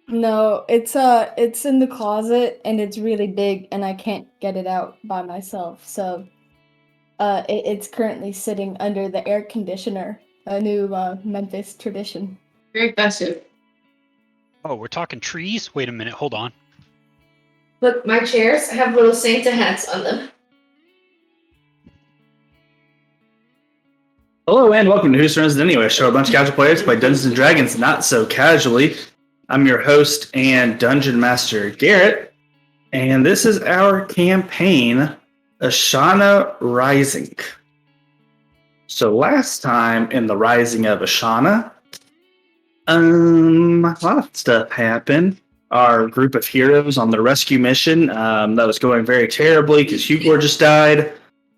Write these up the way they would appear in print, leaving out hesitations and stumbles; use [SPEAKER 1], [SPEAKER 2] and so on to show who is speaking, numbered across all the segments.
[SPEAKER 1] No, it's in the closet and it's really big and I can't get it out by myself. So it's currently sitting under the air conditioner. A new Memphis tradition.
[SPEAKER 2] Very festive.
[SPEAKER 3] Oh, we're talking trees? Wait a minute, hold on.
[SPEAKER 2] Look, my chairs have little Santa hats on them.
[SPEAKER 4] Hello and welcome to Who's Turn Is It Anyway, a show a bunch of casual players play Dungeons and Dragons not so casually. I'm your host and Dungeon Master Garrett, and this is our campaign, Ashana Rising. So last time in the Rising of Ashana, a lot of stuff happened. Our group of heroes on the rescue mission that was going very terribly because Hugor just died.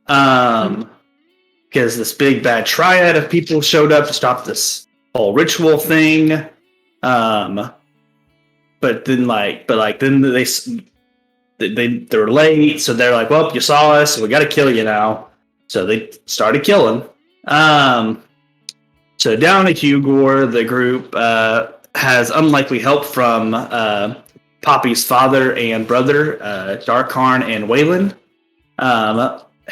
[SPEAKER 4] Because this big bad triad of people showed up to stop this whole ritual thing. But then they were late, so they're like, well, you saw us, so we got to kill you now. So they started killing. So down at Hugor, the group has unlikely help from Poppy's father and brother, Darkarn and Wayland,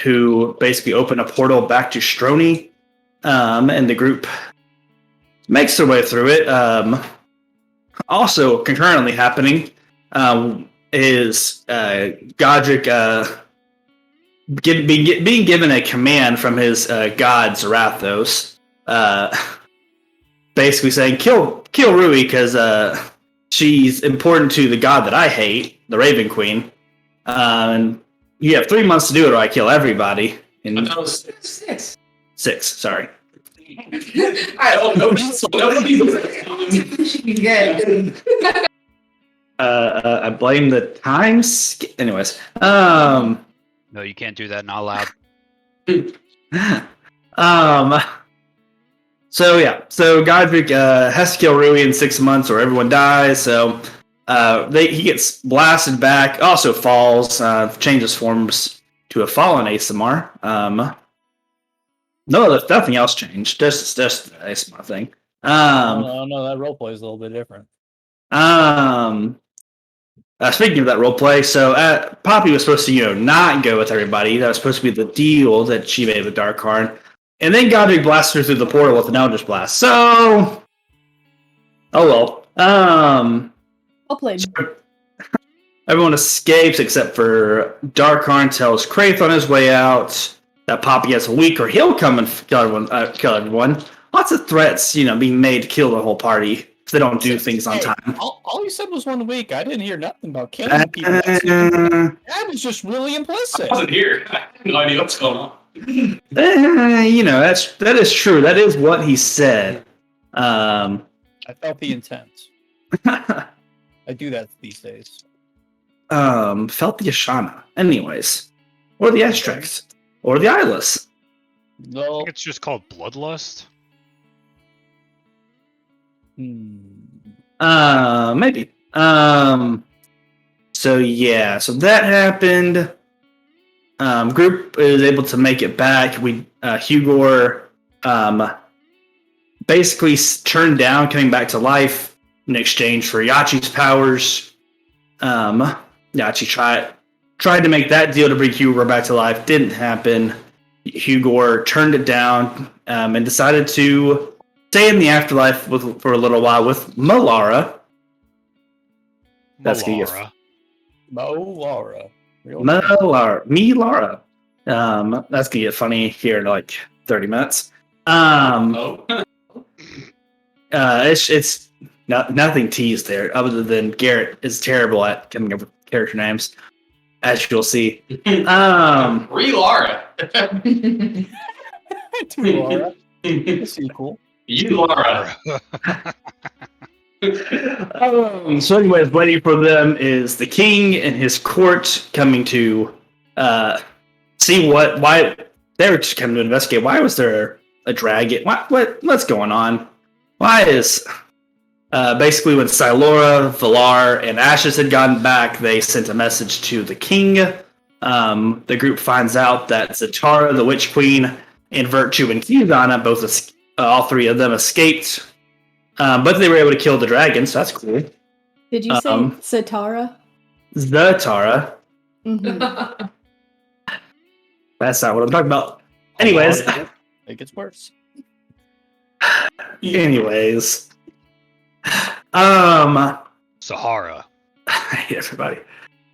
[SPEAKER 4] who basically open a portal back to Stroni, and the group makes their way through it. Also concurrently happening is Godric being given a command from his god Zarathos, basically saying, kill Rui because she's important to the god that I hate, the Raven Queen, and you have 3 months to do it, or I kill everybody.
[SPEAKER 5] I thought it was six.
[SPEAKER 4] 6, sorry.
[SPEAKER 5] I don't know. Good.
[SPEAKER 4] I blame the times. Anyways,
[SPEAKER 3] No, you can't do that, not allowed.
[SPEAKER 4] So Godric has to kill Rui in 6 months, or everyone dies. So he gets blasted back. Also falls, changes forms to a fallen ASMR. Nothing else changed. Just the ASMR thing.
[SPEAKER 6] No, that roleplay is a little bit different.
[SPEAKER 4] Speaking of that roleplay, so Poppy was supposed to, not go with everybody. That was supposed to be the deal that she made with Darkarn. And then Godric blasts her through the portal with an Eldritch Blast. So, oh well.
[SPEAKER 1] Well played.
[SPEAKER 4] Everyone escapes except for Darkarn tells Kraith on his way out that Poppy has a week or he'll come and kill everyone. Lots of threats, being made to kill the whole party if they don't do things on time.
[SPEAKER 6] All you said was 1 week. I didn't hear nothing about killing people. That is just really implicit.
[SPEAKER 5] I wasn't here. I have no idea what's going on.
[SPEAKER 4] That is true. That is what he said.
[SPEAKER 6] I felt the intent. I do that these days.
[SPEAKER 4] Felt the Ashana. Anyways. Or the Astrax. Or the Eyeless.
[SPEAKER 3] I
[SPEAKER 6] No.
[SPEAKER 3] think it's just called Bloodlust.
[SPEAKER 4] Maybe. So that happened. Group is able to make it back. Hugor, basically turned down coming back to life in exchange for Yachi's powers. Yachi tried to make that deal to bring Hugor back to life. Didn't happen. Hugor turned it down, and decided to stay in the afterlife for a little while with Molara. That's gonna get
[SPEAKER 6] Molara.
[SPEAKER 4] Melara. That's gonna get funny here in like 30 minutes. It's nothing teased there, other than Garrett is terrible at coming up with character names, as you'll see.
[SPEAKER 5] Laura.
[SPEAKER 6] To Laura. That's cool.
[SPEAKER 5] You, Laura.
[SPEAKER 4] So anyways, waiting for them is the king and his court coming to see why they were just coming to investigate. Why was there a dragon? What's going on? Why is basically when Silora, Valar, and Ashes had gotten back, they sent a message to the king. The group finds out that Zatara, the Witch Queen, and Virtue and Kizana, all three of them escaped. But they were able to kill the dragon, so that's cool.
[SPEAKER 1] Did you say
[SPEAKER 4] Um,
[SPEAKER 1] Satara?
[SPEAKER 4] Zatara.
[SPEAKER 1] Mm-hmm.
[SPEAKER 4] That's not what I'm talking about.
[SPEAKER 3] Hold
[SPEAKER 4] Anyways.
[SPEAKER 3] on.
[SPEAKER 6] It gets worse.
[SPEAKER 4] Anyways.
[SPEAKER 3] Sahara.
[SPEAKER 4] I hate everybody.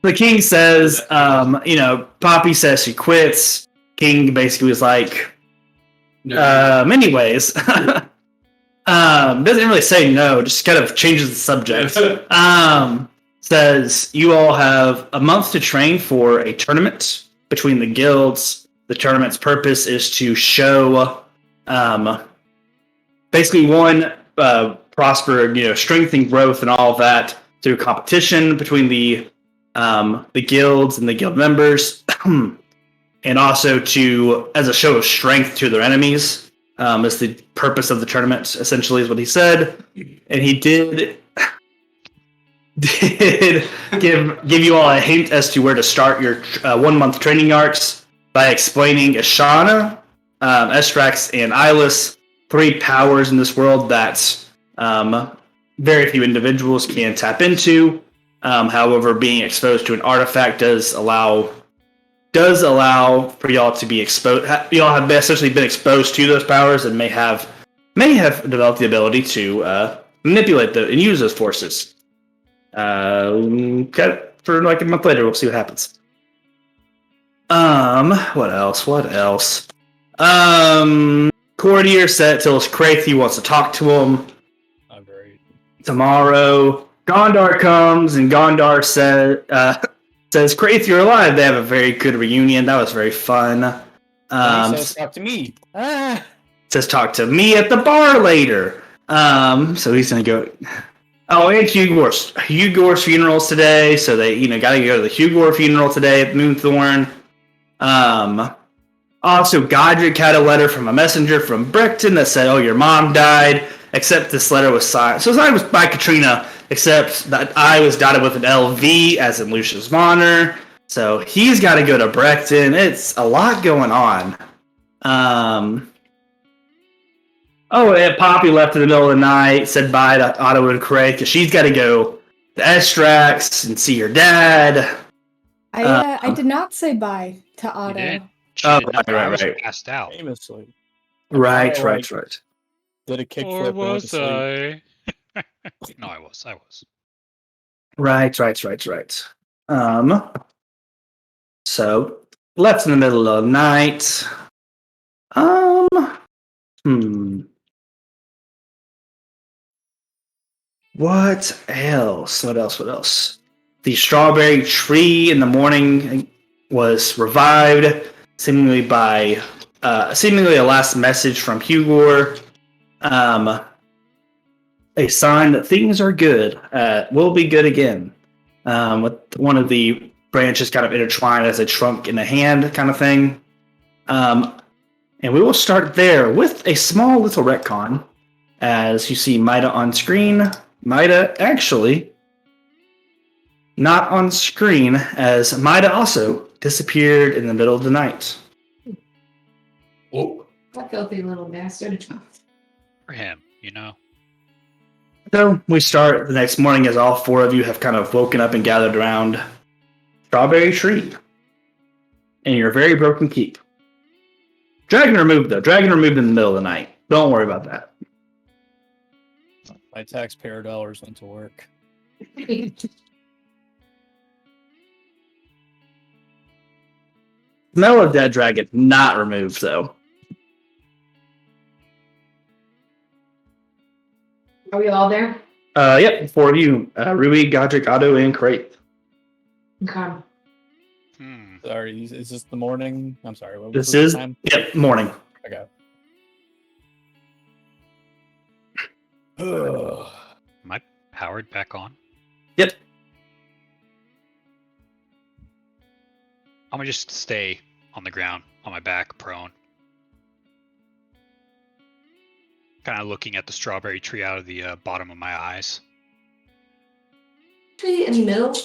[SPEAKER 4] The king says, Poppy says she quits. King basically was like, anyways. Doesn't really say no, just kind of changes the subject. Says you all have a month to train for a tournament between the guilds. The tournament's purpose is to show, basically one, prosper, strength and growth and all of that through competition between the guilds and the guild members, and also to as a show of strength to their enemies. Is the purpose of the tournament, essentially, is what he said, and he did give you all a hint as to where to start your 1 month training arcs by explaining Ashana, Estrax, and Eyeless, 3 powers in this world that very few individuals can tap into. However, being exposed to an artifact does allow for y'all to be exposed. Y'all have essentially been exposed to those powers and may have developed the ability to manipulate and use those forces. For like a month later, we'll see what happens. What else? Courtier tells Kraith he wants to talk to him. Tomorrow, Gondar comes and Gondar says, Kraith, you're alive. They have a very good reunion. That was very fun.
[SPEAKER 6] He says, talk to me.
[SPEAKER 4] Says, talk to me at the bar later. So he's going to go. Oh, and Hugor's funeral's today. So they, got to go to the Hugor funeral today at Moonthorn. Also, Godric had a letter from a messenger from Brecton that said, oh, your mom died. Except this letter was signed. So signed was by Katrina, except that I was dotted with an LV, as in Lucius Vonner. So he's got to go to Brecton. It's a lot going on. And Poppy left in the middle of the night, said bye to Otto and Craig, because she's got to go to Estrax and see her dad.
[SPEAKER 1] I did not say bye to Otto.
[SPEAKER 3] You did? She did not. I was
[SPEAKER 4] right.
[SPEAKER 3] passed out.
[SPEAKER 6] Famously.
[SPEAKER 4] Right.
[SPEAKER 6] Did a kickflip.
[SPEAKER 3] Or
[SPEAKER 6] and went
[SPEAKER 3] was
[SPEAKER 6] to sleep.
[SPEAKER 3] I? No, I was.
[SPEAKER 4] Right. So left in the middle of the night. What else? The strawberry tree in the morning was revived, seemingly by a last message from Hugor. A sign that things are good. Will be good again. With one of the branches kind of intertwined as a trunk in a hand kind of thing. And we will start there with a small little retcon. As you see Maida on screen. Maida actually not on screen, as Maida also disappeared in the middle of the night.
[SPEAKER 5] Oh,
[SPEAKER 2] That filthy little bastard.
[SPEAKER 3] For him,
[SPEAKER 4] So we start the next morning as all 4 of you have kind of woken up and gathered around Strawberry Tree. And your very broken keep. Dragon removed in the middle of the night. Don't worry about that.
[SPEAKER 6] My taxpayer dollars went to work.
[SPEAKER 4] Smell of dead dragon not removed though.
[SPEAKER 2] Are we all there?
[SPEAKER 4] Yep, 4 of you. Rui, Godric, Otto, and Crate.
[SPEAKER 2] Okay.
[SPEAKER 6] Sorry, is this the morning? I'm sorry. What
[SPEAKER 4] This
[SPEAKER 6] was the
[SPEAKER 4] is
[SPEAKER 6] time?
[SPEAKER 4] morning.
[SPEAKER 6] Okay.
[SPEAKER 3] Am I powered back on?
[SPEAKER 4] Yep.
[SPEAKER 3] I'm gonna just stay on the ground, on my back, prone. Kind of looking at the strawberry tree out of the bottom of my eyes.
[SPEAKER 2] Tree in the middle?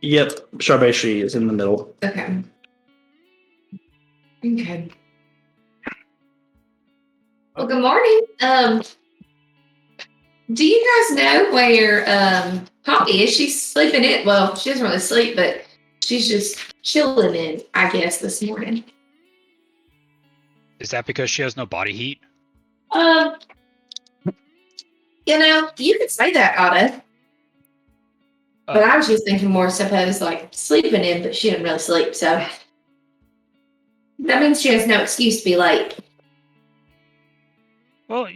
[SPEAKER 4] Yep, Strawberry Tree is in the middle.
[SPEAKER 2] Okay. Well, good morning. Do you guys know where Poppy is? She's sleeping in. Well, she doesn't really sleep, but she's just chilling in, I guess, this morning.
[SPEAKER 3] Is that because she has no body heat?
[SPEAKER 2] Um, you could say that, Otto. But I was just thinking more suppose like sleeping in, but she didn't really sleep, so that means she has no excuse to be late.
[SPEAKER 3] Well,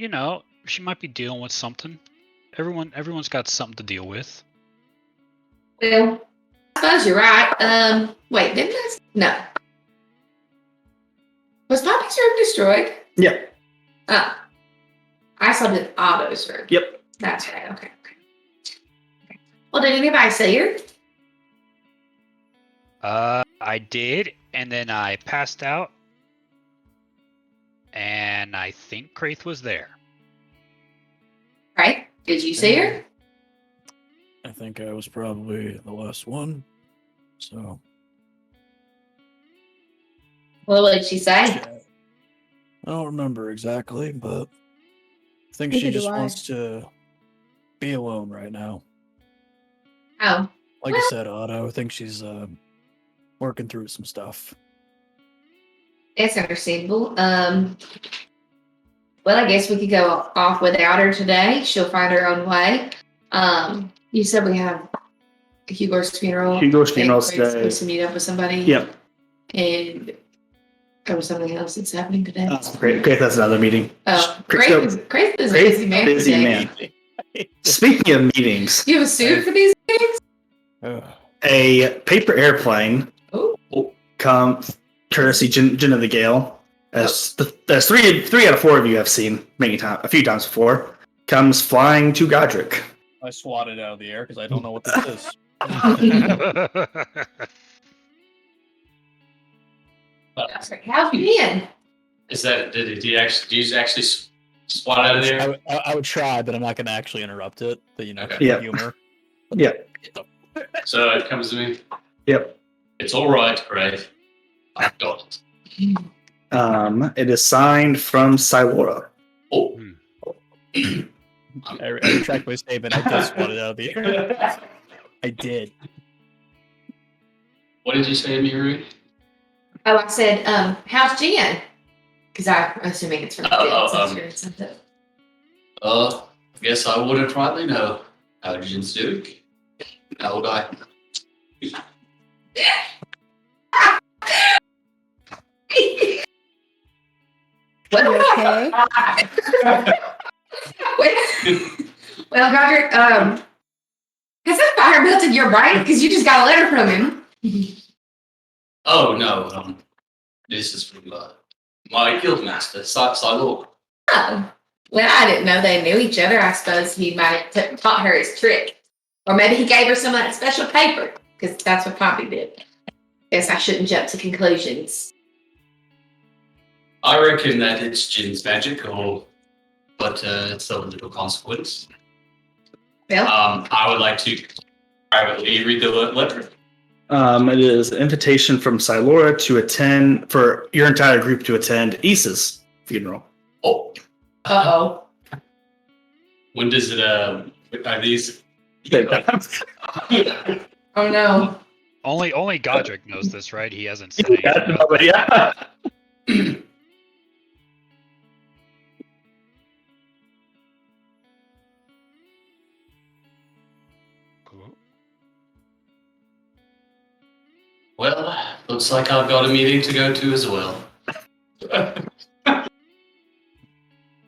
[SPEAKER 3] she might be dealing with something. Everyone's got something to deal with.
[SPEAKER 2] Well, I suppose you're right. Wait, didn't I? No. Was Poppy's room destroyed?
[SPEAKER 4] Yeah.
[SPEAKER 2] Oh. I saw the Otto's room.
[SPEAKER 4] Yep.
[SPEAKER 2] That's right. Okay. Well, did anybody see her?
[SPEAKER 3] I did, and then I passed out, and I think Kraith was there.
[SPEAKER 2] Right? Did you see her?
[SPEAKER 6] I think I was probably the last one. So.
[SPEAKER 2] What did she say?
[SPEAKER 6] I don't remember exactly, but I think
[SPEAKER 1] Neither
[SPEAKER 6] she
[SPEAKER 1] do
[SPEAKER 6] just
[SPEAKER 1] I.
[SPEAKER 6] wants to be alone right now.
[SPEAKER 2] Oh.
[SPEAKER 6] Like
[SPEAKER 2] Well-
[SPEAKER 6] I said, Otto, I think she's working through some stuff.
[SPEAKER 2] It's understandable. Well, I guess we could go off without her today. She'll find her own way. You said we have Hugo's funeral.
[SPEAKER 4] Hugo's
[SPEAKER 2] and
[SPEAKER 4] funeral
[SPEAKER 2] Craig's
[SPEAKER 4] today.
[SPEAKER 2] supposed to meet up with somebody.
[SPEAKER 4] Yep.
[SPEAKER 2] And there was something else that's happening today.
[SPEAKER 4] Great. That's another meeting.
[SPEAKER 2] Oh,
[SPEAKER 4] Craig-
[SPEAKER 2] Craig is a busy man.
[SPEAKER 4] Busy
[SPEAKER 2] today.
[SPEAKER 4] man. Speaking of meetings,
[SPEAKER 2] Do you have a suit for these things?
[SPEAKER 4] a paper airplane
[SPEAKER 2] Oh.
[SPEAKER 4] come courtesy Gin of the Gale, as three out of four of you have seen a few times before, comes flying to Godric.
[SPEAKER 6] I swatted out of the air because I don't know what this is.
[SPEAKER 2] That's right. How's you been?
[SPEAKER 5] Is that did you actually swat out of there?
[SPEAKER 6] I would try, but I'm not going to actually interrupt it. But
[SPEAKER 5] Okay.
[SPEAKER 4] Yeah.
[SPEAKER 6] humor.
[SPEAKER 4] Yeah.
[SPEAKER 5] So it comes to me.
[SPEAKER 4] Yep.
[SPEAKER 5] It's all right, Craig. I've got it.
[SPEAKER 4] It is signed from Silora.
[SPEAKER 5] Oh.
[SPEAKER 6] I retract my statement. I did swat it out of the air. I did.
[SPEAKER 5] What did you say, Miru?
[SPEAKER 2] Oh, I said, how's Jen? Because I'm assuming it's from Jen. Since you're something.
[SPEAKER 5] Guess I wouldn't rightly know how Jin's doing. How would I?
[SPEAKER 1] You okay?
[SPEAKER 2] Well, Godric, has that fire melted your brain? Because you just got a letter from him.
[SPEAKER 5] Oh no, this is from my guild master, Silo.
[SPEAKER 2] Oh. Well, I didn't know they knew each other. I suppose he might have taught her his trick. Or maybe he gave her some of that special paper, because that's what Poppy did. Guess I shouldn't jump to conclusions.
[SPEAKER 5] I reckon that it's Jin's magic, but it's of little consequence.
[SPEAKER 2] Well,
[SPEAKER 5] I would like to privately read the letter.
[SPEAKER 4] It is an invitation from Silora to attend, for your entire group to attend Issa's funeral.
[SPEAKER 5] Oh,
[SPEAKER 2] uh-oh.
[SPEAKER 5] when does it? Are these?
[SPEAKER 2] Oh, no.
[SPEAKER 3] Only Godric knows this, right? He hasn't said anything.
[SPEAKER 4] Yeah.
[SPEAKER 3] Cool.
[SPEAKER 5] Well, looks like I've got a meeting to go to as well.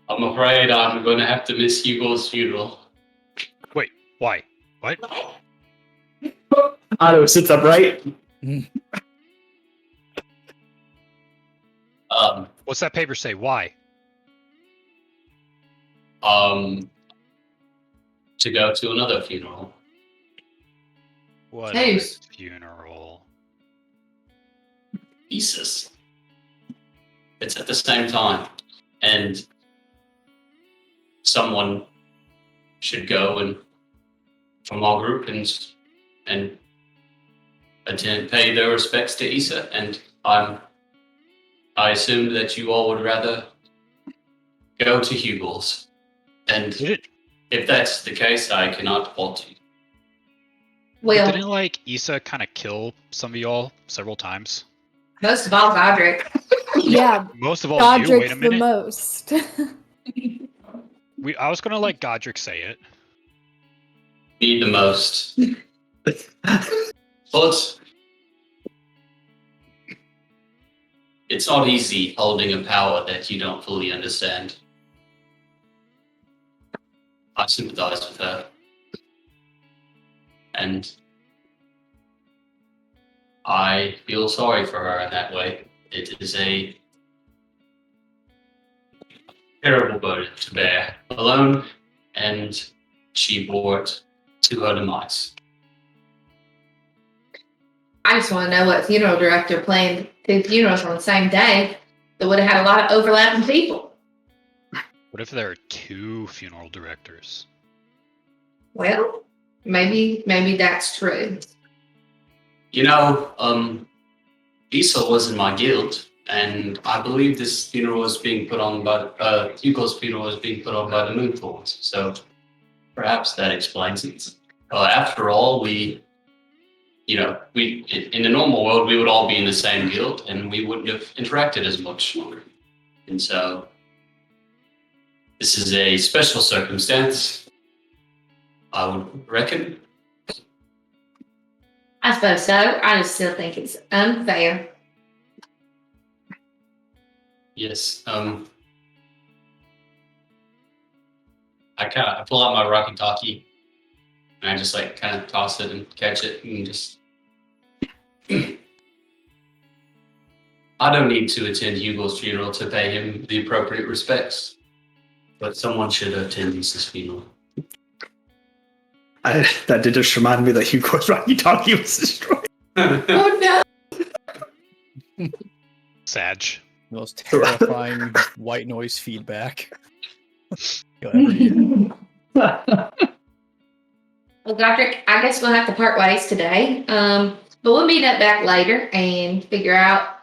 [SPEAKER 5] I'm afraid I'm going to have to miss Hugo's funeral.
[SPEAKER 3] Wait, why? What?
[SPEAKER 4] Otto sits upright.
[SPEAKER 3] What's that paper say? Why?
[SPEAKER 5] To go to another funeral.
[SPEAKER 3] What
[SPEAKER 2] Whose?
[SPEAKER 3] funeral?
[SPEAKER 5] Thesis. It's at the same time, and someone should go and from our group and attend, pay their respects to Issa. And I assumed that you all would rather go to Hugo's. And If that's the case, I cannot fault you.
[SPEAKER 2] Well,
[SPEAKER 3] Didn't like Issa kind of kill some of y'all several times?
[SPEAKER 2] most of all, Godric.
[SPEAKER 1] Yeah,
[SPEAKER 3] Most of all, you. Wait
[SPEAKER 1] Godric
[SPEAKER 3] a
[SPEAKER 1] the
[SPEAKER 3] minute.
[SPEAKER 1] most.
[SPEAKER 3] I was gonna let Godric say it.
[SPEAKER 5] Need the most. But it's not easy holding a power that you don't fully understand. I sympathize with her. And I feel sorry for her in that way. It is a terrible burden to bear alone, and she bore it to her demise.
[SPEAKER 2] I just want to know what funeral director planned 2 funerals on the same day that would have had a lot of overlapping people.
[SPEAKER 3] What if there are 2 funeral directors?
[SPEAKER 2] Well, maybe that's true.
[SPEAKER 5] You know, Issa was in my guild, and I believe this funeral was being put on by Hugo's funeral was being put on by the Moonthorns. So perhaps that explains it. After all, we in the normal world we would all be in the same guild, and we wouldn't have interacted as much. And so this is a special circumstance, I would reckon.
[SPEAKER 2] I suppose so. I just still think it's unfair.
[SPEAKER 5] Yes. I pull out my Rocky Talkie, and I just like kind of toss it and catch it, and just. I don't need to attend Hugo's funeral to pay him the appropriate respects, but someone should attend Lisa's funeral.
[SPEAKER 4] That did just remind me that Hugo's Rocky Talkie was destroyed.
[SPEAKER 2] Oh no!
[SPEAKER 6] The
[SPEAKER 3] Sag.
[SPEAKER 6] most terrifying white noise feedback you'll ever hear.
[SPEAKER 2] Well, Godric, I guess we'll have to part ways today. But we'll meet up back later and figure out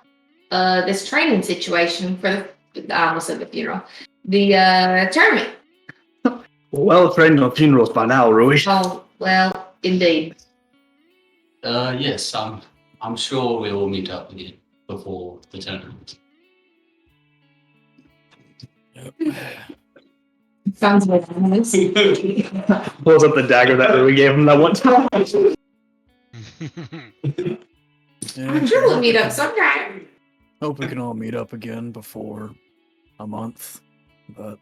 [SPEAKER 2] this training situation for I almost said the funeral, the tournament.
[SPEAKER 4] Well trained on funerals by now, Rui.
[SPEAKER 2] Oh, well, indeed.
[SPEAKER 5] Yes, I'm sure we will meet up again before the tournament.
[SPEAKER 2] Sounds like nice.
[SPEAKER 4] Pulls up the dagger that Rui gave him that one time.
[SPEAKER 6] Yeah,
[SPEAKER 2] I'm sure we'll meet up sometime.
[SPEAKER 6] hope we can all meet up again before a month. But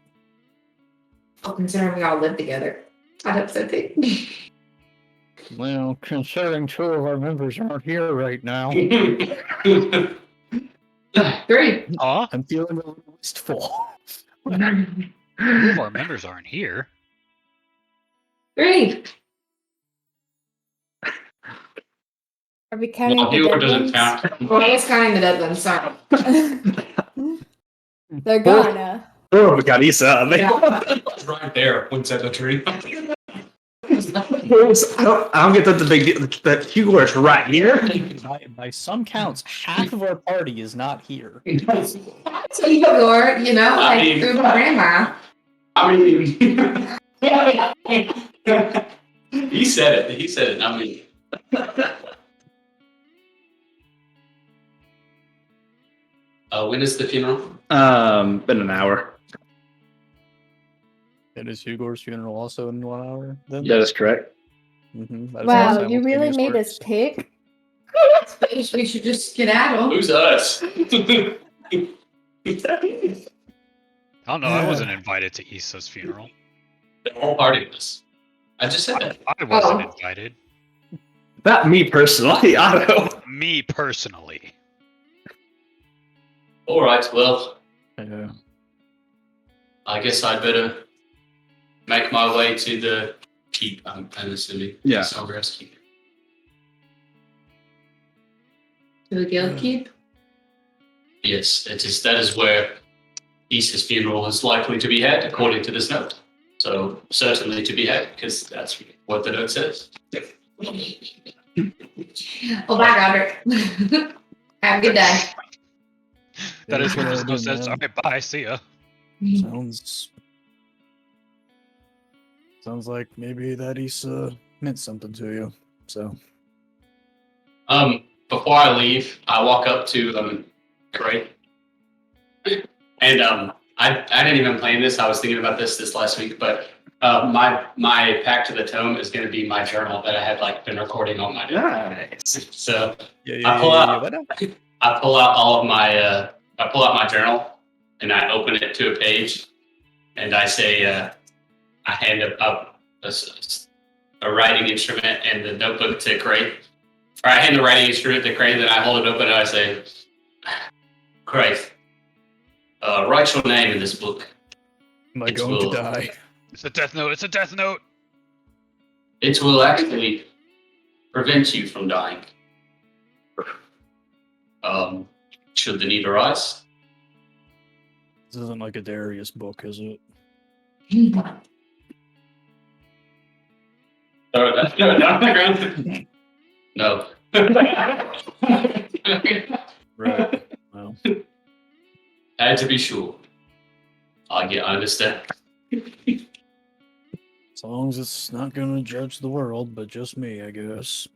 [SPEAKER 2] Oh, considering we all live together. I hope so too.
[SPEAKER 6] well, considering 2 of our members aren't here right now,
[SPEAKER 2] 3.
[SPEAKER 3] Aw,
[SPEAKER 6] I'm feeling a little wistful.
[SPEAKER 3] 2 of our members aren't here.
[SPEAKER 2] 3.
[SPEAKER 1] Are we counting
[SPEAKER 5] Well,
[SPEAKER 1] the
[SPEAKER 5] viewer
[SPEAKER 1] dead
[SPEAKER 5] doesn't
[SPEAKER 1] ones?
[SPEAKER 5] count.
[SPEAKER 2] Well, I was counting the dead ones, sorry.
[SPEAKER 1] They're gone now.
[SPEAKER 4] Oh, we got Issa.
[SPEAKER 5] Right there, points at the tree.
[SPEAKER 4] I don't get that the big deal. That Hugo is right here.
[SPEAKER 6] By some counts, half of our party is not here.
[SPEAKER 2] So Igor, you know,
[SPEAKER 5] I
[SPEAKER 2] like
[SPEAKER 5] mean-
[SPEAKER 2] through my grandma.
[SPEAKER 5] I mean, he said it. He said it. I mean, when is the funeral?
[SPEAKER 4] Been an hour.
[SPEAKER 6] It is Hugo's funeral also in 1 hour? Then?
[SPEAKER 4] That is correct.
[SPEAKER 6] Mm-hmm. That is
[SPEAKER 1] Wow,
[SPEAKER 6] how
[SPEAKER 1] you really
[SPEAKER 6] simultaneous
[SPEAKER 1] made
[SPEAKER 6] works.
[SPEAKER 1] us pick?
[SPEAKER 2] We should just skedaddle.
[SPEAKER 5] Who's us?
[SPEAKER 3] I don't know. I wasn't invited to Issa's funeral.
[SPEAKER 5] They're all part of this. I just said that.
[SPEAKER 3] I wasn't invited.
[SPEAKER 4] Not me personally, Otto.
[SPEAKER 3] Me personally.
[SPEAKER 5] All right. Well,
[SPEAKER 6] Yeah.
[SPEAKER 5] I guess I'd better make my way to the keep. I'm assuming.
[SPEAKER 4] Yeah.
[SPEAKER 5] Sawgrass keep.
[SPEAKER 2] To the guild keep.
[SPEAKER 5] Yes, that is where Issa's funeral is likely to be had, according to this note. So certainly to be had, because that's what the note says.
[SPEAKER 2] Well, bye, Godric. Have a good day.
[SPEAKER 3] That is what
[SPEAKER 6] Yeah,
[SPEAKER 3] this note says.
[SPEAKER 6] man.
[SPEAKER 3] Alright, bye. See ya.
[SPEAKER 6] Sounds Sounds like maybe that Issa meant something to you. So
[SPEAKER 5] Before I leave, I walk up to Gray, and I didn't even plan this. I was thinking about this last week, but my pact to the tome is going to be my journal that I had like been recording on my
[SPEAKER 4] Nice.
[SPEAKER 5] So
[SPEAKER 6] yeah,
[SPEAKER 5] I pull out
[SPEAKER 6] what up?
[SPEAKER 5] I pull out all of my I pull out my journal and I open it to a page and I say I hand up a writing instrument and the notebook to Craig. Or I hand the writing instrument to Craig, then I hold it open and I say, Craig, write your name in this book.
[SPEAKER 6] Am I going to die?
[SPEAKER 3] It's a death note. It's a death note.
[SPEAKER 5] It will actually prevent you from dying. Should the need arise.
[SPEAKER 6] This isn't like a Darius book, is it?
[SPEAKER 5] Throw that on the ground. No.
[SPEAKER 6] Right. Well,
[SPEAKER 5] Had to be sure. I understand.
[SPEAKER 6] as long as it's not going to judge the world, but just me, I guess.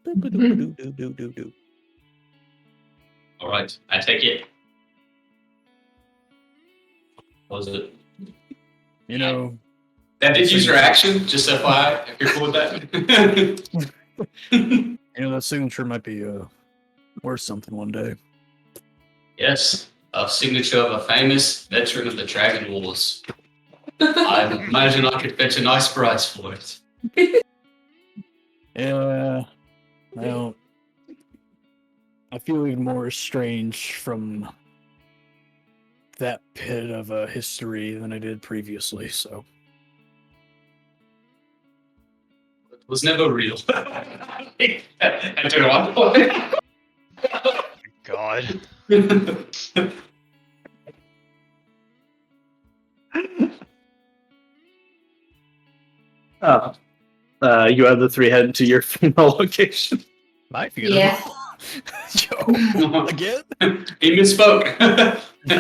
[SPEAKER 5] All right, I take it. What was it?
[SPEAKER 6] You know,
[SPEAKER 5] That did use your action, just FYI, if you're cool with that.
[SPEAKER 6] that signature might be worth something one day.
[SPEAKER 5] Yes, a signature of a famous veteran of the Dragon Wars. I imagine I could fetch a nice price for it.
[SPEAKER 6] Yeah, I feel even more estranged from that pit of history than I did previously, so.
[SPEAKER 5] It was never real. I don't know.
[SPEAKER 3] God.
[SPEAKER 4] You have the three heading to your funeral location.
[SPEAKER 6] My funeral?
[SPEAKER 2] Yeah.
[SPEAKER 6] Yo, again?
[SPEAKER 5] He misspoke.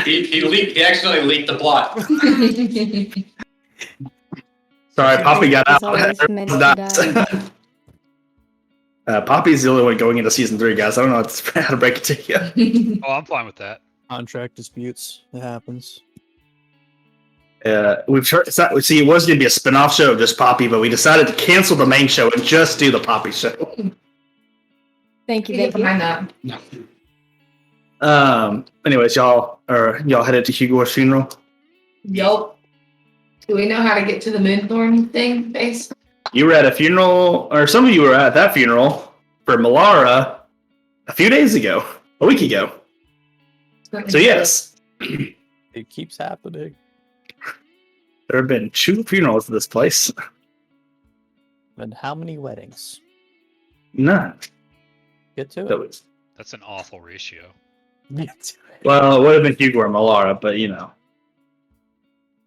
[SPEAKER 5] He actually leaked the plot.
[SPEAKER 4] Sorry, Poppy got
[SPEAKER 1] He's
[SPEAKER 4] out.
[SPEAKER 1] always meant to die.
[SPEAKER 4] Poppy's the only one going into season 3, guys. I don't know how to break it to you.
[SPEAKER 3] Oh, I'm fine with that.
[SPEAKER 6] Contract disputes. It happens.
[SPEAKER 4] We've tried, see, it was going to be a spin-off show of just Poppy, but we decided to cancel the main show and just do the Poppy show.
[SPEAKER 1] Thank you,
[SPEAKER 2] Get
[SPEAKER 1] thank you.
[SPEAKER 2] behind that.
[SPEAKER 4] Anyways, y'all headed to Hugo's funeral?
[SPEAKER 2] Yup. Do we know how to get to the Moonthorn thing, base?
[SPEAKER 4] You were at a funeral, or some of you were at that funeral for Malara a few days ago, a week ago. So yes,
[SPEAKER 6] It keeps happening.
[SPEAKER 4] there have been 2 funerals at this place.
[SPEAKER 6] And how many weddings?
[SPEAKER 4] None.
[SPEAKER 6] Get to
[SPEAKER 4] That
[SPEAKER 6] it.
[SPEAKER 4] was,
[SPEAKER 3] That's an awful ratio.
[SPEAKER 6] Get to it.
[SPEAKER 4] well, it would have been Hugo or Malara, but you know.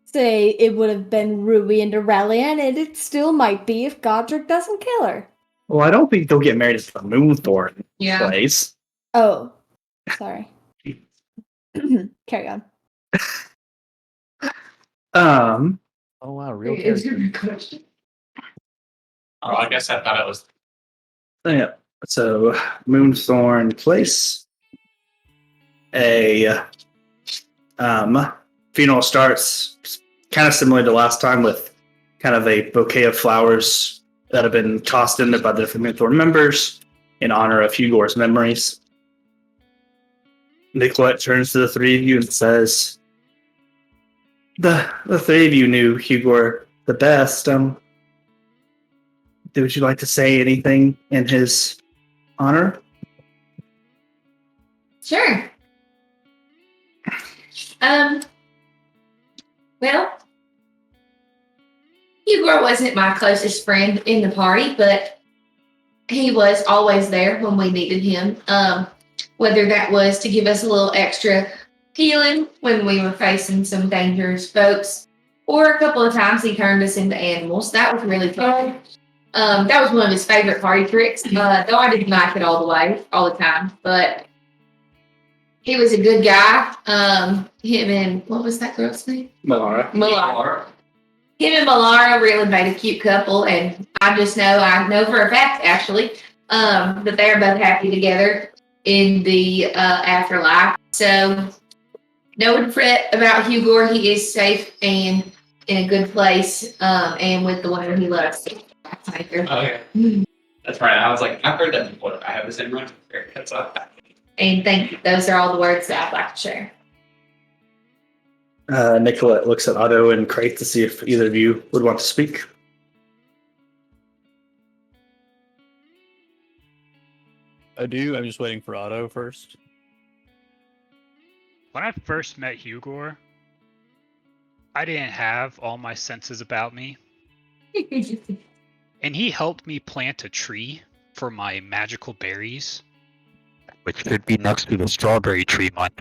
[SPEAKER 1] Say it would have been Ruby and Aurelian, and it still might be if Godric doesn't kill her.
[SPEAKER 4] Well, I don't think they'll get married at the Moonthorn
[SPEAKER 2] Yeah.
[SPEAKER 4] place.
[SPEAKER 1] Oh, sorry. Carry on.
[SPEAKER 6] Oh wow, real
[SPEAKER 2] Is
[SPEAKER 6] character.
[SPEAKER 2] your question?
[SPEAKER 5] Oh, I guess I thought it was.
[SPEAKER 4] Yeah. So Moonthorn Place. A funeral starts kind of similar to last time with kind of a bouquet of flowers that have been tossed in there by the different Moonthorn members in honor of Hugor's memories. Nicolette turns to the 3 of you and says, The 3 of you knew Hugor the best. Would you like to say anything in his honor?
[SPEAKER 2] Sure. Well, Hugor wasn't my closest friend in the party, but he was always there when we needed him. Whether that was to give us a little extra healing when we were facing some dangerous folks, or a couple of times he turned us into animals. That was really fun. That was one of his favorite party tricks, though I didn't like it all the time, but he was a good guy. Him and, what was that girl's name?
[SPEAKER 4] Malara.
[SPEAKER 2] Malara. him and Malara really made a cute couple, and I know for a fact, actually, that they're both happy together in the afterlife. So, no one fret about Hugor. He is safe and in a good place, and with the one he loves.
[SPEAKER 5] Okay. That's right. I was like, I've heard that before. I have the same right. That's all.
[SPEAKER 2] And thank you. Those are all the words that I'd like to share.
[SPEAKER 4] Nicolette looks at Otto and Crate to see if either of you would want to speak.
[SPEAKER 6] I do. I'm just waiting for Otto first.
[SPEAKER 3] When I first met Hugor, I didn't have all my senses about me, and he helped me plant a tree for my magical berries, which should be next to the strawberry tree, mind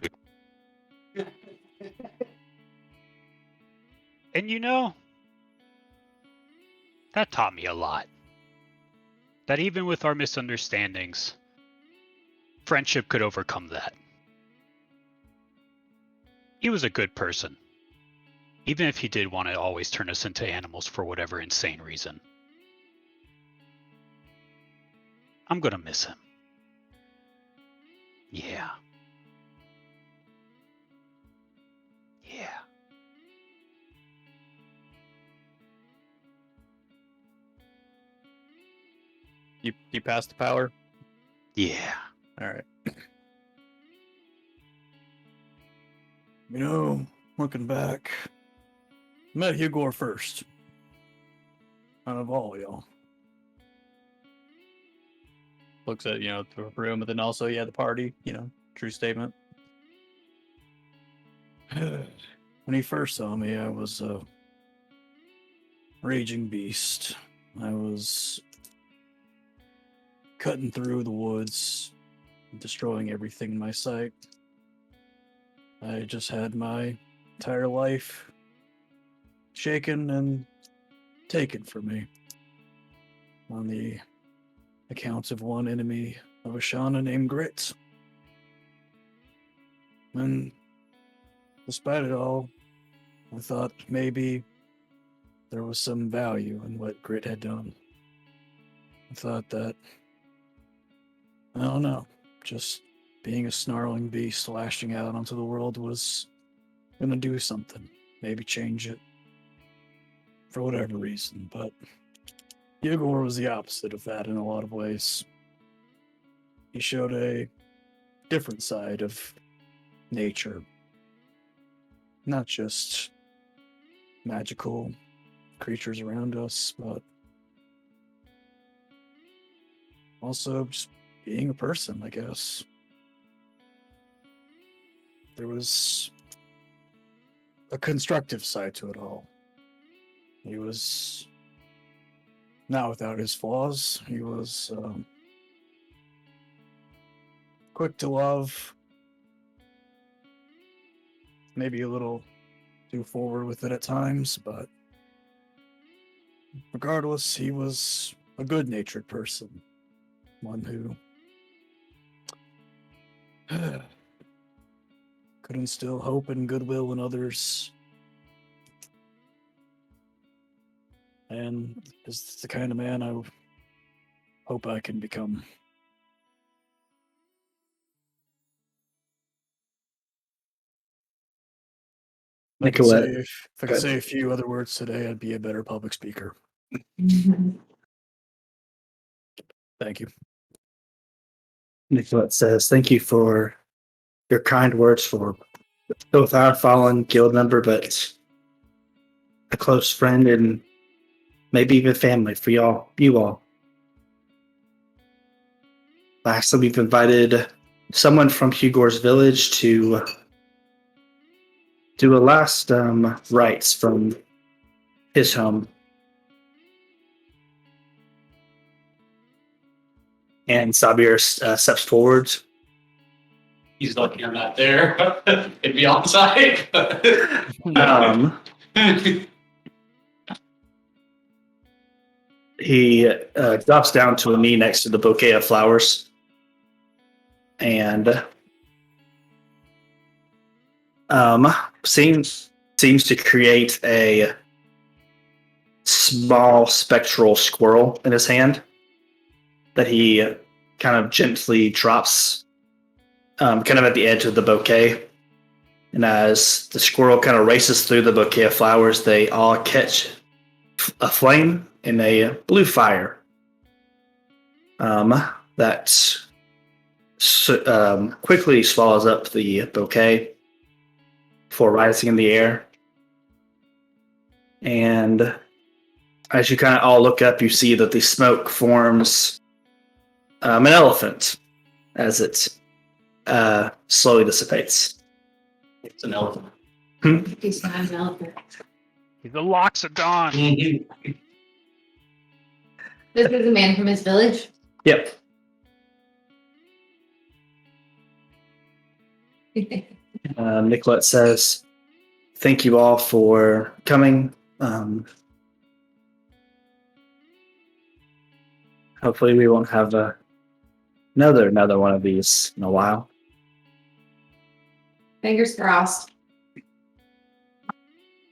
[SPEAKER 3] you. And you know, that taught me a lot. That even with our misunderstandings, friendship could overcome that. He was a good person, even if he did want to always turn us into animals for whatever insane reason. I'm gonna miss him. Yeah. Yeah.
[SPEAKER 6] You passed the power?
[SPEAKER 3] Yeah.
[SPEAKER 6] Alright. You know, looking back, I met Hugor first. Out of all y'all. Looks at, the room, but then also, the party, true statement. When he first saw me, I was a raging beast. I was cutting through the woods, destroying everything in my sight. I just had my entire life shaken and taken from me on the accounts of one enemy of Ashana named Grit. And despite it all, I thought maybe there was some value in what Grit had done. I thought that, I don't know, just being a snarling beast lashing out onto the world was gonna do something, maybe change it for whatever reason, but Yegor was the opposite of that in a lot of ways. He showed a different side of nature, not just magical creatures around us, but also just being a person, I guess. There was a constructive side to it all. He was not without his flaws. He was quick to love, maybe a little too forward with it at times, but regardless, he was a good-natured person. One who could instill hope and goodwill in others. And is the kind of man I hope I can become.
[SPEAKER 4] Nicolette.
[SPEAKER 6] If I could say a few other words today, I'd be a better public speaker. Thank you.
[SPEAKER 4] Nicolette says, thank you for your kind words for both our fallen guild member, but a close friend and maybe even family for you all. Lastly, we've invited someone from Hugor's village to do a last rites from his home. And Sabir steps forward.
[SPEAKER 5] He's lucky I'm not there. It'd be on site.
[SPEAKER 4] He drops down to a knee next to the bouquet of flowers and seems to create a small spectral squirrel in his hand that he kind of gently drops kind of at the edge of the bouquet. And as the squirrel kind of races through the bouquet of flowers, they all catch a flame in a blue fire that quickly swallows up the bouquet before rising in the air. And as you kind of all look up, you see that the smoke forms an elephant as it slowly dissipates.
[SPEAKER 5] It's an elephant.
[SPEAKER 2] He's not an elephant.
[SPEAKER 3] The locks are gone.
[SPEAKER 2] This is a man from his village.
[SPEAKER 4] Yep. Nicolette says, "Thank you all for coming. Hopefully we won't have another one of these in a while."
[SPEAKER 2] Fingers crossed.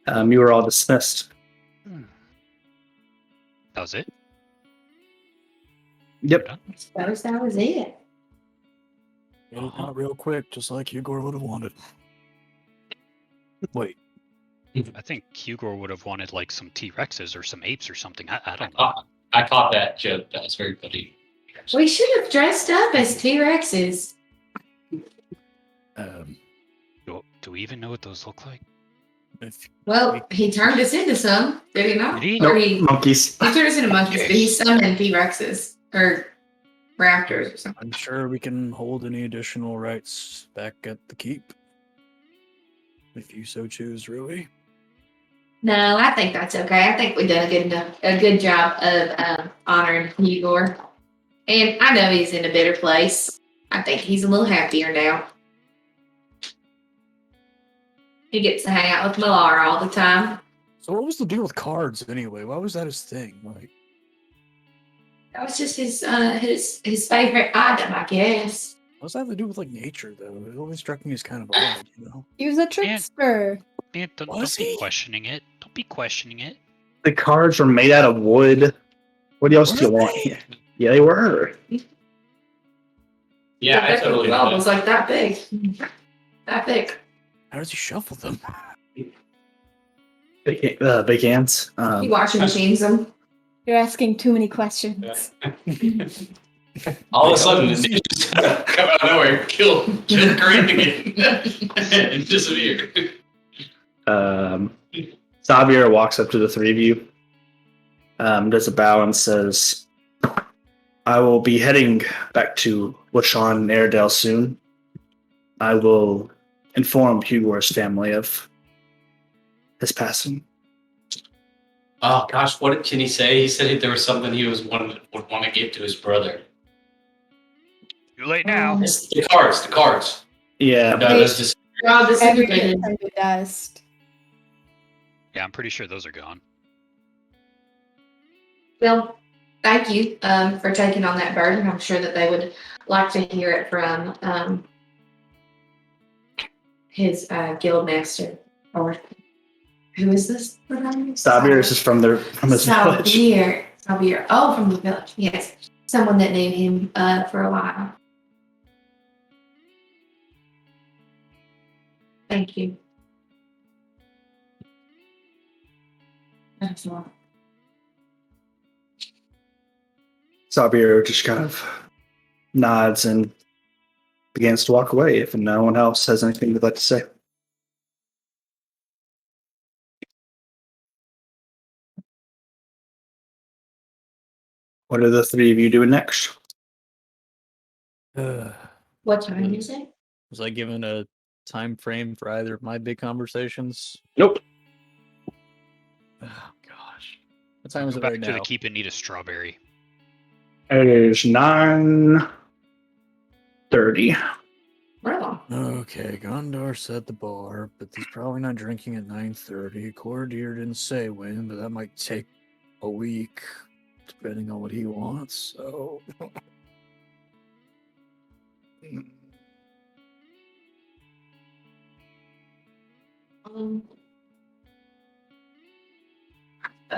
[SPEAKER 4] You were all dismissed.
[SPEAKER 3] That was it?
[SPEAKER 4] Yep.
[SPEAKER 2] I suppose that was it.
[SPEAKER 6] Not real quick, just like Hugor would have wanted. Wait,
[SPEAKER 3] I think Hugor would have wanted like some T-Rexes or some apes or something. I don't know.
[SPEAKER 5] I caught that joke. That was very funny.
[SPEAKER 2] We should have dressed up as T-Rexes.
[SPEAKER 3] Do we even know what those look like?
[SPEAKER 6] if
[SPEAKER 2] Well, he turned us into some, did he not?
[SPEAKER 3] Did he?
[SPEAKER 2] Or
[SPEAKER 4] Nope,
[SPEAKER 2] he
[SPEAKER 4] monkeys.
[SPEAKER 2] turned us into monkeys, but he summoned T-Rexes or raptors or something.
[SPEAKER 6] I'm sure we can hold any additional rights back at the keep. If you so choose, Rui.
[SPEAKER 2] No, I think that's okay. I think we've done a good job of honoring Igor. And I know he's in a better place. I think he's a little happier now. He gets to hang out with Malara all the time.
[SPEAKER 6] So what was the deal with cards anyway? Why was that his thing? Like,
[SPEAKER 2] That was just his favorite item, I guess.
[SPEAKER 6] what does that have to do with like nature though? It always struck me as kind of odd, you know?
[SPEAKER 1] He was a trickster.
[SPEAKER 3] Man, don't
[SPEAKER 6] Was
[SPEAKER 3] be
[SPEAKER 6] he?
[SPEAKER 3] questioning it. Don't be questioning it.
[SPEAKER 4] The cards were made out of wood. What else do you
[SPEAKER 6] Were
[SPEAKER 4] want?
[SPEAKER 6] they?
[SPEAKER 4] Yeah, they were.
[SPEAKER 5] Yeah, I totally
[SPEAKER 2] Well,
[SPEAKER 5] know
[SPEAKER 2] it was like that big. That big.
[SPEAKER 6] How does he shuffle them?
[SPEAKER 4] Big hands.
[SPEAKER 2] He washing machines them.
[SPEAKER 1] You're asking too many questions.
[SPEAKER 5] All of a sudden, the ninjas come out of nowhere, kill Grant again, and disappear.
[SPEAKER 4] Xavier walks up to the three of you, does a bow and says, "I will be heading back to Washon and Airedale soon. I will inform Hugor's family of his passing."
[SPEAKER 5] Oh gosh, what can he say? He said there was something he would want to give to his brother.
[SPEAKER 3] Too late now.
[SPEAKER 5] The cards.
[SPEAKER 4] Yeah,
[SPEAKER 5] No, that's just
[SPEAKER 2] They're all
[SPEAKER 1] Everything
[SPEAKER 2] disintegrated.
[SPEAKER 1] turned to dust.
[SPEAKER 3] Yeah, I'm pretty sure those are gone.
[SPEAKER 2] Well, thank you for taking on that burden. I'm sure that they would like to hear it from his guild master. Or who is this?
[SPEAKER 4] Xavier is from his village.
[SPEAKER 2] Xavier. Oh, from the village. Yes. Someone that knew him for a while. Thank you. That's all.
[SPEAKER 4] Xavier just kind of nods and begins to walk away if no one else has anything they'd like to say. What are the three of you doing next?
[SPEAKER 6] Was
[SPEAKER 2] What time is it?
[SPEAKER 6] I given a time frame for either of my big conversations?
[SPEAKER 4] Nope.
[SPEAKER 6] Oh gosh. What time is
[SPEAKER 3] Go
[SPEAKER 6] it
[SPEAKER 3] back
[SPEAKER 6] right
[SPEAKER 3] to
[SPEAKER 6] now?
[SPEAKER 3] the keep and eat a strawberry.
[SPEAKER 4] It is 9:30.
[SPEAKER 2] Really?
[SPEAKER 6] Okay, Gondor set the bar, but he's probably not drinking at 9:30. Cordier didn't say when, but that might take a week, depending on what he wants. So,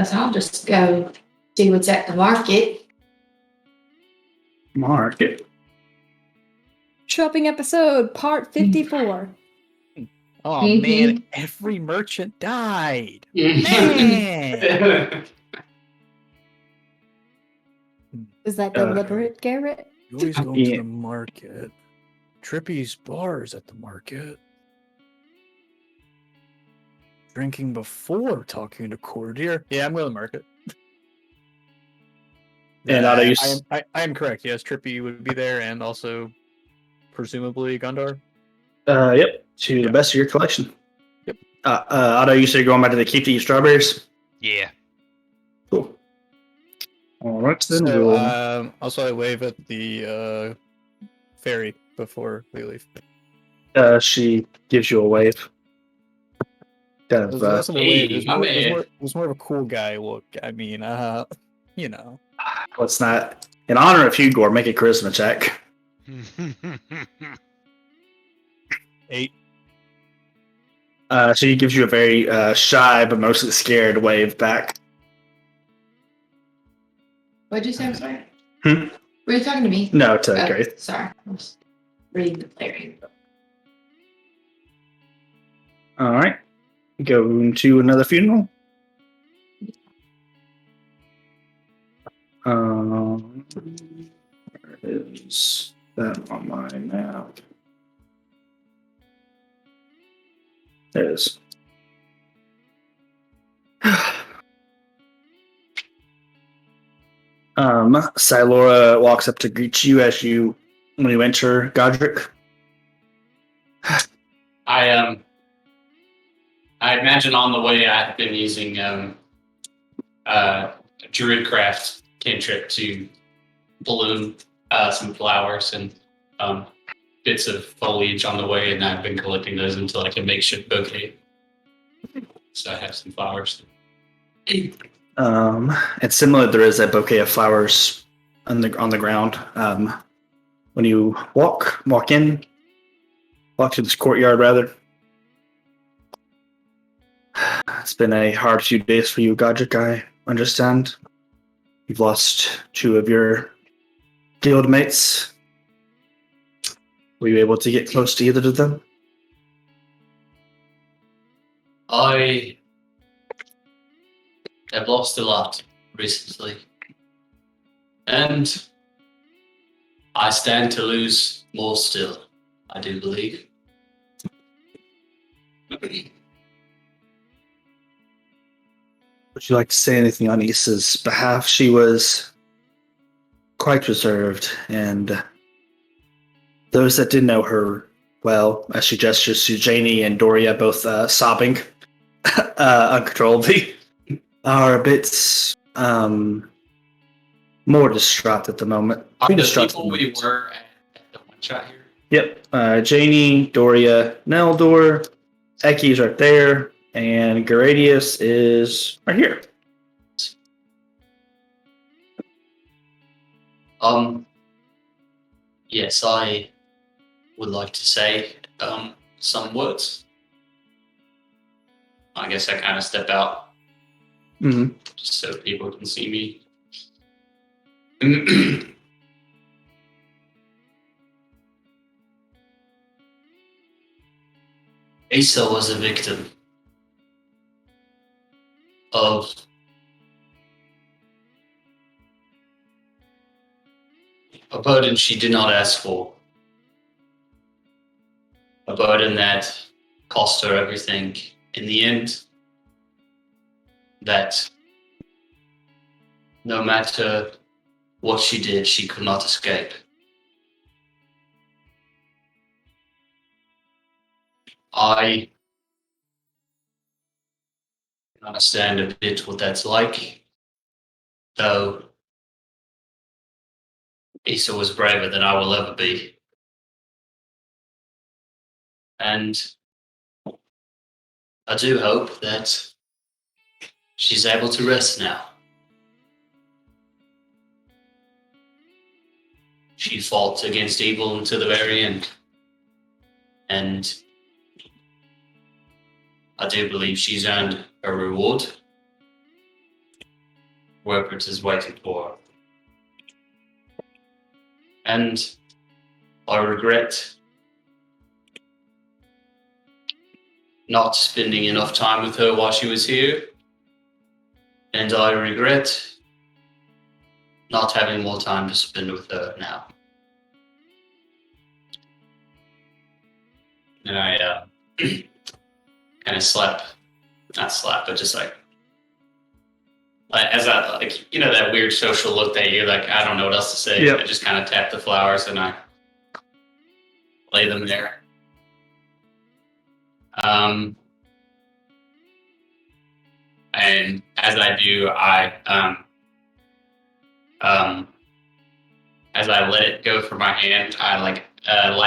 [SPEAKER 2] So I'll just go see what's at the market.
[SPEAKER 4] Market.
[SPEAKER 1] Shopping episode, part 54.
[SPEAKER 6] Oh
[SPEAKER 2] Mhm.
[SPEAKER 6] man, every merchant died. Man.
[SPEAKER 1] Is that deliberate, Garrett?
[SPEAKER 6] You always go
[SPEAKER 4] Yeah.
[SPEAKER 6] to the market. Trippy's bars at the market. Drinking before talking to Courtier. Yeah, I'm going to the market.
[SPEAKER 4] And Otto, you s-
[SPEAKER 6] I am correct. Yes, Trippy would be there, and also presumably Gundar.
[SPEAKER 4] Yep, to the
[SPEAKER 6] Yeah.
[SPEAKER 4] best of your collection.
[SPEAKER 6] Yep.
[SPEAKER 4] Otto, you said you're going back to the keep to eat strawberries.
[SPEAKER 3] Yeah.
[SPEAKER 4] Cool. All right, then
[SPEAKER 6] So,
[SPEAKER 4] we'll.
[SPEAKER 6] also I wave at the ferry before we leave.
[SPEAKER 4] She gives you a wave. Kind
[SPEAKER 6] It was
[SPEAKER 4] of.
[SPEAKER 6] less of a wave.
[SPEAKER 5] Hey, my man.
[SPEAKER 6] It was more of a cool guy look. I mean, you know.
[SPEAKER 4] Let's not. In honor of Hugor, make a charisma check.
[SPEAKER 6] 8.
[SPEAKER 4] She gives you a very shy but mostly scared wave back.
[SPEAKER 2] What'd you say? I'm sorry.
[SPEAKER 4] Hmm?
[SPEAKER 2] Were you talking to me?
[SPEAKER 4] No, to
[SPEAKER 2] Oh,
[SPEAKER 4] Grace.
[SPEAKER 2] sorry. I was reading the player handbook.
[SPEAKER 4] All right. Go to another funeral. Where is that on mine now? There it is. Silora walks up to greet you when you enter Godric.
[SPEAKER 5] I imagine on the way I've been using Druidcraft cantrip to balloon some flowers and bits of foliage on the way, and I've been collecting those into like a makeshift bouquet. So I have some flowers.
[SPEAKER 4] And similar, there is a bouquet of flowers on the ground. When you walk through this courtyard, rather. It's been a hard few days for you, Godric, I understand. You've lost 2 of your guild mates. Were you able to get close to either of them?
[SPEAKER 5] I have lost a lot recently, and I stand to lose more still, I do believe.
[SPEAKER 4] Would you like to say anything on Issa's behalf? She was quite reserved, and those that did know her well, as she gestures to Janie and Doria, both sobbing uncontrollably, are a bit more distraught at the moment.
[SPEAKER 5] Are
[SPEAKER 4] Pretty
[SPEAKER 5] the
[SPEAKER 4] distraught
[SPEAKER 5] people
[SPEAKER 4] at the
[SPEAKER 5] we
[SPEAKER 4] moment.
[SPEAKER 5] were at the one shot here?
[SPEAKER 4] Yep. Janie, Doria, Neldor, Eki's right there, and Garadius is right here.
[SPEAKER 5] Yes, I would like to say some words. I guess I kind of step out
[SPEAKER 4] Mm-hmm.
[SPEAKER 5] just so people can see me. Asa was a victim of a burden she did not ask for. A burden that cost her everything in the end. That no matter what she did, she could not escape. I can understand a bit what that's like, though Issa was braver than I will ever be. And I do hope that she's able to rest now. She fought against evil until the very end. And I do believe she's earned her reward. whoever it is waiting for. And I regret not spending enough time with her while she was here. And I regret not having more time to spend with her now. And I kind of not slap, but just like as I like, that weird social look that you're like, I don't know what else to say.
[SPEAKER 4] Yep.
[SPEAKER 5] I just kind of tap the flowers and I lay them there. And as I do, as I let it go from my hand, I light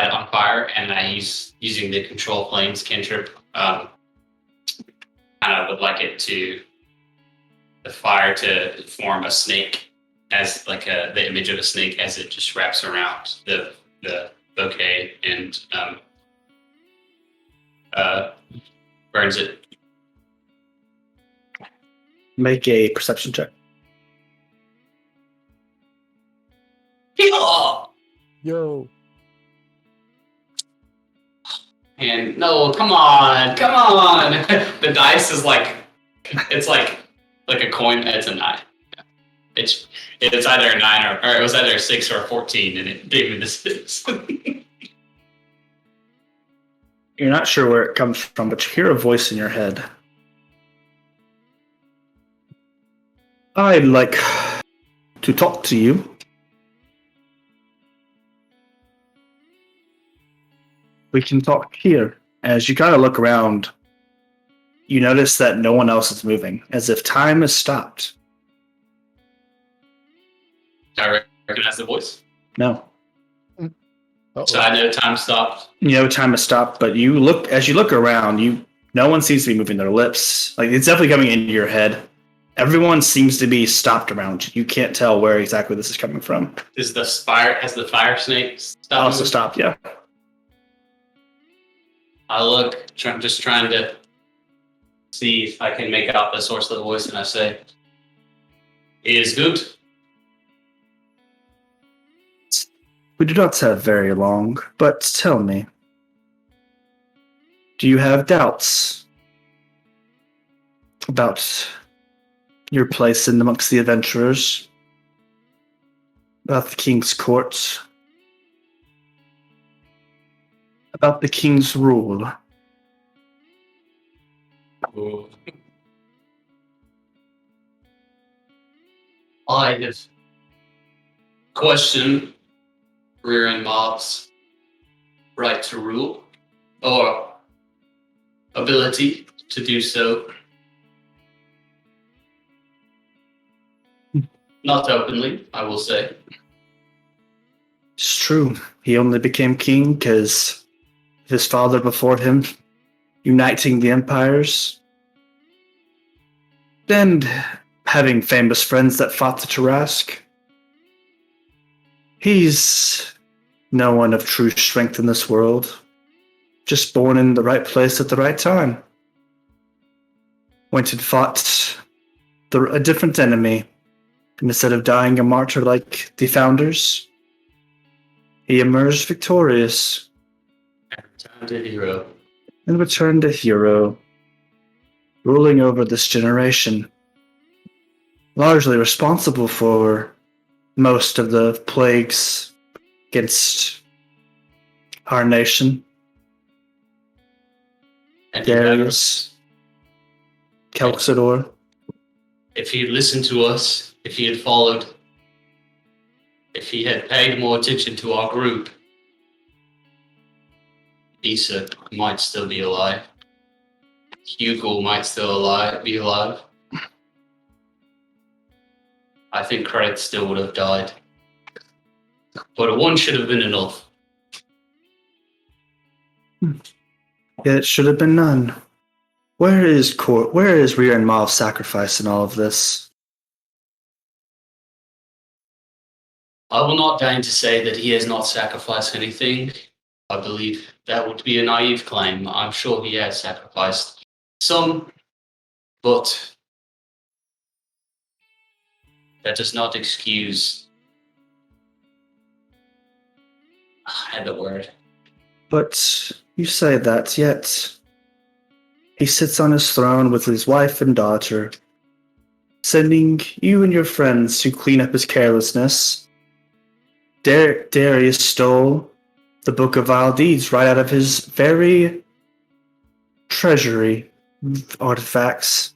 [SPEAKER 5] it on fire, and I using the control flames cantrip. Kind of would like the fire to form a snake, as the image of a snake as it just wraps around the bouquet and burns it.
[SPEAKER 4] Make a perception check.
[SPEAKER 5] Yo! And no, come on! The dice is it's like a coin. It's a 9. It's either a 9 or it was either a 6 or a 14, and it gave me the 6.
[SPEAKER 4] You're not sure where it comes from, but you hear a voice in your head. I'd like to talk to you. We can talk here. As you kind of look around, you notice that no one else is moving, as if time has stopped.
[SPEAKER 5] I recognize the voice.
[SPEAKER 4] No.
[SPEAKER 5] So I know time stopped.
[SPEAKER 4] You know time has stopped, but as you look around, no one seems to be moving their lips. Like, it's definitely coming into your head. Everyone seems to be stopped around you. You can't tell where exactly this is coming from.
[SPEAKER 5] Has the fire snake stopped?
[SPEAKER 4] Also stopped, yeah.
[SPEAKER 5] I look, just trying to see if I can make out the source of the voice, and I say, "It is good."
[SPEAKER 4] We do not have very long, but tell me, do you have doubts about your place in amongst the adventurers? About the king's court? About the king's rule?
[SPEAKER 5] Ooh. I just question Rear-End Mob's right to rule, or ability to do so. Not openly, I will say.
[SPEAKER 4] It's true. He only became king because of his father before him, uniting the empires. And having famous friends that fought the Tarask. He's no one of true strength in this world. Just born in the right place at the right time. Went and fought a different enemy. And instead of dying a martyr like the founders, he emerged victorious.
[SPEAKER 5] Returned a hero.
[SPEAKER 4] And returned a hero, ruling over this generation. Largely responsible for most of the plagues against our nation.
[SPEAKER 5] And
[SPEAKER 4] Darius, Kelxador.
[SPEAKER 5] if he had listened to us, if he had followed, if he had paid more attention to our group, Issa might still be alive. Hugo might still be alive. I think Credit still would have died. But a one should have been enough.
[SPEAKER 4] Yet it should have been none. Where is Rear and Mal's sacrifice in all of this?
[SPEAKER 5] I will not deign to say that he has not sacrificed anything. I believe that would be a naive claim. I'm sure he has sacrificed some, but that does not excuse. I had the word.
[SPEAKER 4] But you say that, yet he sits on his throne with his wife and daughter, sending you and your friends to clean up his carelessness. Darius stole the Book of Vile Deeds right out of his very treasury artifacts.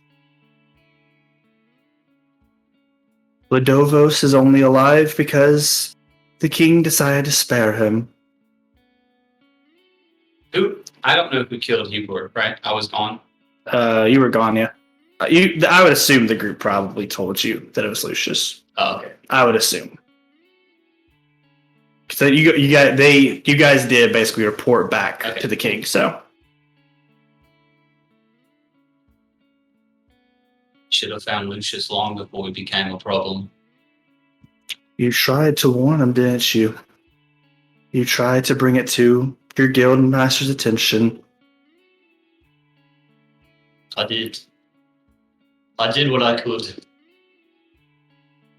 [SPEAKER 4] Ladovos is only alive because the king decided to spare him.
[SPEAKER 5] Who? I don't know who killed Hubert, right? I was gone.
[SPEAKER 4] You were gone, yeah. I would assume the group probably told you that it was Lucius.
[SPEAKER 5] Oh, okay.
[SPEAKER 4] I would assume. So you guys did basically report back to the king. So
[SPEAKER 5] Should have found Lucius long before it became a problem.
[SPEAKER 4] you tried to warn him, didn't you? You tried to bring it to your guild master's attention.
[SPEAKER 5] I did. I did what I could.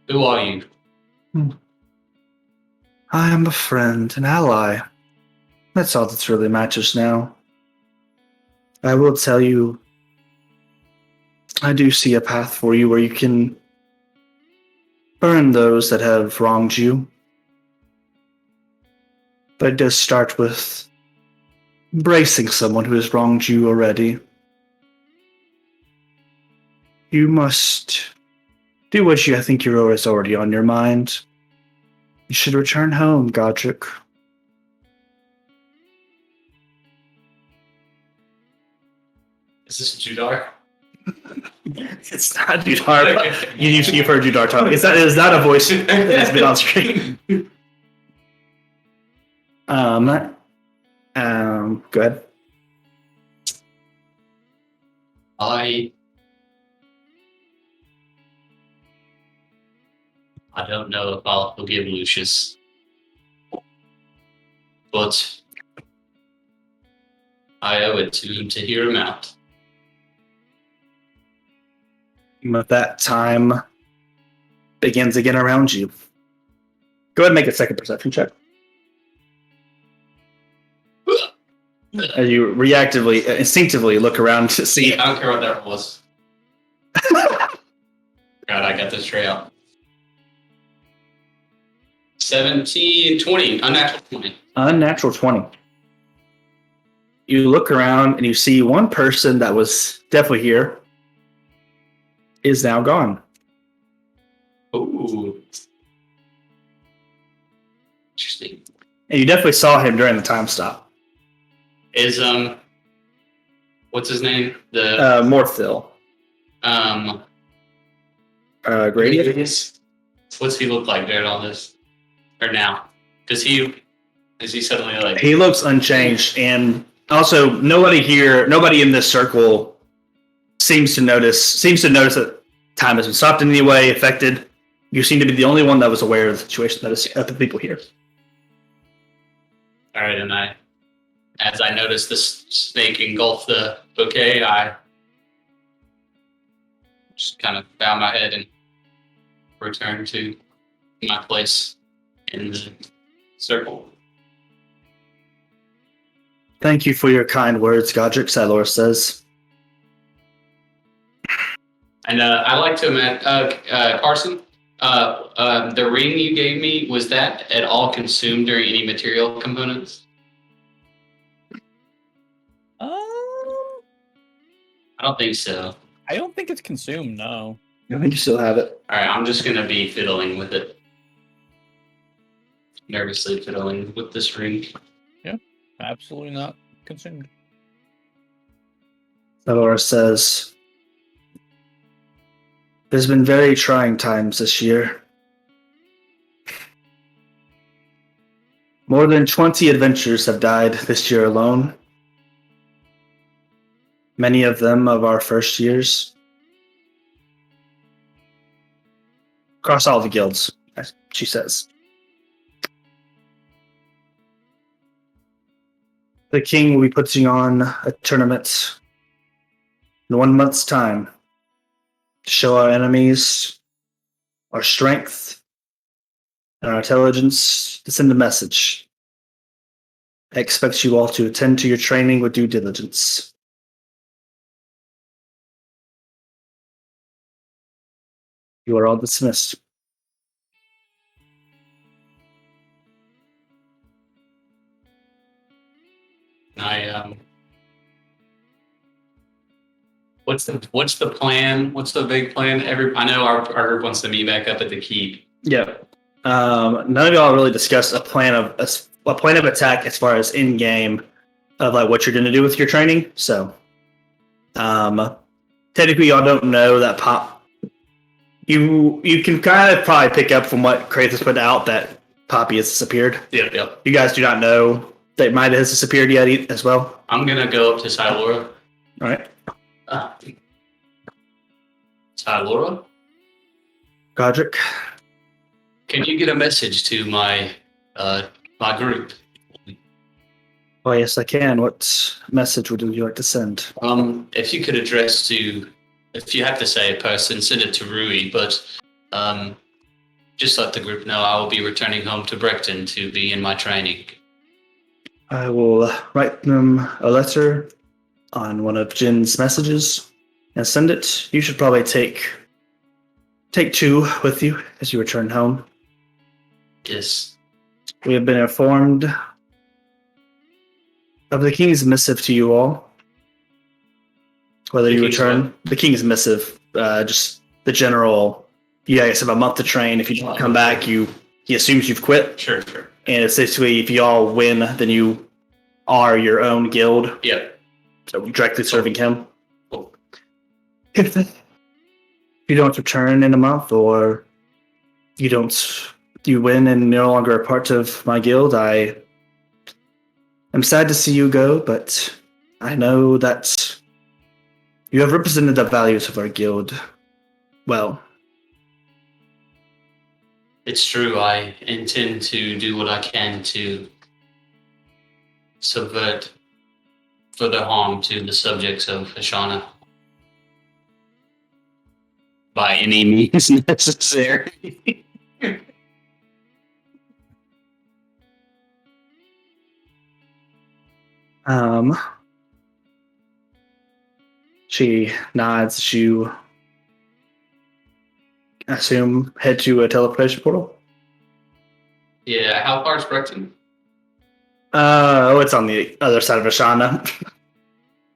[SPEAKER 5] Who are you?
[SPEAKER 4] I am a friend, an ally. That's all that really matters now. I will tell you, I do see a path for you where you can burn those that have wronged you. But it does start with embracing someone who has wronged you already. You must do what I think is already on your mind. You should return home, Godric.
[SPEAKER 5] Is this Judar?
[SPEAKER 4] It's not Judar. But you've heard Judar talk. It's not a voice that has been on screen. Go ahead.
[SPEAKER 5] I don't know if I'll forgive Lucius, but I owe it to him to hear him out.
[SPEAKER 4] But that time begins again around you. Go ahead and make a second perception check. As you instinctively look around to see.
[SPEAKER 5] I don't care what that was. God, I got this trail. 17, 20, unnatural 20.
[SPEAKER 4] Unnatural 20. You look around and you see one person that was definitely here is now gone.
[SPEAKER 5] Ooh. Interesting.
[SPEAKER 4] And you definitely saw him during the time stop.
[SPEAKER 5] Is what's his name? The
[SPEAKER 4] Morthil. Gradient?
[SPEAKER 5] What's he look like there on this? Or now? Is he suddenly like
[SPEAKER 4] He looks unchanged, and also nobody in this circle seems to notice that time has been stopped in any way, affected. You seem to be the only one that was aware of the situation that is of the people here.
[SPEAKER 5] Alright, and as I notice this snake engulf the bouquet, I just kind of bow my head and return to my place in the circle.
[SPEAKER 4] Thank you for your kind words, Godric, Silor says.
[SPEAKER 5] And I'd like to admit, Carson, the ring you gave me, was that at all consumed during any material components? I don't think so.
[SPEAKER 7] I don't think it's consumed, no.
[SPEAKER 4] I think you still have it.
[SPEAKER 5] Alright, I'm just going to be fiddling with it. Nervously fiddling with this ring.
[SPEAKER 7] Absolutely not consumed.
[SPEAKER 4] Silor says, there's been very trying times this year. More than 20 adventurers have died this year alone. Many of them of our first years. Across all the guilds, she says. The king will be putting on a tournament in 1 month's time to show our enemies our strength, and our intelligence to send a message. I expect you all to attend to your training with due diligence. You are all dismissed.
[SPEAKER 5] What's the plan? What's the big plan? I know our group wants to meet back up at the keep.
[SPEAKER 4] Yeah. None of y'all really discussed a plan of attack as far as in game of like what you're going to do with your training. So, technically, y'all don't know that You can kind of probably pick up from what Kratos put out that Poppy has disappeared.
[SPEAKER 5] Yeah.
[SPEAKER 4] You guys do not know that Mida has disappeared yet as well.
[SPEAKER 5] I'm gonna go up to Silora.
[SPEAKER 4] All right.
[SPEAKER 5] Silora,
[SPEAKER 4] Godric.
[SPEAKER 5] can you get a message to my group?
[SPEAKER 4] Oh yes, I can. What message would you like to send?
[SPEAKER 5] If you could address to, if you have to say a person, send it to Rui, but just let the group know I will be returning home to Brecton to be in my training.
[SPEAKER 4] I will write them a letter on one of Jin's messages and send it. You should probably take 2 with you as you return home.
[SPEAKER 5] Yes.
[SPEAKER 4] We have been informed of the King's missive to you all. Whether you return, the King's missive, just the general, you guys have a month to train. If you don't come back, he assumes you've quit.
[SPEAKER 5] Sure.
[SPEAKER 4] And it's basically, if you all win, then you are your own guild.
[SPEAKER 5] Yep.
[SPEAKER 4] So directly serving him.
[SPEAKER 5] Cool.
[SPEAKER 4] If you don't return in a month, or you win and no longer a part of my guild, I am sad to see you go, but I know that you have represented the values of our guild well.
[SPEAKER 5] It's true. I intend to do what I can to subvert further harm to the subjects of Ashana. By any means necessary.
[SPEAKER 4] She nods as you, I assume, head to a teleportation portal.
[SPEAKER 5] Yeah, how far is Brecton?
[SPEAKER 4] It's on the other side of Ashana.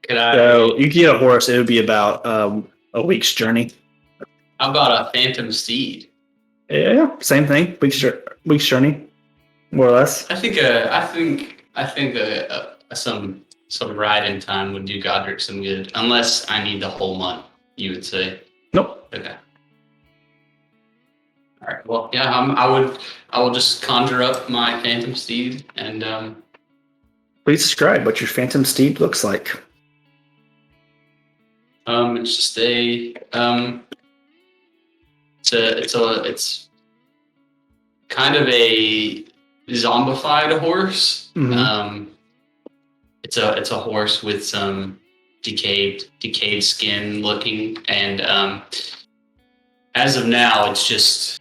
[SPEAKER 4] So you can get a horse. It would be about a week's journey.
[SPEAKER 5] How about a phantom steed?
[SPEAKER 4] Yeah, same thing. Week's journey, more or less.
[SPEAKER 5] I think some riding time would do Godric some good. Unless I need the whole month, you would say.
[SPEAKER 4] Nope.
[SPEAKER 5] Okay. All right. Well, yeah. I will just conjure up my phantom steed and.
[SPEAKER 4] Please describe what your phantom steed looks like.
[SPEAKER 5] It's just it's kind of a zombified horse.
[SPEAKER 4] Mm-hmm.
[SPEAKER 5] It's a horse with some decayed skin looking, and as of now, it's just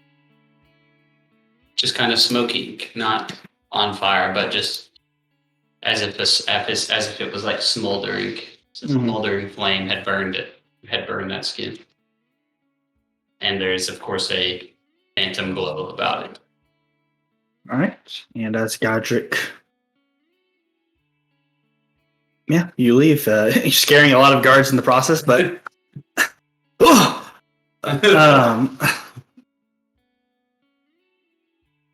[SPEAKER 5] kind of smoking, not on fire, but just as if it was like smoldering. A smoldering flame had burned that skin. And there's, of course, a phantom glow about it.
[SPEAKER 4] All right. And as Godric, yeah, you leave. You're scaring a lot of guards in the process, but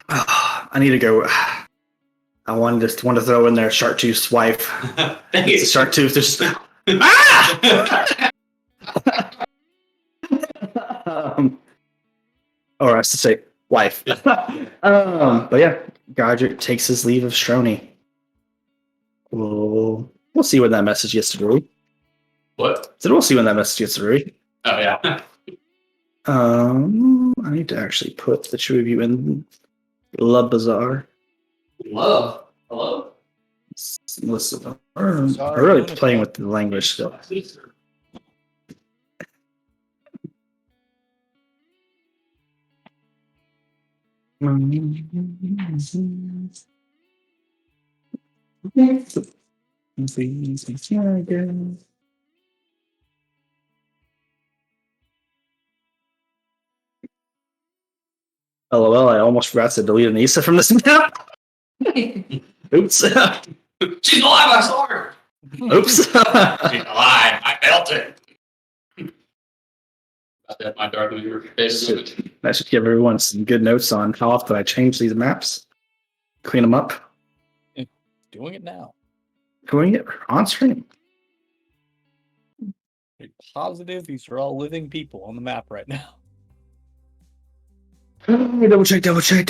[SPEAKER 4] I need to go. I wanted to throw in there Chartreuse wife. It's a Chartreuse. Just or I should say wife. But yeah, Godric takes his leave of Stroni. We'll see when that message gets to Rui.
[SPEAKER 5] What?
[SPEAKER 4] So we'll see when that message gets to Rui.
[SPEAKER 5] Oh yeah.
[SPEAKER 4] I need to actually put the two of you in La Bazaar.
[SPEAKER 5] Hello. Hello.
[SPEAKER 4] Listen, I'm really playing with the language still. LOL, I almost forgot to delete Anissa from this map. Oops.
[SPEAKER 5] She's alive, I saw her.
[SPEAKER 4] Oops.
[SPEAKER 5] She's alive, I felt it. I bet my dark moon face.
[SPEAKER 4] I should give everyone some good notes on how often I change these maps. Clean them up.
[SPEAKER 7] Doing it now.
[SPEAKER 4] Doing it on stream.
[SPEAKER 7] Be positive these are all living people on the map right now.
[SPEAKER 4] Double check.
[SPEAKER 7] Double check.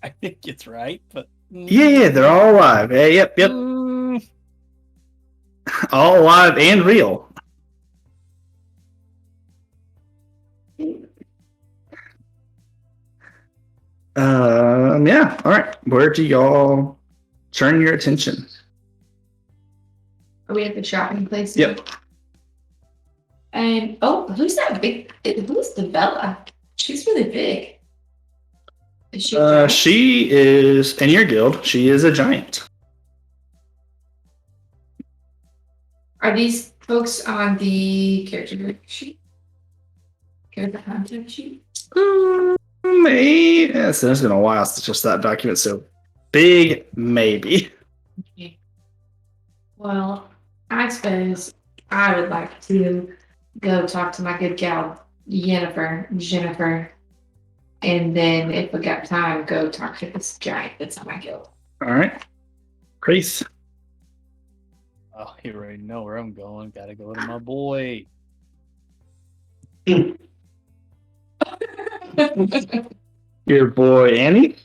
[SPEAKER 7] I think it's right, but
[SPEAKER 4] Yeah, they're all alive. Yeah, yep. All alive and real. Yeah. All right. Where do y'all turn your attention?
[SPEAKER 2] Are we at the shopping place?
[SPEAKER 4] Yep.
[SPEAKER 2] And who's that big? Who's the Bella? She's really big. Is she? a giant?
[SPEAKER 4] She is in your guild. She is a giant.
[SPEAKER 2] Are these folks on the character sheet? Character content sheet?
[SPEAKER 4] Maybe. Yes, it's been a while since just that document. So big, maybe.
[SPEAKER 2] Okay. Well, I suppose I would like to go talk to my good gal Jennifer, and then if we got time, go talk to this giant that's on my guild.
[SPEAKER 4] All right. Grace.
[SPEAKER 7] Oh, you already know where I'm going. Gotta go to my boy.
[SPEAKER 4] Your boy Annie.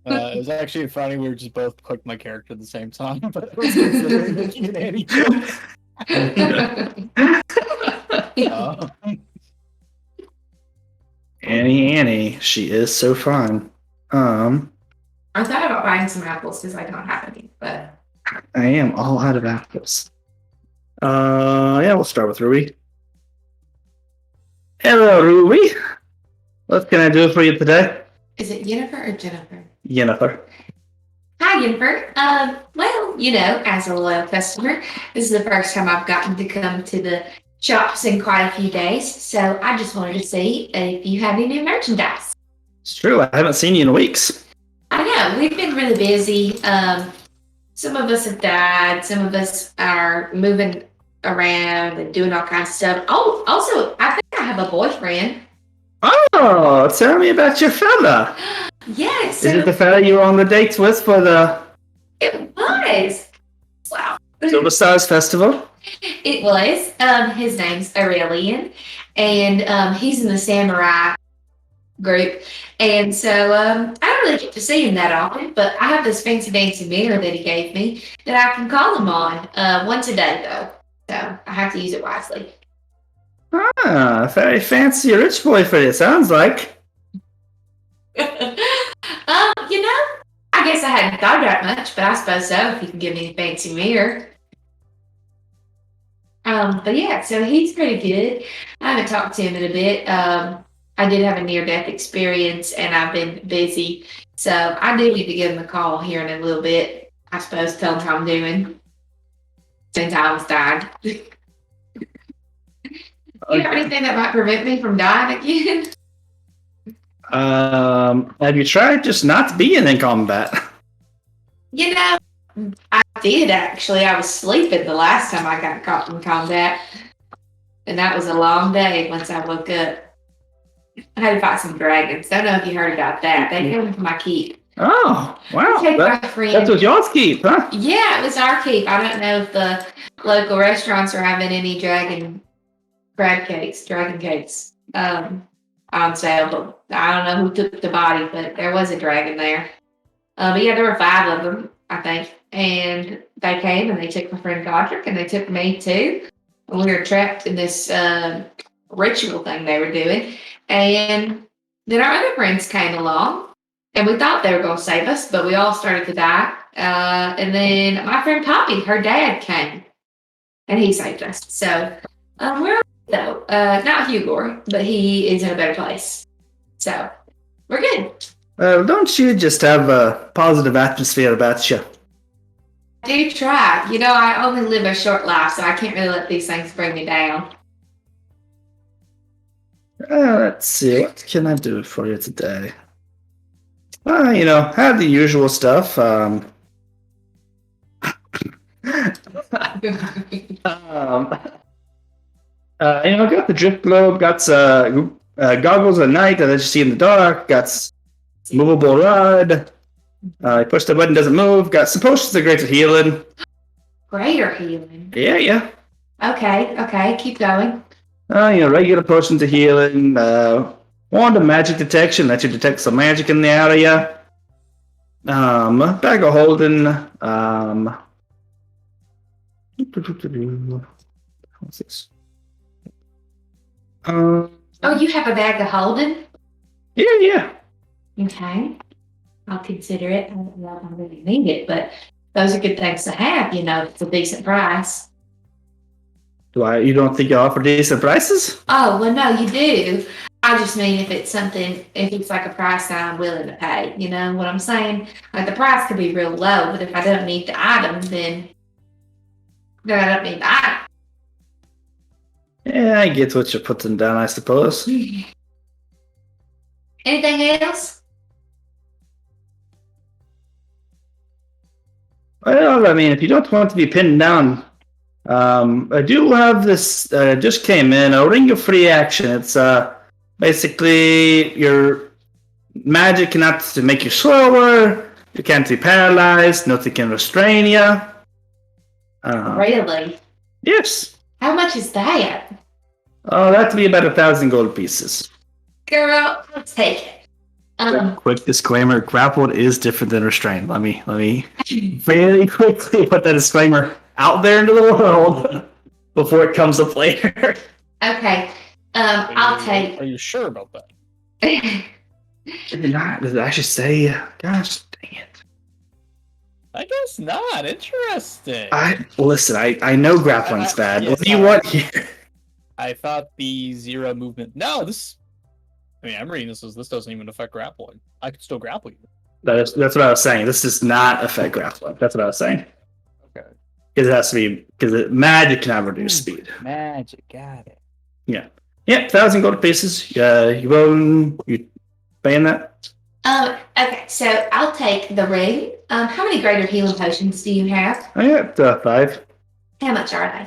[SPEAKER 7] It was actually funny. We were just both clicked my character at the same time, but I was considering making an Annie joke.
[SPEAKER 4] Annie. She is so fun.
[SPEAKER 2] I thought about buying some apples because I don't have any, but
[SPEAKER 4] I am all out of apples. Yeah, we'll start with Ruby. Hello, Ruby. What can I do for you today?
[SPEAKER 2] is it Jennifer or Jennifer?
[SPEAKER 4] Jennifer.
[SPEAKER 2] Hi, Jennifer. Well, as a loyal customer, this is the first time I've gotten to come to the shops in quite a few days. So I just wanted to see if you have any new merchandise.
[SPEAKER 4] It's true. I haven't seen you in weeks.
[SPEAKER 2] I know, we've been really busy. Some of us have died. Some of us are moving around and doing all kinds of stuff. Oh, also, I think I have a boyfriend.
[SPEAKER 4] Oh, tell me about your fella.
[SPEAKER 2] Yes.
[SPEAKER 4] Is it the fella you were on the dates with for the
[SPEAKER 2] It was. Wow.
[SPEAKER 4] Silver Stars Festival?
[SPEAKER 2] It was. His name's Aurelian, and he's in the samurai group. And so I don't really get to see him that often, but I have this fancy dancy mirror that he gave me that I can call him on once a day, though. So I have to use it wisely.
[SPEAKER 4] Ah, very fancy rich boy for you, sounds like.
[SPEAKER 2] I guess I hadn't thought about it much, but I suppose so, if you can give me a fancy mirror. But yeah, so he's pretty good. I haven't talked to him in a bit. I did have a near-death experience, and I've been busy. So I do need to give him a call here in a little bit. I suppose tell him how I'm doing. Since I almost died. You have anything that might prevent me from dying again?
[SPEAKER 4] Have you tried just not being in combat?
[SPEAKER 2] I did actually. I was sleeping the last time I got caught in combat. And that was a long day once I woke up. I had to fight some dragons. Don't know if you heard about that. They came to my keep.
[SPEAKER 4] Oh, wow.
[SPEAKER 2] Take my friend.
[SPEAKER 4] That's what y'all's keep, huh?
[SPEAKER 2] Yeah, it was our keep. I don't know if the local restaurants are having any dragon cakes on sale, but I don't know who took the body, but there was a dragon there. But yeah, there were 5 of them, I think. And they came and they took my friend Godric and they took me too. And we were trapped in this ritual thing they were doing. And then our other friends came along and we thought they were going to save us, but we all started to die. And then my friend Poppy, her dad came and he saved us. So we're though, not Hugor, but he is in a better place. So We're good.
[SPEAKER 4] Don't you just have a positive atmosphere about you?
[SPEAKER 2] I do try. I only live a short life, so I can't really let these things bring me down.
[SPEAKER 4] Let's see. What can I do for you today? Have the usual stuff. Got the drift globe, got goggles at night that let you see in the dark, got movable rod. You push the button, doesn't move. Got some potions that are great for healing.
[SPEAKER 2] Greater healing.
[SPEAKER 4] Yeah.
[SPEAKER 2] Okay, keep going.
[SPEAKER 4] Regular potions of healing. Wand of magic detection lets you detect some magic in the area. Bag of holding. What's this?
[SPEAKER 2] Oh, you have a bag of holding?
[SPEAKER 4] Yeah.
[SPEAKER 2] Okay. I'll consider it. I don't know if I really need it, but those are good things to have, it's a decent price.
[SPEAKER 4] You don't think you offer decent prices?
[SPEAKER 2] Oh, well, no, you do. I just mean if it's like a price that I'm willing to pay, you know what I'm saying? Like the price could be real low, but if I don't need the item, then I don't need the item.
[SPEAKER 4] Yeah, I get what you're putting down, I suppose.
[SPEAKER 2] Anything else?
[SPEAKER 4] Well, I mean, if you don't want to be pinned down, I do have this. Just came in a ring of free action. It's basically your magic cannot to make you slower. You can't be paralyzed. Nothing can restrain you.
[SPEAKER 2] Really?
[SPEAKER 4] Yes.
[SPEAKER 2] How much is that?
[SPEAKER 4] Oh, that'd be about 1,000 gold pieces.
[SPEAKER 2] Girl, let's take it.
[SPEAKER 4] Quick disclaimer: grappled is different than restrained. Let me very quickly put that disclaimer out there into the world before it comes up later.
[SPEAKER 2] Okay. I'll take.
[SPEAKER 7] Are you sure about that?
[SPEAKER 4] Does it actually say? Gosh, dang it!
[SPEAKER 7] I guess not. Interesting.
[SPEAKER 4] Listen. I know grappling's bad.
[SPEAKER 7] Yes,
[SPEAKER 4] What do you want here?
[SPEAKER 7] I thought the 0 movement. No, this. I mean, I'm reading this as this doesn't even affect grappling. I could still grapple you.
[SPEAKER 4] That's what I was saying. This does not affect grappling. That's what I was saying.
[SPEAKER 7] Okay.
[SPEAKER 4] Because it has to be magic cannot reduce speed.
[SPEAKER 7] Magic, got it.
[SPEAKER 4] Yeah, 1,000 gold pieces. You paying that?
[SPEAKER 2] Okay, so I'll take the ring. How many greater healing potions do you have?
[SPEAKER 4] I got 5.
[SPEAKER 2] How much are they?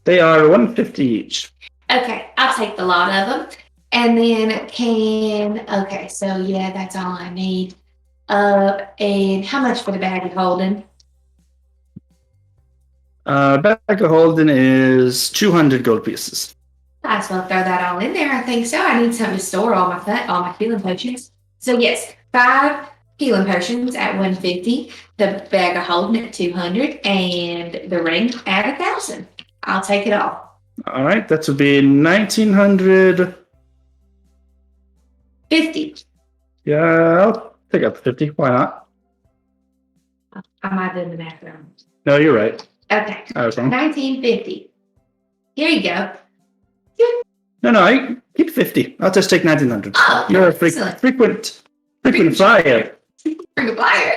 [SPEAKER 4] They are 150 each.
[SPEAKER 2] Okay, I'll take the lot of them. And then okay, so yeah, that's all I need. And how much for the bag of holding?
[SPEAKER 4] Bag of holding is 200 gold pieces.
[SPEAKER 2] Might as well throw that all in there. I think so. I need something to store all my healing potions. So yes, 5 healing potions at 150, the bag of holding at 200, and the ring at 1,000. I'll take it all.
[SPEAKER 4] All right, that would be 1,950.
[SPEAKER 2] 50.
[SPEAKER 4] Yeah, I'll take up 50. Why not?
[SPEAKER 2] I might have done the math wrong.
[SPEAKER 4] No, you're right.
[SPEAKER 2] Okay.
[SPEAKER 4] I was wrong.
[SPEAKER 2] 1950. Here you go.
[SPEAKER 4] No, I keep 50. I'll just take 1,900.
[SPEAKER 2] Oh,
[SPEAKER 4] You're a
[SPEAKER 2] excellent.
[SPEAKER 4] frequent flyer.
[SPEAKER 2] Bring a flyer.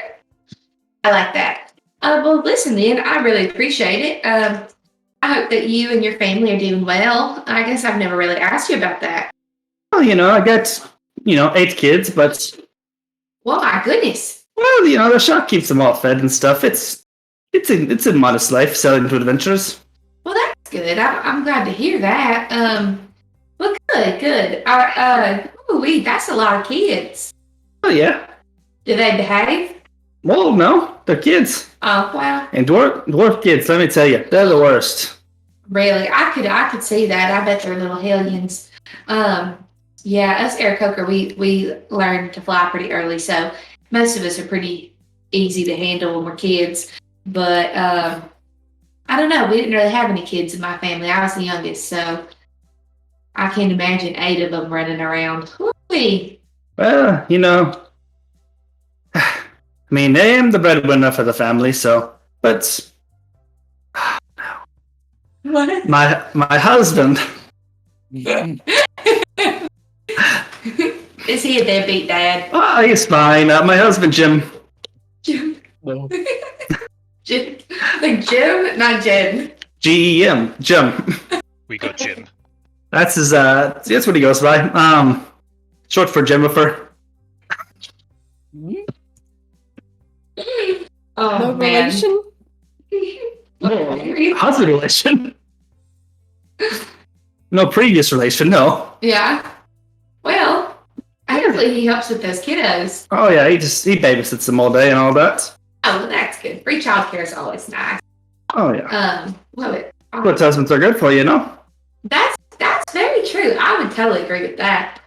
[SPEAKER 2] I like that. Well, listen, then, I really appreciate it. I hope that you and your family are doing well. I guess I've never really asked you about that.
[SPEAKER 4] Well, I got 8 kids, but
[SPEAKER 2] Well, my goodness.
[SPEAKER 4] well, the shop keeps them all fed and stuff. It's a modest life selling to adventurers.
[SPEAKER 2] Well, that's good. I'm glad to hear that. Well, good. That's a lot of kids.
[SPEAKER 4] Oh yeah.
[SPEAKER 2] Do they behave?
[SPEAKER 4] Well, no, they're kids.
[SPEAKER 2] Oh, well,
[SPEAKER 4] And dwarf kids, let me tell you, they're the worst.
[SPEAKER 2] really, I could see that. I bet they're little hellions. Yeah, us Aarakocra, we learned to fly pretty early, so most of us are pretty easy to handle when we're kids. But I don't know. We didn't really have any kids in my family. I was the youngest, so I can't imagine 8 of them running around. Whee!
[SPEAKER 4] Well, I mean, I am the breadwinner for the family, so, but
[SPEAKER 2] What?
[SPEAKER 4] my husband,
[SPEAKER 2] Is he a deadbeat dad?
[SPEAKER 4] Oh, he's fine. My husband, Jim.
[SPEAKER 2] Jim.
[SPEAKER 7] No.
[SPEAKER 2] Jim. Like Jim, not Jen.
[SPEAKER 4] GEM. Jim.
[SPEAKER 3] We go Jim.
[SPEAKER 4] That's his. That's what he goes by. Short for Jennifer.
[SPEAKER 2] Oh
[SPEAKER 1] No
[SPEAKER 2] man.
[SPEAKER 1] relation?
[SPEAKER 4] Husband relation. No previous relation. No.
[SPEAKER 2] Yeah. Well, hopefully he helps with those kiddos.
[SPEAKER 4] Oh yeah, he babysits them all day and all that.
[SPEAKER 2] Oh, well, that's good. Free childcare is always nice.
[SPEAKER 4] Oh yeah.
[SPEAKER 2] Love it.
[SPEAKER 4] What husbands are good for, you know?
[SPEAKER 2] That's very true. I would totally agree with that.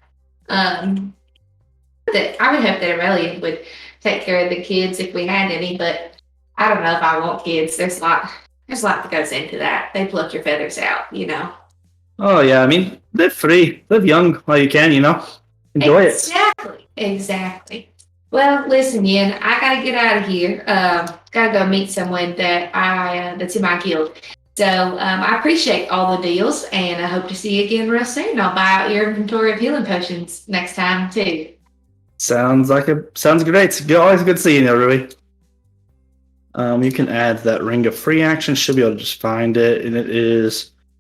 [SPEAKER 2] That I would hope that Aurelia would take care of the kids if we had any, but I don't know if I want kids. There's a lot that goes into that. They pluck your feathers out, you know.
[SPEAKER 4] Oh yeah, I mean, live free, live young while you can, you know. Enjoy it.
[SPEAKER 2] Exactly. Well, listen, Yin, I gotta get out of here. Gotta go meet someone that that's in my guild. So I appreciate all the deals, and I hope to see you again real soon. I'll buy out your inventory of healing potions next time too.
[SPEAKER 4] Sounds great. Always good seeing you, Rui. You can add that ring of free action. Should be able to just find it, and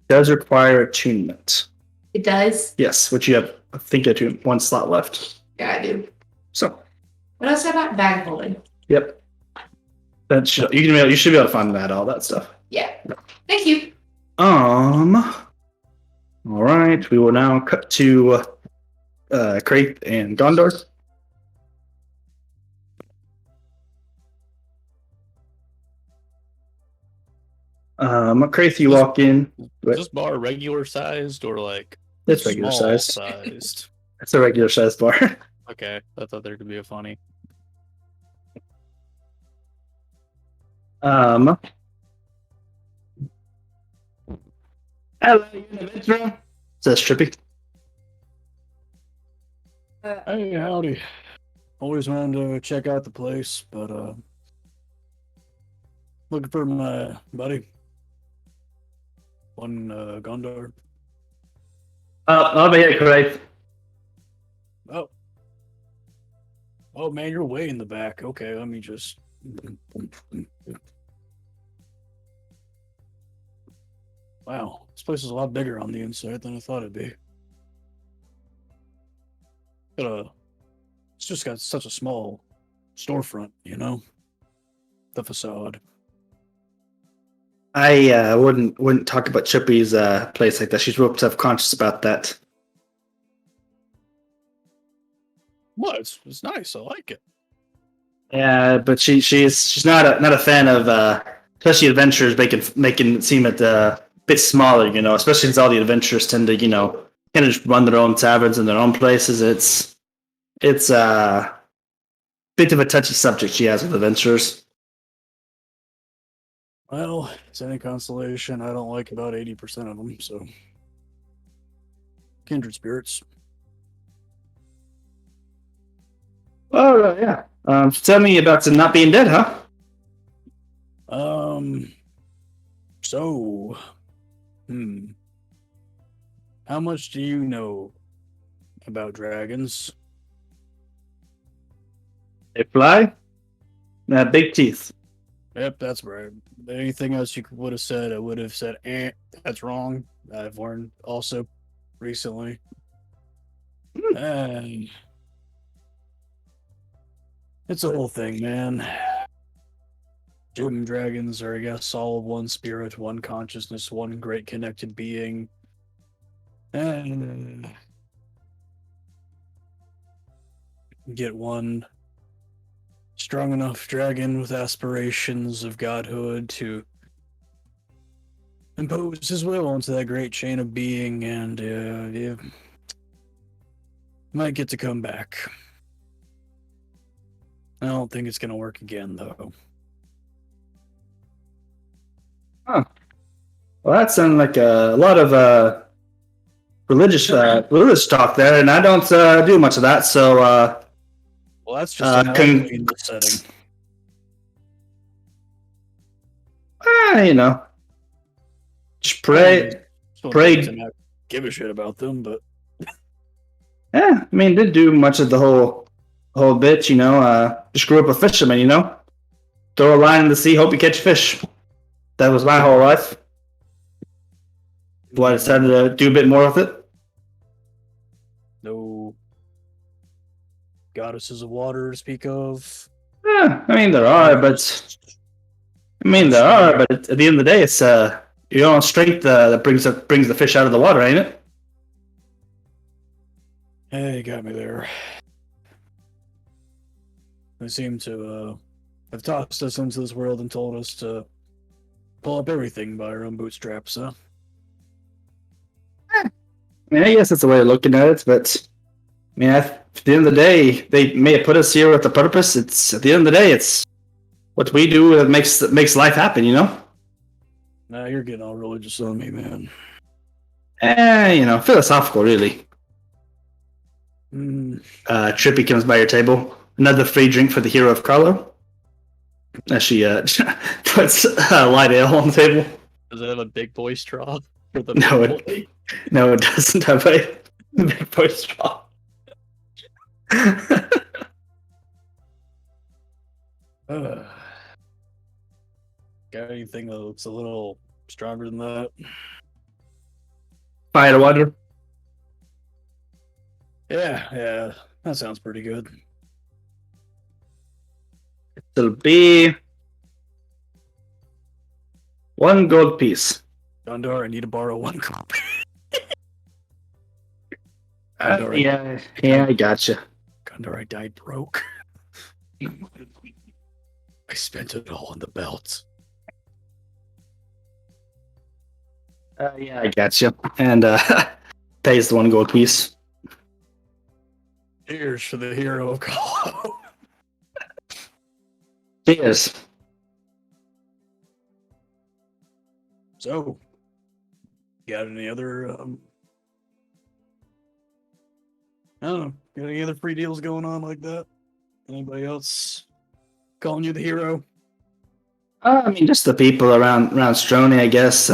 [SPEAKER 4] does require attunement.
[SPEAKER 2] It does.
[SPEAKER 4] Yes, which you have. I think you have one slot left.
[SPEAKER 2] Yeah, I do.
[SPEAKER 4] So.
[SPEAKER 2] What else about bag holding?
[SPEAKER 4] Yep. You should be able to find all that stuff.
[SPEAKER 2] Yeah. Thank you.
[SPEAKER 4] All right. We will now cut to Kraith and Gondor. Kraith, you walk in.
[SPEAKER 7] Is this bar regular sized or like
[SPEAKER 4] It's regular
[SPEAKER 7] small
[SPEAKER 4] sized.
[SPEAKER 7] sized?
[SPEAKER 4] It's a regular sized bar.
[SPEAKER 7] Okay, I thought there could be a funny.
[SPEAKER 4] Hello, you in the bedroom? Says Trippy.
[SPEAKER 6] Hey, howdy. Always wanted to check out the place, but looking for my buddy. One Gondor.
[SPEAKER 4] Over here, Kraith.
[SPEAKER 6] Oh man, you're way in the back. Okay, let me just. Wow, this place is a lot bigger on the inside than I thought it'd be. It's just got such a small storefront, you know? The facade.
[SPEAKER 4] I wouldn't talk about Chippy's place like that. She's real self-conscious about that.
[SPEAKER 6] Well, it's nice. I like it.
[SPEAKER 4] Yeah, but she's not a fan of especially adventurers making it seem a bit smaller, you know. Especially since all the adventurers tend to, you know, kind of just run their own taverns in their own places. It's a bit of a touchy subject she has with adventurers.
[SPEAKER 6] Well, it's any consolation. I don't like about 80% of them, so. Kindred spirits.
[SPEAKER 4] Oh yeah. Tell me about not being dead, huh?
[SPEAKER 6] So. How much do you know about dragons?
[SPEAKER 4] They fly. They have big teeth.
[SPEAKER 6] Yep, that's right. Anything else you would have said, I would have said, that's wrong. I've learned also recently. And it's a whole thing, man. Doom dragons are, I guess, all one spirit, one consciousness, one great connected being. And get one strong enough dragon with aspirations of godhood to impose his will onto that great chain of being, and might get to come back. I don't think it's gonna work again, though.
[SPEAKER 4] Huh. Well, that sounded like a lot of religious talk there, and I don't do much of that. So,
[SPEAKER 6] Well, that's just in the setting.
[SPEAKER 4] you know, just pray.
[SPEAKER 6] Still
[SPEAKER 4] Pray.
[SPEAKER 6] to not give a shit about them, but
[SPEAKER 4] Yeah, I mean, didn't do much of the whole bit, you know. Just grew up a fisherman, you know. Throw a line in the sea, hope you catch fish. That was my whole life. Well, I decided to do a bit more with it.
[SPEAKER 6] No goddesses of water to speak of.
[SPEAKER 4] Yeah, I mean, there are, but at the end of the day, it's your own strength that brings the fish out of the water, ain't it?
[SPEAKER 6] Hey, you got me there. They seem to have tossed us into this world and told us to pull up everything by our own bootstraps, huh?
[SPEAKER 4] I mean, I guess that's a way of looking at it, but I mean, at the end of the day, they may have put us here with a purpose. It's at the end of the day, it's what we do that makes life happen, you know.
[SPEAKER 6] Now you're getting all religious on me, man.
[SPEAKER 4] You know, philosophical, really.
[SPEAKER 6] Mm,
[SPEAKER 4] Trippy comes by your table. Another free drink for the hero of Carlo. As she puts light ale on the table.
[SPEAKER 7] Does it have a big boy straw? For the
[SPEAKER 4] No,
[SPEAKER 7] big boy?
[SPEAKER 4] No, it doesn't have a big boy straw.
[SPEAKER 6] got anything that looks a little stronger than that?
[SPEAKER 4] Fire water.
[SPEAKER 6] Yeah, that sounds pretty good.
[SPEAKER 4] It'll be 1 gold piece.
[SPEAKER 6] Gondor, I need to borrow 1 copy.
[SPEAKER 4] Yeah, I gotcha.
[SPEAKER 6] Gondor, I died broke. I spent it all on the belt.
[SPEAKER 4] Yeah, I gotcha. And pays the 1 gold piece.
[SPEAKER 6] Cheers for the hero of Call.
[SPEAKER 4] Cheers.
[SPEAKER 6] So, got any other I don't know, got any other free deals going on like that? Anybody else calling you the hero?
[SPEAKER 4] I mean, just the people around Stroni, I guess.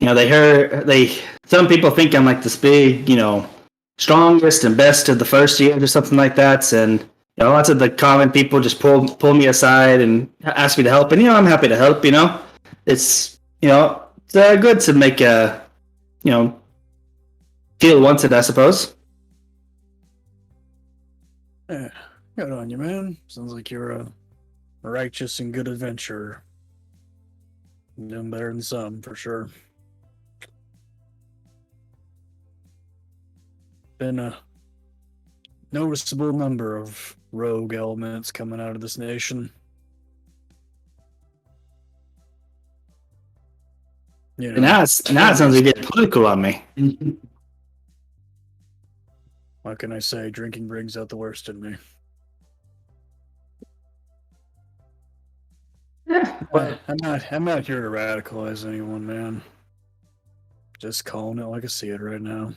[SPEAKER 4] You know, some people think I'm like this big, you know, strongest and best of the first year or something like that. And you know, lots of the common people just pull me aside and ask me to help. And you know, I'm happy to help. You know, it's good to make feel wanted, I suppose.
[SPEAKER 6] Yeah, good on you, man. Sounds like you're a righteous and good adventurer. Doing better than some, for sure. Been a noticeable number of rogue elements coming out of this nation. You know,
[SPEAKER 4] Now it sounds like you get political on me.
[SPEAKER 6] what can I say? Drinking brings out the worst in me.
[SPEAKER 4] But
[SPEAKER 6] I'm not here to radicalize anyone, man. Just calling it like I see it right now.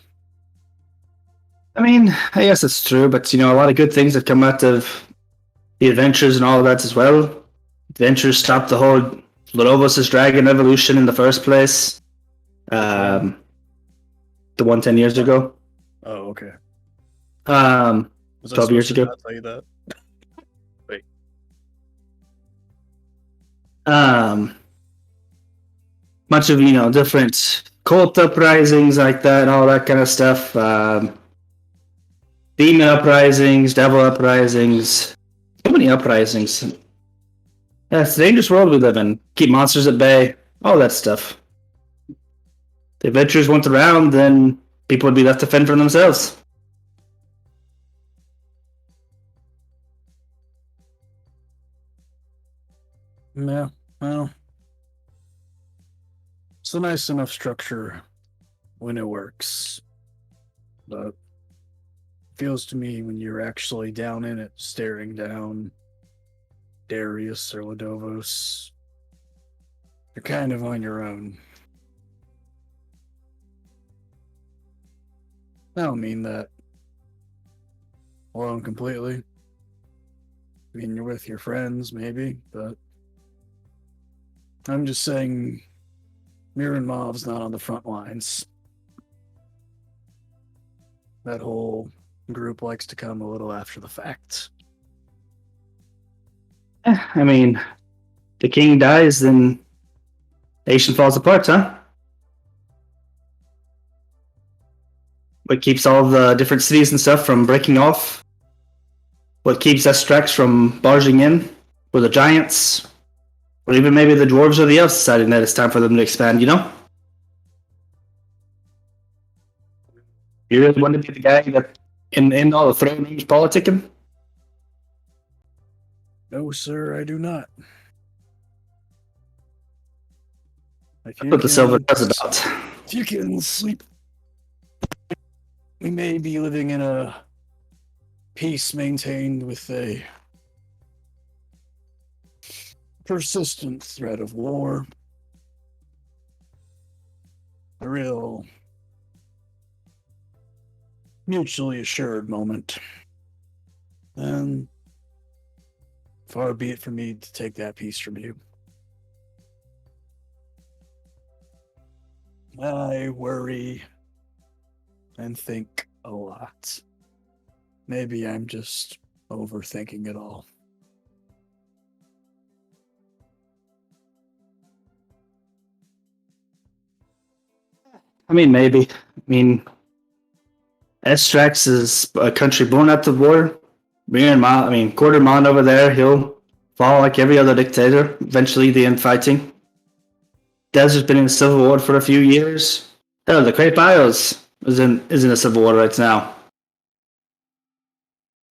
[SPEAKER 4] I mean, I guess it's true, but you know, a lot of good things have come out of the adventures and all of that as well. Adventures stopped the whole Lodovos' dragon evolution in the first place. The one 10 years ago.
[SPEAKER 6] Oh, okay.
[SPEAKER 4] 12 years ago.
[SPEAKER 6] I'll tell you that. Wait.
[SPEAKER 4] Bunch of, you know, different cult uprisings like that, all that kind of stuff. Demon uprisings, devil uprisings. So many uprisings. Yeah, it's a dangerous world we live in. Keep monsters at bay, all that stuff. The adventurers went around, then people would be left to fend for themselves.
[SPEAKER 6] Yeah, well, it's a nice enough structure when it works. But it feels to me when you're actually down in it, staring down Darius or Lodovos, you're kind of on your own. I don't mean that alone completely. I mean, you're with your friends, maybe, but I'm just saying Miran Mav's not on the front lines. that whole group likes to come a little after the fact.
[SPEAKER 4] I mean, the king dies, then nation falls apart, huh? What keeps all the different cities and stuff from breaking off? What keeps Estrax from barging in? Or the giants? Or even maybe the dwarves or the elves deciding that it's time for them to expand, you know? You really want to be the guy that in all the throne rooms politicking?
[SPEAKER 6] No, sir, I do not. If
[SPEAKER 4] That's what the silver does about.
[SPEAKER 6] If you can sleep, we may be living in a peace maintained with a persistent threat of war. A real mutually assured moment. Then far be it for me to take that peace from you. I worry and think a lot. Maybe I'm just overthinking it all.
[SPEAKER 4] I mean, maybe. I mean, Estrax is a country born out of war. Quartermon over there, he'll fall like every other dictator. Eventually, the end fighting. Desert's been in a civil war for a few years. Hell, the Great Isles is in a civil war right now.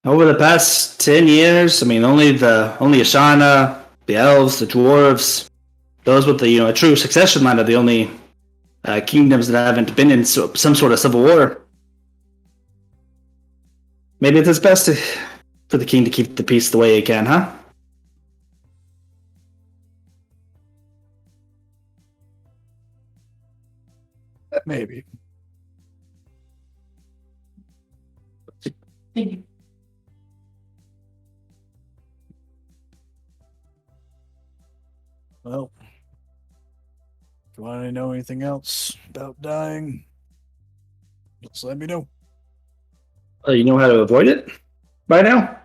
[SPEAKER 4] Over the past 10 years, I mean, only Ashana, the elves, the dwarves, those with the a true succession line are the only kingdoms that haven't been in some sort of civil war. Maybe it's best for the king to keep the peace the way he can, huh?
[SPEAKER 6] Maybe. Well, if you want to know anything else about dying, just let me know.
[SPEAKER 4] You know how to avoid it by now?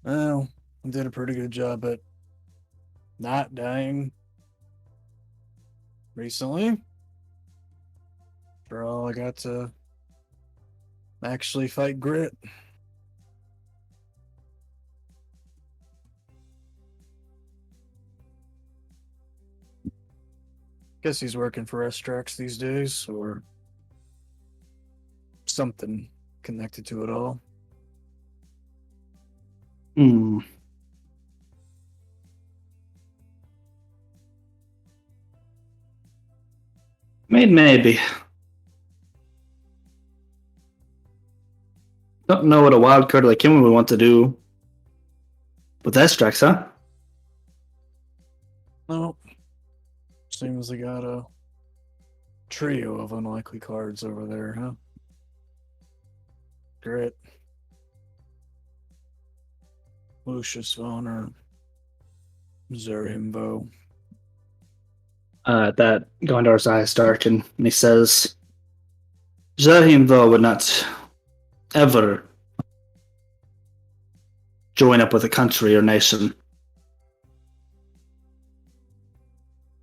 [SPEAKER 6] Well, I did a pretty good job at not dying recently. For all, I got to actually fight Grit. Guess he's working for Estrax these days, or something connected to it all.
[SPEAKER 4] Hmm. Maybe. Don't know what a wild card like him would want to do with Estrax, huh?
[SPEAKER 6] No. Seems they got a trio of unlikely cards over there, huh? Grit, Lucius Vonner, Zerhimbo.
[SPEAKER 4] That Gondor's eyes darken, and he says, Zahimvo would not ever join up with a country or nation.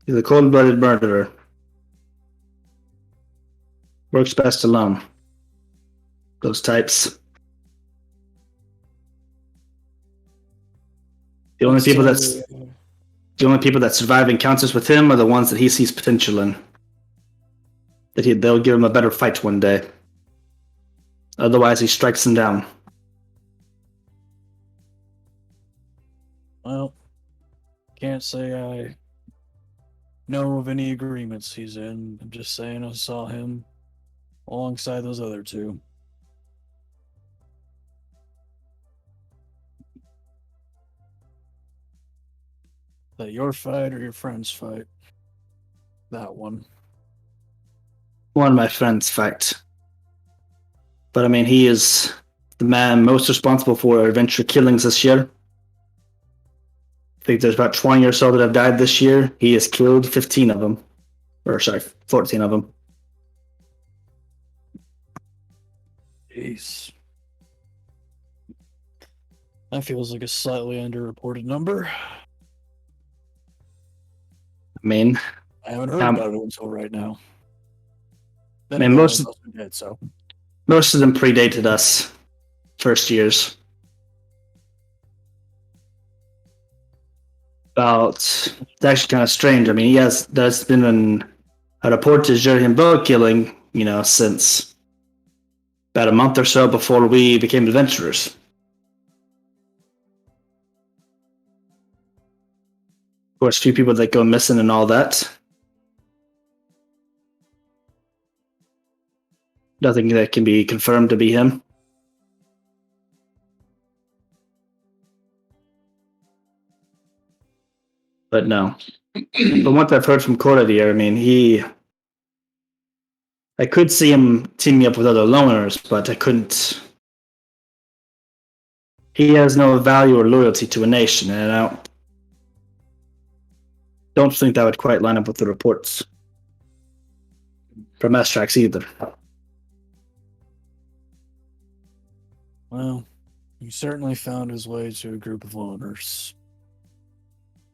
[SPEAKER 4] He's a cold-blooded murderer. Works best alone. Those types. The only people that survive encounters with him are the ones that he sees potential in. They'll give him a better fight one day. Otherwise, he strikes them down.
[SPEAKER 6] Well, can't say I know of any agreements he's in. I'm just saying I saw him alongside those other two. Is that your fight or your friend's fight? That one.
[SPEAKER 4] One of my friends fight. But I mean, he is the man most responsible for adventure killings this year. I think there's about 20 or so that have died this year. He has killed 15 of them. 14 of them.
[SPEAKER 6] Jeez. That feels like a slightly underreported number.
[SPEAKER 4] I mean,
[SPEAKER 6] I haven't heard about it until right now. Then
[SPEAKER 4] Man,
[SPEAKER 6] again,
[SPEAKER 4] most-
[SPEAKER 6] I was also dead, so.
[SPEAKER 4] most of them predated us first years. It's actually kind of strange. I mean, yes, there's been a report to Jurgen Bow killing, since about a month or so before we became adventurers. Of course, a few people that go missing and all that. Nothing that can be confirmed to be him. But no. From what I've heard from Cordier, I mean, I could see him teaming up with other loners, but I couldn't. He has no value or loyalty to a nation, and I don't think that would quite line up with the reports from Estrax either.
[SPEAKER 6] Well, he certainly found his way to a group of loners.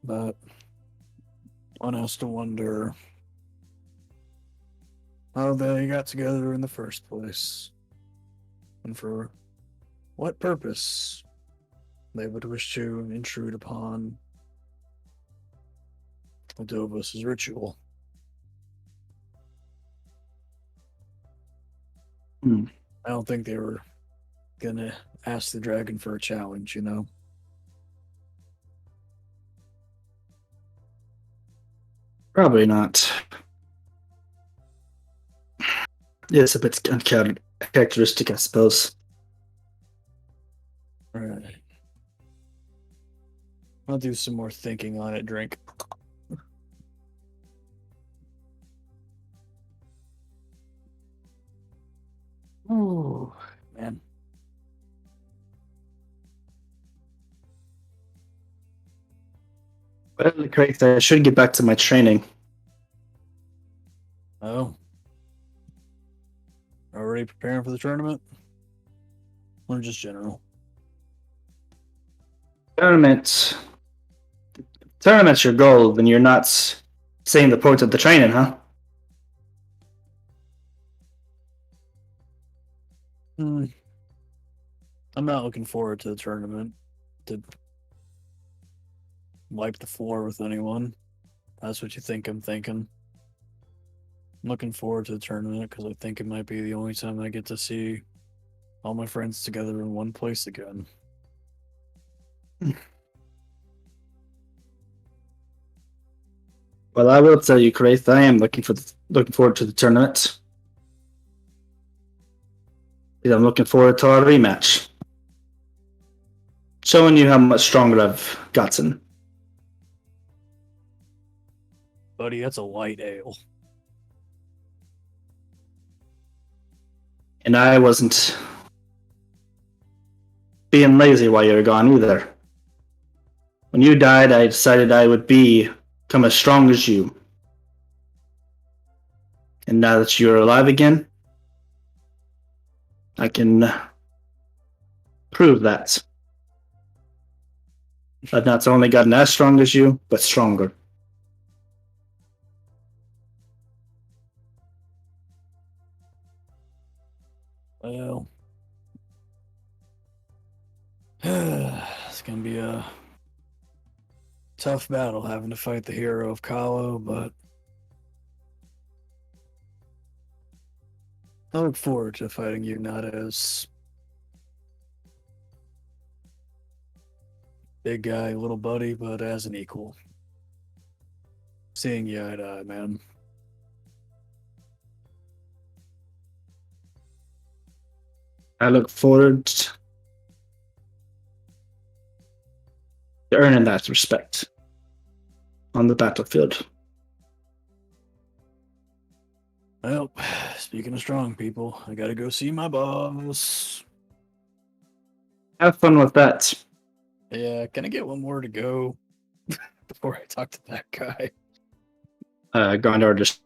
[SPEAKER 6] But one has to wonder how they got together in the first place. And for what purpose they would wish to intrude upon Adobus' ritual.
[SPEAKER 4] Hmm.
[SPEAKER 6] I don't think they were gonna ask the dragon for a challenge,
[SPEAKER 4] Probably not. It's a bit uncharacteristic, I suppose.
[SPEAKER 6] Right. I'll do some more thinking on it, drink. Oh, man.
[SPEAKER 4] Well, correct. I should get back to my training.
[SPEAKER 6] Oh. Already preparing for the tournament? Or just general?
[SPEAKER 4] Tournament's your goal, then you're not saying the point of the training, huh?
[SPEAKER 6] I'm not looking forward to the tournament to wipe the floor with anyone. That's what you think I'm thinking. I'm looking forward to the tournament because I think it might be the only time I get to see all my friends together in one place again.
[SPEAKER 4] Well, I will tell you, Kraith, I am looking forward to the tournament. I'm looking forward to our rematch. Showing you how much stronger I've gotten.
[SPEAKER 6] Buddy, that's a light ale.
[SPEAKER 4] And I wasn't being lazy while you were gone either. When you died, I decided I would become as strong as you. And now that you're alive again, I can prove that. I've not only gotten as strong as you, but stronger.
[SPEAKER 6] Well, it's gonna be a tough battle having to fight the hero of Kahlo, but I look forward to fighting you not as big guy, little buddy, but as an equal. Seeing you eye to eye, man.
[SPEAKER 4] I look forward to earning that respect on the battlefield.
[SPEAKER 6] Well, speaking of strong people, I gotta go see my boss.
[SPEAKER 4] Have fun with that.
[SPEAKER 6] Yeah, can I get one more to go before I talk to that guy?
[SPEAKER 4] Gondar just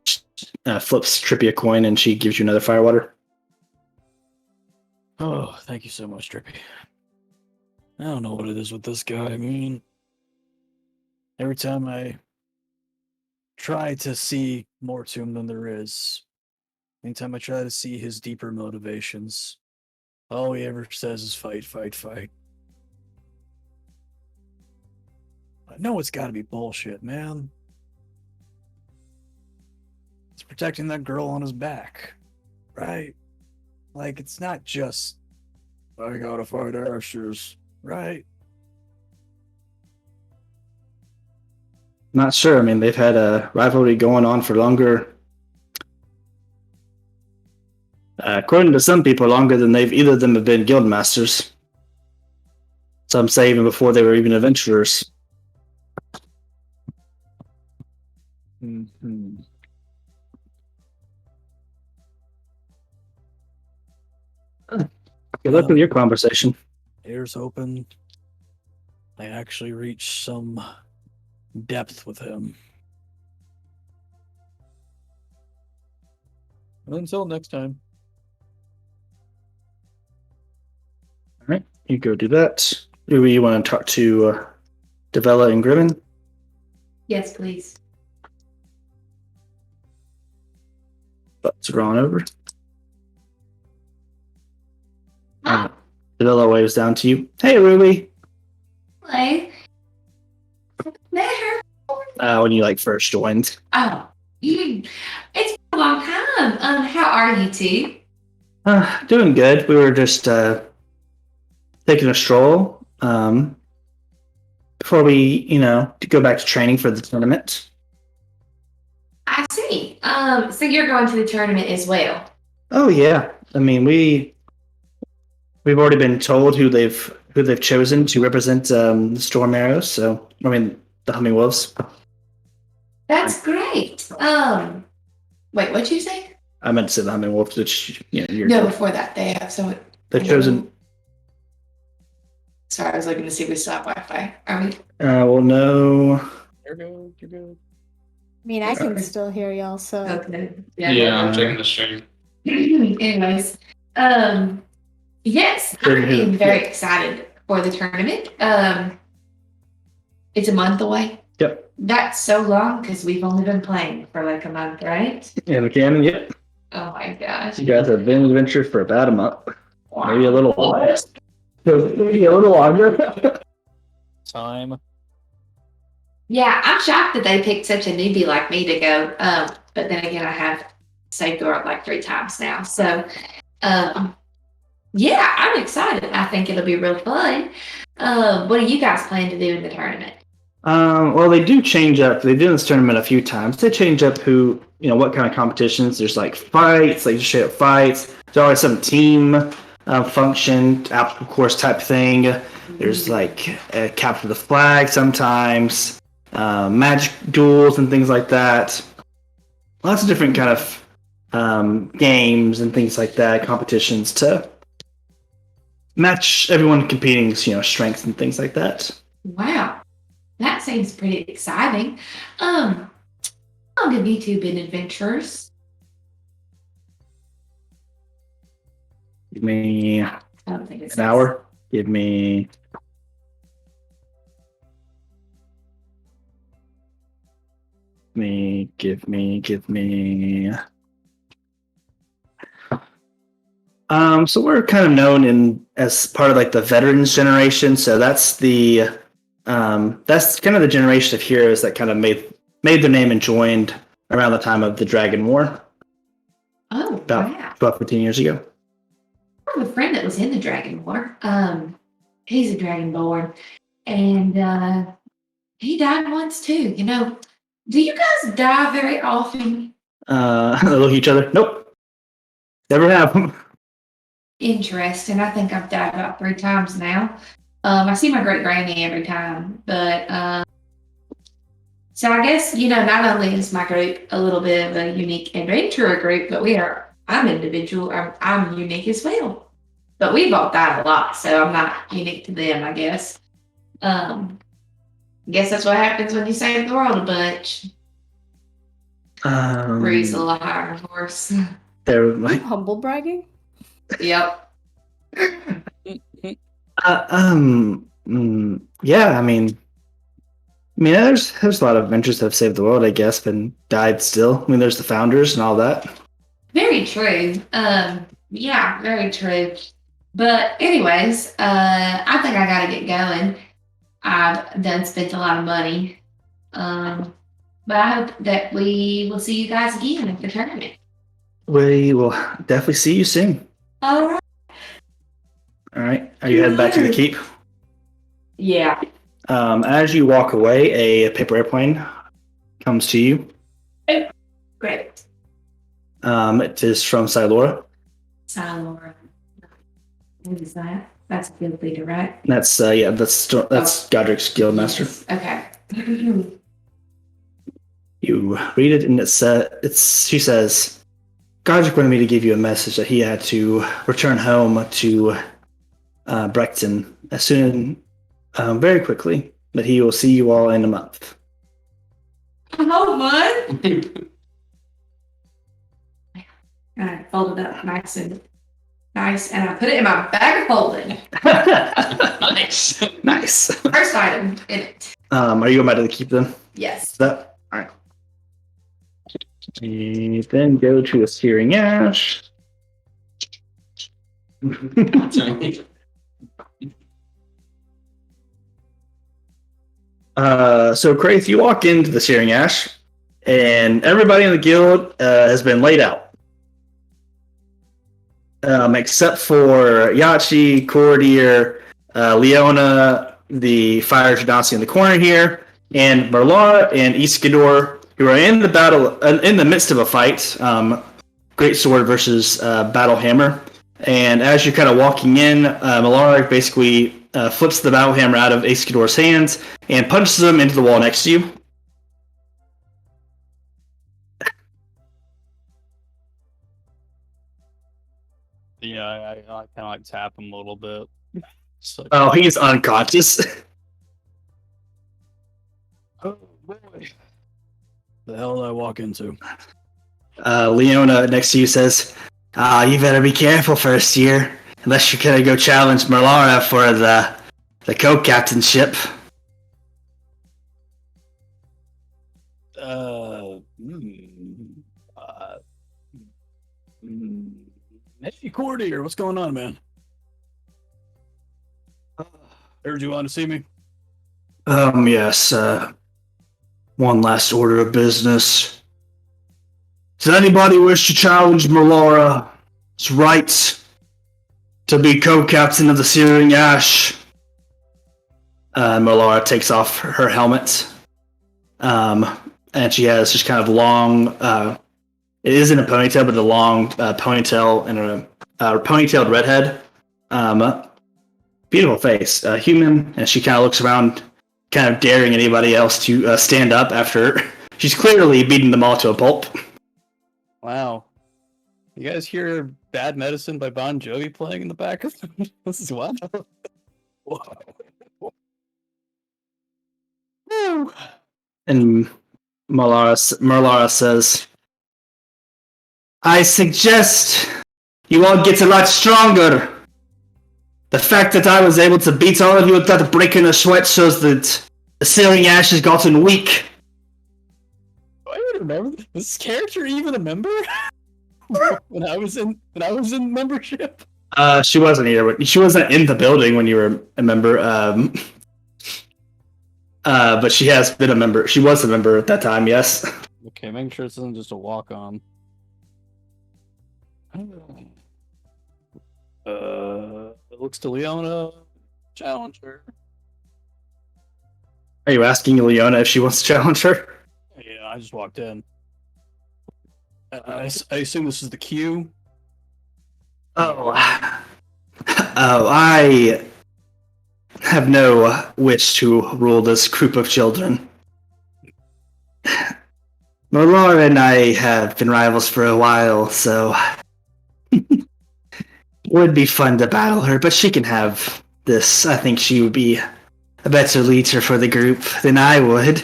[SPEAKER 4] flips Trippy a coin and she gives you another firewater.
[SPEAKER 6] Oh, thank you so much, Drippy. I don't know what it is with this guy. I mean, every time I try to see more to him than there is, anytime I try to see his deeper motivations, all he ever says is fight, fight, fight. I know it's gotta be bullshit, man. He's protecting that girl on his back, right? Like, it's not just, I gotta fight Ashes, right?
[SPEAKER 4] Not sure. I mean, they've had a rivalry going on for longer. According to some people, longer than either of them have been guild masters. Some say even before they were even adventurers.
[SPEAKER 6] Mm-hmm.
[SPEAKER 4] Good luck with your conversation.
[SPEAKER 6] Ears open. I actually reach some depth with him.
[SPEAKER 7] Until next time.
[SPEAKER 4] All right, you go do that. Do you want to talk to Devella and Grimmin?
[SPEAKER 2] Yes, please.
[SPEAKER 4] Let's draw on over.
[SPEAKER 2] Hi.
[SPEAKER 4] Devella waves down to you. Hey, Ruby.
[SPEAKER 2] Hello. There.
[SPEAKER 4] When you first joined.
[SPEAKER 2] Oh, it's been a long time. How are you two?
[SPEAKER 4] Doing good. We were just taking a stroll before we, to go back to training for the tournament.
[SPEAKER 2] I see. So you're going to the tournament as well?
[SPEAKER 4] Oh yeah. I mean, we've already been told who they've chosen to represent the Storm Arrows. So the Humming Wolves.
[SPEAKER 2] That's great. Wait, what'd you say?
[SPEAKER 4] I meant to say the Humming Wolves, which you're
[SPEAKER 2] No, before that they have someone.
[SPEAKER 4] they've chosen.
[SPEAKER 2] Sorry, I was looking to see if we still have Wi-Fi. Are we?
[SPEAKER 4] Well, no.
[SPEAKER 7] You're good. You're good.
[SPEAKER 1] I mean, I can
[SPEAKER 2] Okay.
[SPEAKER 1] still hear y'all, so
[SPEAKER 2] Okay.
[SPEAKER 5] Yeah, I'm checking the stream.
[SPEAKER 2] Anyways, yes, I am very excited for the tournament. It's a month away.
[SPEAKER 4] Yep.
[SPEAKER 2] That's so long because we've only been playing for a month, right?
[SPEAKER 4] Yeah, the canon. Yep.
[SPEAKER 2] Oh my gosh.
[SPEAKER 4] You guys have been in adventure for about a month,
[SPEAKER 2] Wow.
[SPEAKER 4] maybe a little longer. Maybe a little longer.
[SPEAKER 7] Time.
[SPEAKER 2] Yeah, I'm shocked that they picked such a newbie like me to go. But then again, I have saved the world 3 times now. So, yeah, I'm excited. I think it'll be real fun. What do you guys plan to do in the tournament?
[SPEAKER 4] Well, they do change up. They did this tournament a few times. They change up what kind of competitions. There's fights, just straight up fights. There's always some team function, obstacle course type thing. There's capture the flag sometimes, magic duels and things like that. Lots of different kind of games and things like that, competitions to match everyone competing, strengths and things like that.
[SPEAKER 2] Wow, that seems pretty exciting. How long have you two been adventurers?
[SPEAKER 4] Give me
[SPEAKER 2] I don't think it's
[SPEAKER 4] an hour. Give me give me. So we're kind of known as part of the veterans generation. So that's that's kind of the generation of heroes that kind of made their name and joined around the time of the Dragon War.
[SPEAKER 2] Oh,
[SPEAKER 4] about
[SPEAKER 2] wow.
[SPEAKER 4] 12, 15 years ago.
[SPEAKER 2] I have a friend that was in the Dragon War. He's a Dragonborn, and he died once too. Do you guys die very often?
[SPEAKER 4] They look at each other. Nope. Never have.
[SPEAKER 2] Interesting. I think I've died about 3 times now. I see my great granny every time, but so I guess not only is my group a little bit of a unique adventurer group, but I'm individual. I'm unique as well. But we've all died a lot, so I'm not unique to them, I guess. Guess that's what happens when you save the world a bunch. Breeze a little higher horse.
[SPEAKER 4] They're
[SPEAKER 1] humble bragging.
[SPEAKER 2] Yep.
[SPEAKER 4] Yeah, there's a lot of adventures that have saved the world, I guess, but died still. There's the founders and all that.
[SPEAKER 2] Very true. Yeah, very true. But anyways, I think I gotta get going. I've done spent a lot of money. But I hope that we will see you guys again at the tournament.
[SPEAKER 4] We will definitely see you soon.
[SPEAKER 2] All right.
[SPEAKER 4] All right. Are you heading back to the keep?
[SPEAKER 2] Yeah.
[SPEAKER 4] As you walk away, a paper airplane comes to you.
[SPEAKER 2] Great.
[SPEAKER 4] It is from Silora.
[SPEAKER 2] Laura. What is that? That's a guild leader, right?
[SPEAKER 4] That's that's Godric's guildmaster.
[SPEAKER 2] Yes. Okay.
[SPEAKER 4] You read it, and she says, Godric wanted me to give you a message that he had to return home to Brecton as soon, very quickly, but he will see you all in a month.
[SPEAKER 2] Oh, what? And I folded up nice, and I put it in my bag of holding.
[SPEAKER 5] Nice.
[SPEAKER 4] Nice.
[SPEAKER 2] First item in it.
[SPEAKER 4] Are you going back to the keep then?
[SPEAKER 2] Yes.
[SPEAKER 4] That all right. You then go to a searing ash. So Kraith, you walk into the searing ash, and everybody in the guild has been laid out. Except for Yachi, Cordier, Leona, the fire genasi in the corner here, and Merlara and Iskador, who are in the battle, in the midst of a fight, Great Sword versus Battle Hammer. And as you're kind of walking in, Merlara basically flips the Battle Hammer out of Iskador's hands and punches him into the wall next to you.
[SPEAKER 7] Yeah, I kind of like tap him a little bit. So,
[SPEAKER 4] Oh, he's unconscious.
[SPEAKER 6] Oh boy. The hell did I walk into?
[SPEAKER 4] Leona next to you says, you better be careful first year, unless you're gonna go challenge Merlara for the co-captainship.
[SPEAKER 6] Hey, Cordier, what's going on, man? Heard you want to see me?
[SPEAKER 4] Yes, one last order of business. Does anybody wish to challenge Merlara's right to be co-captain of the Searing Ash? Merlara takes off her helmet. And she has just kind of long, it isn't a ponytail, but a long ponytail and a ponytailed redhead. Beautiful face, human, and she kind of looks around, kind of daring anybody else to stand up after she's clearly beating them all to a pulp.
[SPEAKER 7] wow. You guys hear Bad Medicine by Bon Jovi playing in the background? This is wild.
[SPEAKER 4] And Merlara says, I suggest you all get a lot stronger. The fact that I was able to beat all of you without breaking a sweat shows that the Searing Ash has gotten weak.
[SPEAKER 7] Do I even remember this character even a member? when I was in membership.
[SPEAKER 4] She wasn't here. She wasn't in the building when you were a member. But she has been a member. She was a member at that time. Yes.
[SPEAKER 7] Okay, making sure this isn't just a walk on. It looks to Leona. Challenger.
[SPEAKER 4] Are you asking Leona if she wants to challenge her?
[SPEAKER 7] Yeah, I just walked in. I assume this is the queue.
[SPEAKER 4] I have no wish to rule this group of children. Merlara and I have been rivals for a while, so would be fun to battle her, but she can have this. I think she would be a better leader for the group than I would.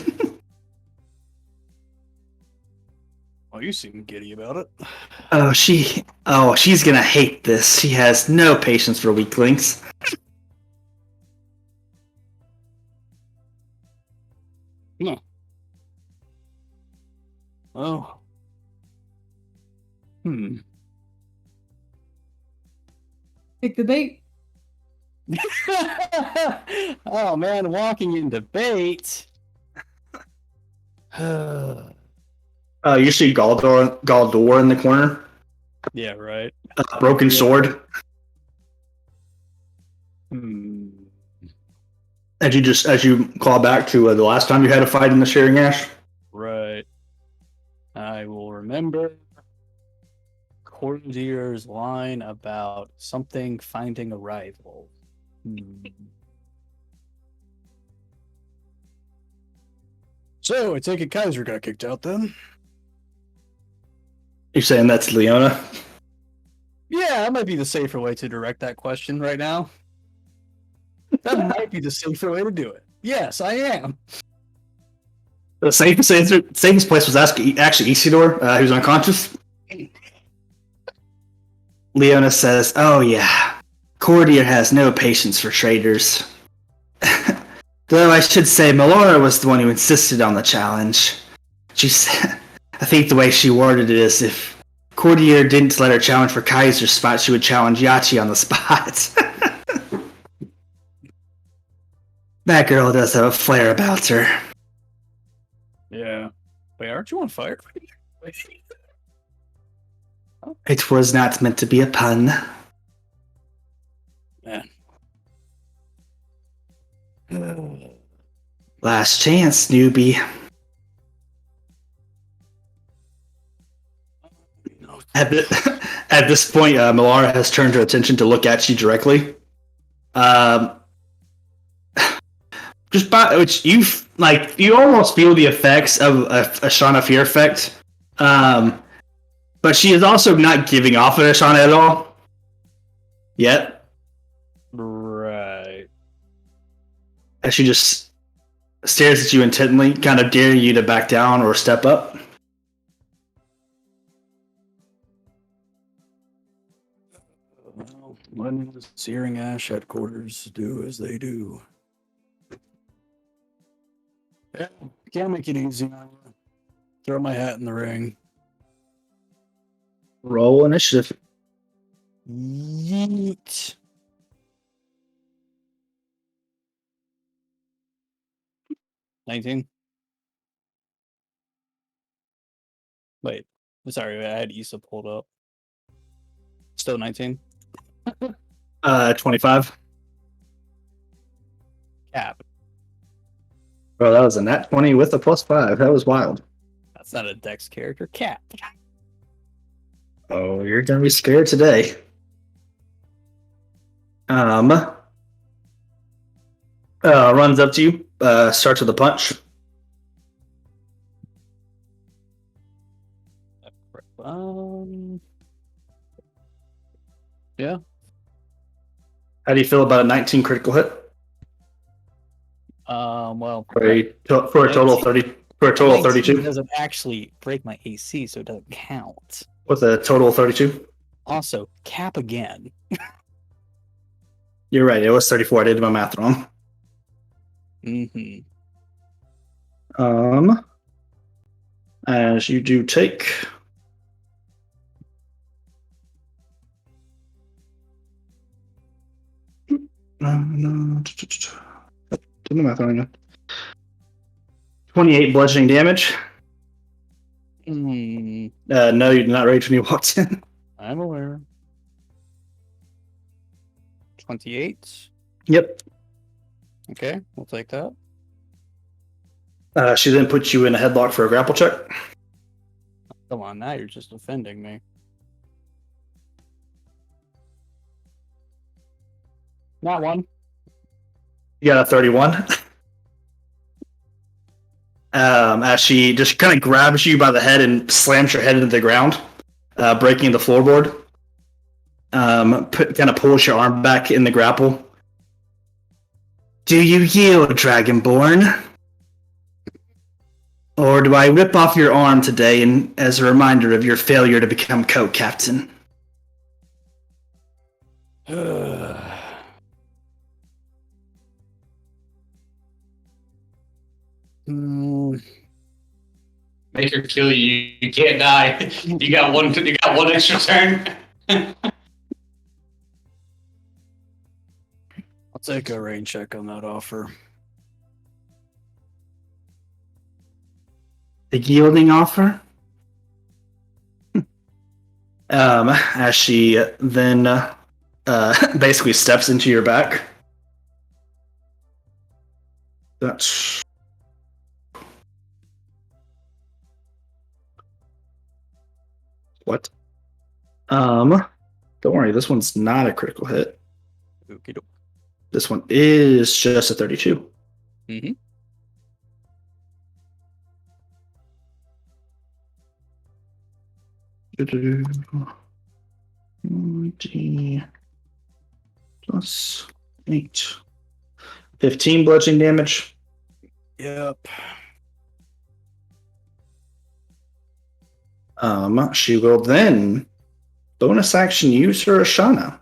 [SPEAKER 6] Well, you seem giddy about it.
[SPEAKER 4] She's gonna hate this. She has no patience for weaklings.
[SPEAKER 6] No. Oh.
[SPEAKER 1] Pick the bait.
[SPEAKER 6] Oh man, walking into bait.
[SPEAKER 4] You see Galdor in the corner.
[SPEAKER 6] Yeah, right.
[SPEAKER 4] Broken sword. As you call back to the last time you had a fight in the Shearing Ash.
[SPEAKER 6] Right. I will remember Cordier's line about something finding a rival. So I take it Kaiser got kicked out then?
[SPEAKER 4] You're saying that's Leona?
[SPEAKER 6] Yeah, that might be the safer way to direct that question right now. That might be the safer way to do it. Yes, I am.
[SPEAKER 4] The safest place was actually Isidore, who's unconscious. Leona says, "Oh yeah, Cordier has no patience for traitors." Though I should say, Melora was the one who insisted on the challenge. She said, I think the way she worded it is, if Cordier didn't let her challenge for Kaiser's spot, she would challenge Yachi on the spot. That girl does have a flair about her.
[SPEAKER 6] Yeah. Wait, aren't you on fire?
[SPEAKER 4] It was not meant to be a pun.
[SPEAKER 6] Man.
[SPEAKER 4] Last chance, newbie. At this point, Melara has turned her attention to look at you directly. Just by which you almost feel the effects of a Ashana fear effect. But she is also not giving off an Ashana at all. Yet.
[SPEAKER 6] Right.
[SPEAKER 4] As she just stares at you intently, kind of daring you to back down or step up.
[SPEAKER 6] Well, when the Searing Ash headquarters do as they do. Yeah, can't make it easy on you. Throw my hat in the ring.
[SPEAKER 4] Roll initiative.
[SPEAKER 6] Yeet. $19. Wait, sorry, I had Issa pulled up. Still 19.
[SPEAKER 4] 25.
[SPEAKER 6] Cap.
[SPEAKER 4] Bro, that was a nat 20 with a +5. That was wild.
[SPEAKER 6] That's not a Dex character. Cap.
[SPEAKER 4] Oh, you're gonna be scared today. Runs up to you, starts with a punch.
[SPEAKER 6] Yeah.
[SPEAKER 4] How do you feel about a 19 critical hit?
[SPEAKER 6] Well,
[SPEAKER 4] For a total of 30. For a total of 32.
[SPEAKER 6] It doesn't actually break my AC, so it doesn't count.
[SPEAKER 4] With a total of 32.
[SPEAKER 6] Also, cap again.
[SPEAKER 4] You're right. It was 34. I did my math wrong.
[SPEAKER 6] Mm-hmm.
[SPEAKER 4] As you do take. No. Did my math wrong again. 28 bludgeoning damage. No, you did not rage when you walked in.
[SPEAKER 6] I'm aware. 28.
[SPEAKER 4] Yep.
[SPEAKER 6] Okay, we'll take that.
[SPEAKER 4] She then puts you in a headlock for a grapple check.
[SPEAKER 6] Come on, now you're just offending me. Not one.
[SPEAKER 4] You got a 31. As she just kind of grabs you by the head and slams your head into the ground, breaking the floorboard. Kind of pulls your arm back in the grapple. Do you yield, Dragonborn? Or do I rip off your arm today and as a reminder of your failure to become co-captain?
[SPEAKER 6] Hmm,
[SPEAKER 5] Make her kill you. You can't die. You got one. You got one extra turn.
[SPEAKER 6] I'll take a rain check on that offer.
[SPEAKER 4] The yielding offer? As she then basically steps into your back. That's what? Don't worry, this one's not a critical hit.
[SPEAKER 6] Okie doke.
[SPEAKER 4] This one is just a 32.
[SPEAKER 6] Mm-hmm.
[SPEAKER 4] Plus 8. 15 bludgeoning damage.
[SPEAKER 6] Yep.
[SPEAKER 4] She will then bonus action use her Ashana.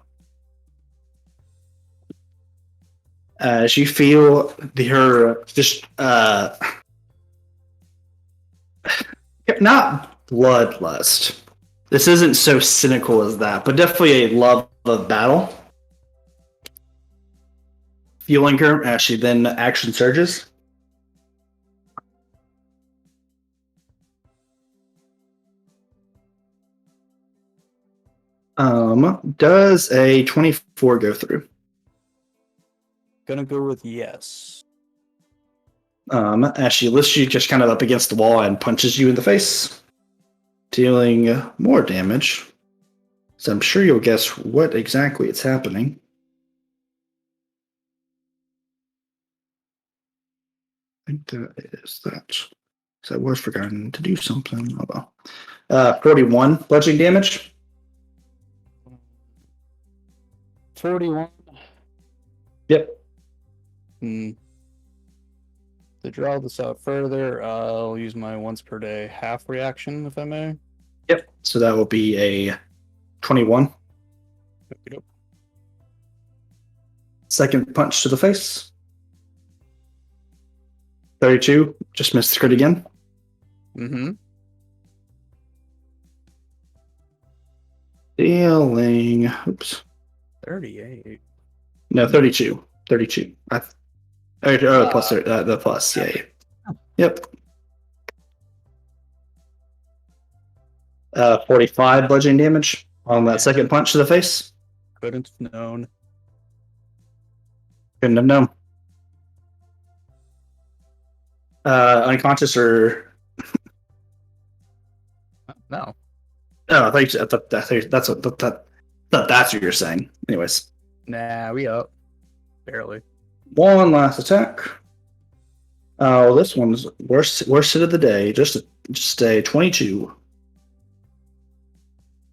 [SPEAKER 4] As you feel her just not bloodlust. This isn't so cynical as that, but definitely a love of battle. Fueling her as she then action surges. Does a 24 go through?
[SPEAKER 6] Gonna go with yes.
[SPEAKER 4] As she lifts you just kind of up against the wall and punches you in the face, dealing more damage. So I'm sure you'll guess what exactly it's happening. I think that is that. So I was forgotten to do something. Oh well. 41 bludgeoning damage.
[SPEAKER 6] 41.
[SPEAKER 4] Yep.
[SPEAKER 6] To draw this out further, I'll use my once per day half reaction, if I may.
[SPEAKER 4] Yep. So that will be a 21.
[SPEAKER 6] Okey-doke.
[SPEAKER 4] Second punch to the face. 32. Just missed the crit again.
[SPEAKER 6] Mm-hmm.
[SPEAKER 4] Dealing. Oops.
[SPEAKER 6] 38.
[SPEAKER 4] No, 32. 32. Plus the plus. Yeah. Yep. 45 bludgeoning damage on that second punch to the face.
[SPEAKER 6] Couldn't have known.
[SPEAKER 4] Couldn't have known. Unconscious or
[SPEAKER 6] No.
[SPEAKER 4] oh, I thought that's what you're saying. Anyways,
[SPEAKER 6] Nah, we up. Barely.
[SPEAKER 4] one last attack. Oh, this one's worst hit of the day. Just a 22.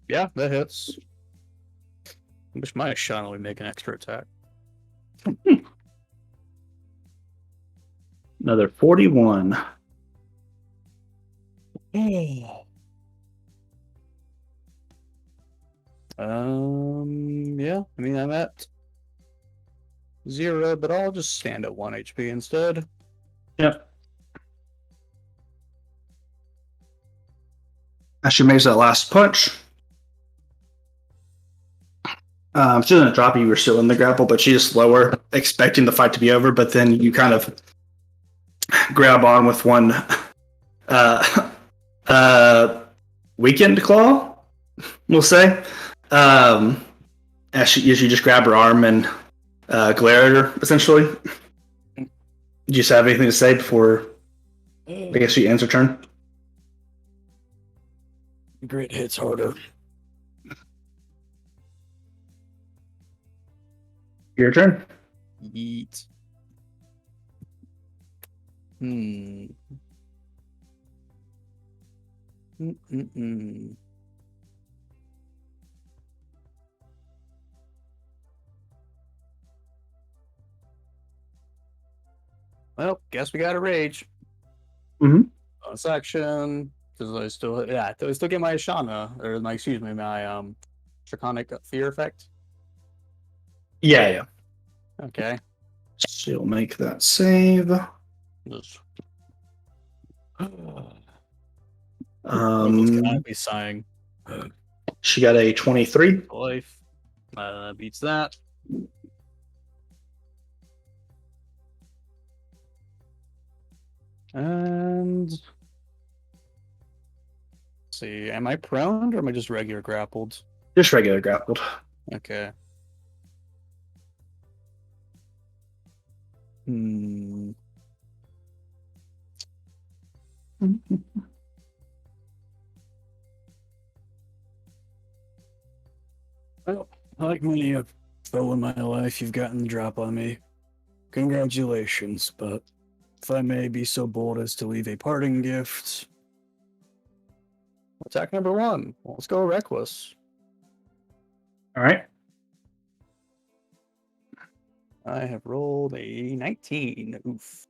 [SPEAKER 6] Yeah, that hits. I wish my Ashana would make an extra attack.
[SPEAKER 4] Another 41.
[SPEAKER 6] Yeah, I mean, I'm at 0, but I'll just stand at 1 HP instead.
[SPEAKER 4] Yep. As she makes that last punch, she doesn't drop you. You were still in the grapple, but she just lower, expecting the fight to be over. But then you kind of grab on with one weekend claw, we'll say. As you just grab her arm and glare at her, essentially. Do you just have anything to say before I guess she ends her turn?
[SPEAKER 6] Grit hits harder.
[SPEAKER 4] Your turn.
[SPEAKER 6] Yeet. Well, guess we got a rage.
[SPEAKER 4] Mm-hmm.
[SPEAKER 7] bonus action because I still get my Ashana or my Draconic Fear effect.
[SPEAKER 4] Yeah.
[SPEAKER 7] Okay.
[SPEAKER 4] She'll make that save.
[SPEAKER 7] Just...
[SPEAKER 4] Um,
[SPEAKER 7] be sighing.
[SPEAKER 4] she got a 23.
[SPEAKER 7] Life beats that. And let's see, am I prone or am I just regular grappled?
[SPEAKER 4] Just regular grappled.
[SPEAKER 7] Okay. Hmm. Well, like many a foe in my life, you've gotten the drop on me. Congratulations, but if I may be so bold as to leave a parting gift. Attack number 1. Let's go reckless.
[SPEAKER 4] All right.
[SPEAKER 7] I have rolled a 19. Oof.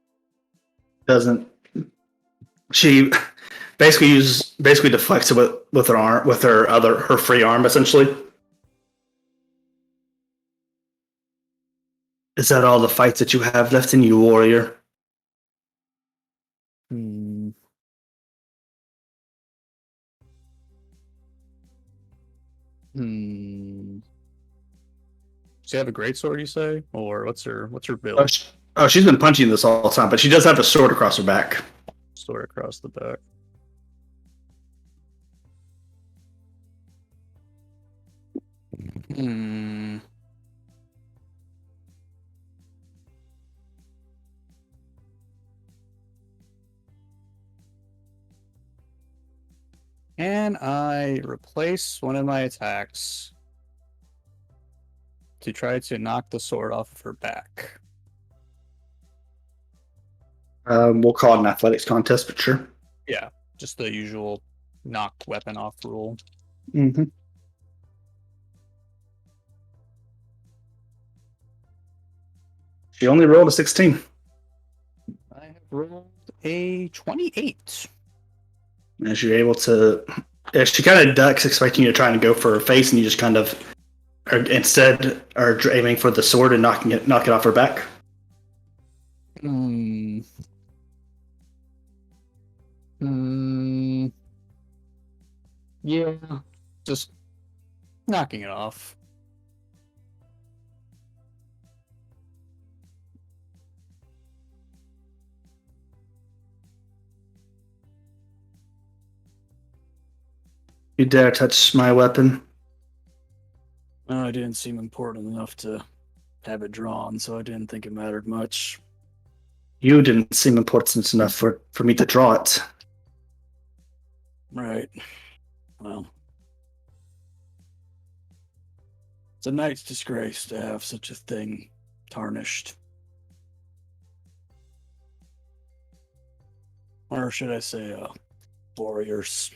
[SPEAKER 4] Doesn't. She basically deflects it with her arm, with her free arm, essentially. Is that all the fights that you have left in you, warrior?
[SPEAKER 7] Hmm. Hmm. Does she have a great sword, you say? Or what's her build?
[SPEAKER 4] She's been punching this all the time, but she does have a sword across her back.
[SPEAKER 7] Sword across the back. Hmm. Can I replace one of my attacks to try to knock the sword off of her back?
[SPEAKER 4] We'll call it an athletics contest, but sure.
[SPEAKER 7] Yeah, just the usual knock weapon off rule.
[SPEAKER 4] Mm-hmm. She only rolled a 16.
[SPEAKER 7] I have rolled a 28.
[SPEAKER 4] As you're able to, she kind of ducks, expecting you to try and go for her face, and you just kind of, instead, are aiming for the sword and knock it off her back.
[SPEAKER 7] Hmm. Yeah, just knocking it off.
[SPEAKER 4] You dare touch my weapon?
[SPEAKER 6] Oh, it didn't seem important enough to have it drawn, so I didn't think it mattered much.
[SPEAKER 4] You didn't seem important enough for me to draw it.
[SPEAKER 6] Right. Well, it's a knight's disgrace to have such a thing tarnished. Or should I say, warriors.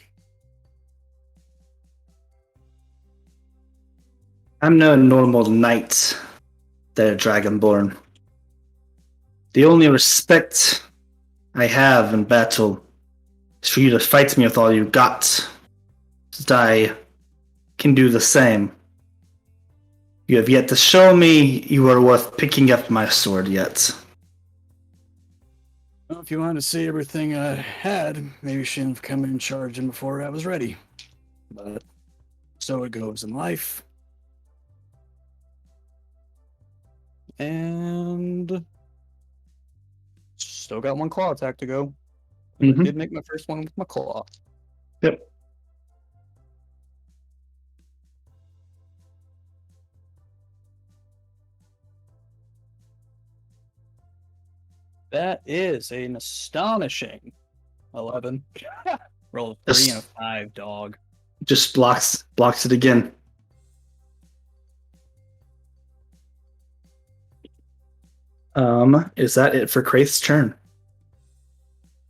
[SPEAKER 4] I'm no normal knight, there, Dragonborn. The only respect I have in battle is for you to fight me with all you got, so that I can do the same. You have yet to show me you are worth picking up my sword yet.
[SPEAKER 6] Well, if you wanted to see everything I had, maybe you shouldn't have come in charging before I was ready. But so it goes in life.
[SPEAKER 7] And still got one claw attack to go.
[SPEAKER 4] Mhm.
[SPEAKER 7] I did make my first one with my claw.
[SPEAKER 4] Yep.
[SPEAKER 7] That is an astonishing 11. Roll a 3 and a 5, dog.
[SPEAKER 4] Just blocks it again. Is that it for Kraith's turn?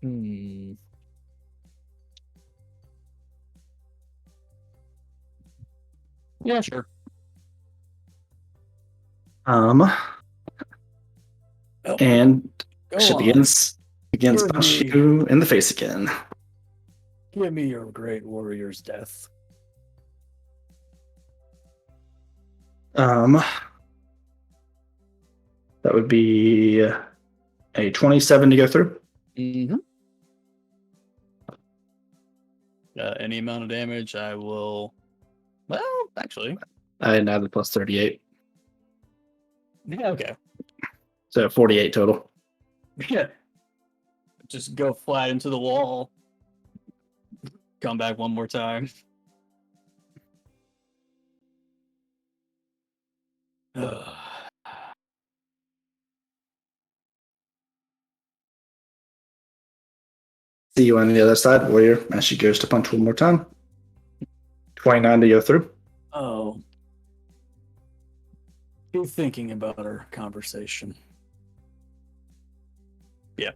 [SPEAKER 7] Hmm. Yeah, sure.
[SPEAKER 6] Oh,
[SPEAKER 4] And
[SPEAKER 6] go
[SPEAKER 4] she
[SPEAKER 6] on.
[SPEAKER 4] begins
[SPEAKER 6] Serve
[SPEAKER 4] punch
[SPEAKER 6] me.
[SPEAKER 4] you in the face again.
[SPEAKER 6] Give me your great warrior's death.
[SPEAKER 4] That would be a 27 to go through.
[SPEAKER 6] Mm-hmm. Any amount of damage, I will. Well, actually,
[SPEAKER 4] I didn't have the plus 38.
[SPEAKER 6] yeah, okay.
[SPEAKER 4] So 48 total.
[SPEAKER 6] Yeah. Just go flat into the wall. Come back one more time.
[SPEAKER 4] See you on the other side, warrior, as she goes to punch one more time. 29 to go through.
[SPEAKER 6] Oh. Keep thinking about our conversation. Yeah.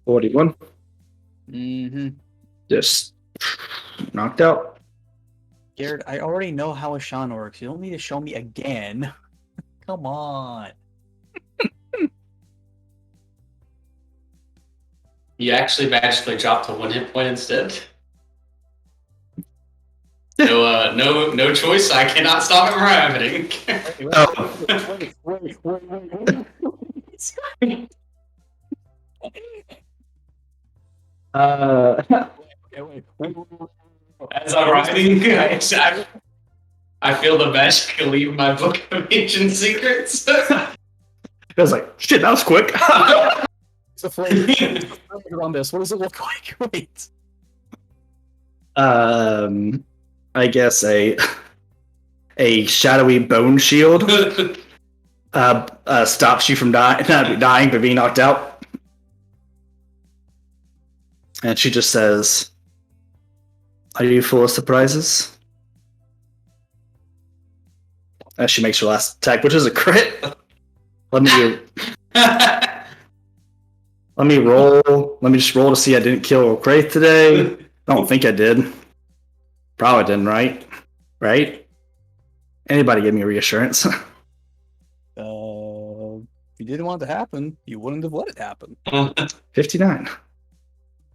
[SPEAKER 4] 41.
[SPEAKER 6] Mm-hmm.
[SPEAKER 4] Just knocked out.
[SPEAKER 6] Garrett, I already know how Ashana works. You don't need to show me again. Come on.
[SPEAKER 5] You actually magically dropped to 1 hit point instead. No choice. I cannot stop it from happening. As I'm writing, I feel the magic leave my book of ancient secrets.
[SPEAKER 4] I was like, shit, that was quick.
[SPEAKER 6] It's a flavor on this. What does it look like? Wait.
[SPEAKER 4] I guess a shadowy bone shield stops you from not dying but being knocked out. And she just says, "Are you full of surprises?" As she makes her last attack, which is a crit. Let me roll. Let me just roll to see I didn't kill Wraith today. I don't think I did. Probably didn't, right? Right? Anybody give me reassurance?
[SPEAKER 6] If you didn't want it to happen, you wouldn't have let it happen.
[SPEAKER 4] 59.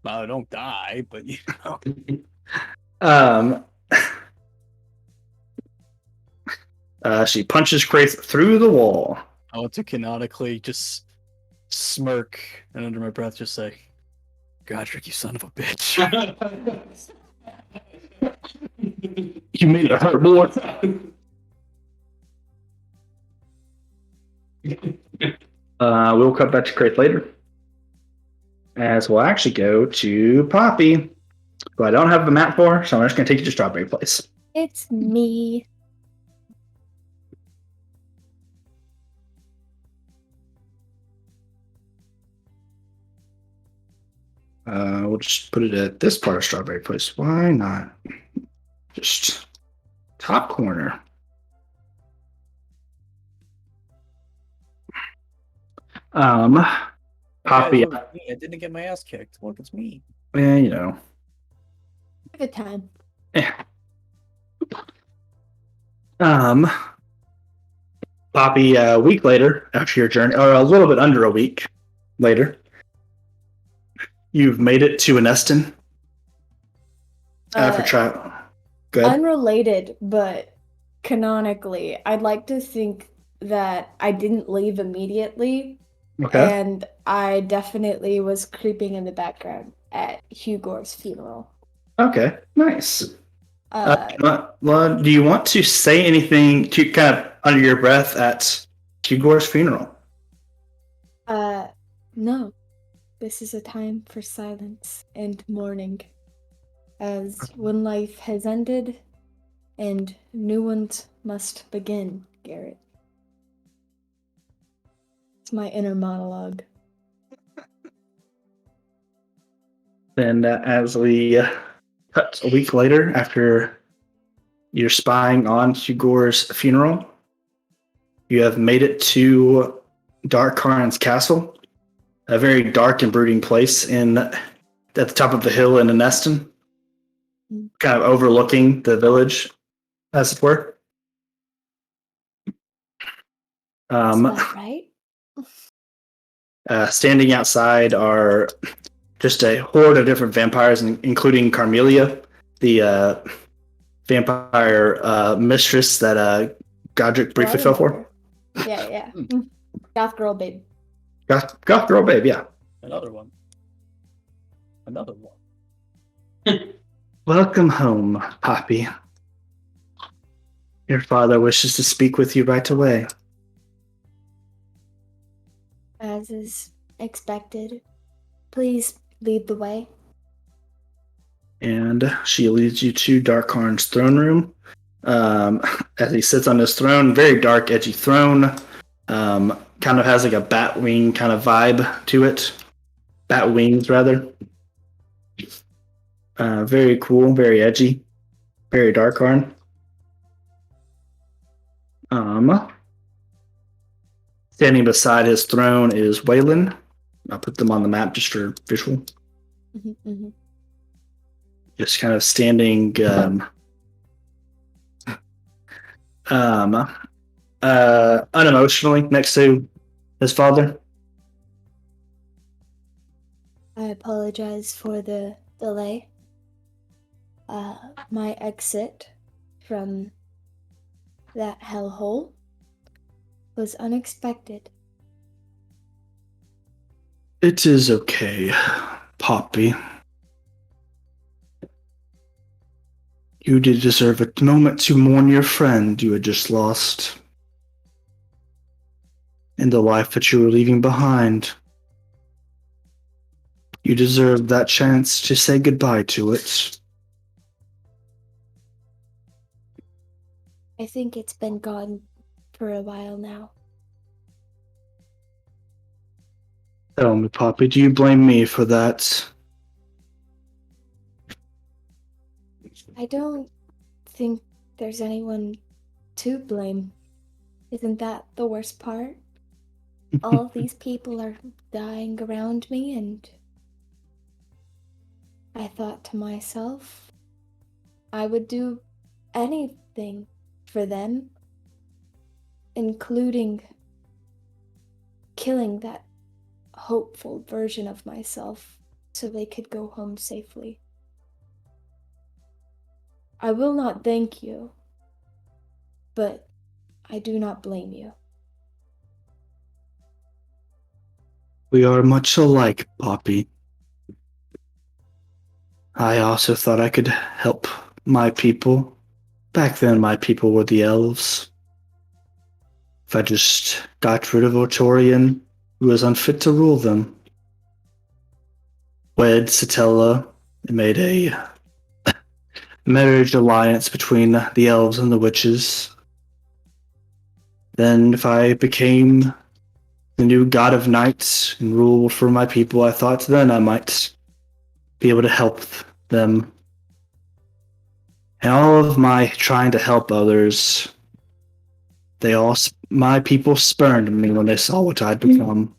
[SPEAKER 6] No, don't die, but you know.
[SPEAKER 4] She punches Wraith through the wall.
[SPEAKER 6] I want to canonically just smirk and under my breath just say, Godric, you son of a bitch.
[SPEAKER 4] You made it hurt more. We'll cut back to Wraith later. As we'll actually go to Poppy, who I don't have the map for, so I'm just going to take you to Strawberry Place.
[SPEAKER 1] It's me.
[SPEAKER 4] We'll just put it at this part of Strawberry Place. Why not? Just top corner. Poppy.
[SPEAKER 6] I didn't get my ass kicked. Look, it's me.
[SPEAKER 4] Yeah, you know.
[SPEAKER 1] Good time.
[SPEAKER 4] Yeah. Poppy, a week later, after your journey, or a little bit under a week later, you've made it to Anestin. For travel. Good.
[SPEAKER 1] Unrelated, but canonically, I'd like to think that I didn't leave immediately.
[SPEAKER 4] Okay.
[SPEAKER 1] And I definitely was creeping in the background at Hugor's funeral.
[SPEAKER 4] Okay. Nice. Do you want to say anything to kind of under your breath at Hugor's funeral?
[SPEAKER 1] No. This is a time for silence and mourning. As one life has ended, and new ones must begin, Garrett. It's my inner monologue.
[SPEAKER 4] Then as we cut a week later, after you're spying on Hugor's funeral, you have made it to Dark Karn's castle, a very dark and brooding place at the top of the hill in Anestin, kind of overlooking the village, as it were.
[SPEAKER 1] That's not right.
[SPEAKER 4] Standing outside are just a horde of different vampires, including Carmelia, the vampire mistress that Godric briefly fell for.
[SPEAKER 1] Yeah. Goth girl, babe.
[SPEAKER 4] Goth girl, babe, yeah.
[SPEAKER 6] Another one.
[SPEAKER 4] Welcome home, Poppy. Your father wishes to speak with you right away.
[SPEAKER 1] As is expected. Please lead the way.
[SPEAKER 4] And she leads you to Darkharn's throne room. As he sits on his throne, very dark, edgy throne. Kind of has like a bat wing kind of vibe to it. Bat wings, rather. Very cool, very edgy, very Darkharn. Standing beside his throne is Waylon. I'll put them on the map just for visual.
[SPEAKER 1] Mm-hmm.
[SPEAKER 4] Just kind of standing unemotionally next to his father.
[SPEAKER 1] I apologize for the delay. My exit from that hellhole was unexpected.
[SPEAKER 4] It is okay, Poppy. You did deserve a moment to mourn your friend you had just lost, and the life that you were leaving behind. You deserved that chance to say goodbye to it.
[SPEAKER 1] I think it's been gone for a while now.
[SPEAKER 4] Tell me, Poppy, do you blame me for that?
[SPEAKER 1] I don't think there's anyone to blame. Isn't that the worst part? All these people are dying around me, and I thought to myself, I would do anything for them, including killing that hopeful version of myself so they could go home safely. I will not thank you, but I do not blame you.
[SPEAKER 4] We are much alike, Poppy. I also thought I could help my people. Back then, my people were the elves. If I just got rid of Otorian, who was unfit to rule them, wed Satella, and made a marriage alliance between the elves and the witches. Then, if I became the new god of nights and ruled for my people, I thought then I might be able to help them. And all of my trying to help others, my people spurned me when they saw what I'd become.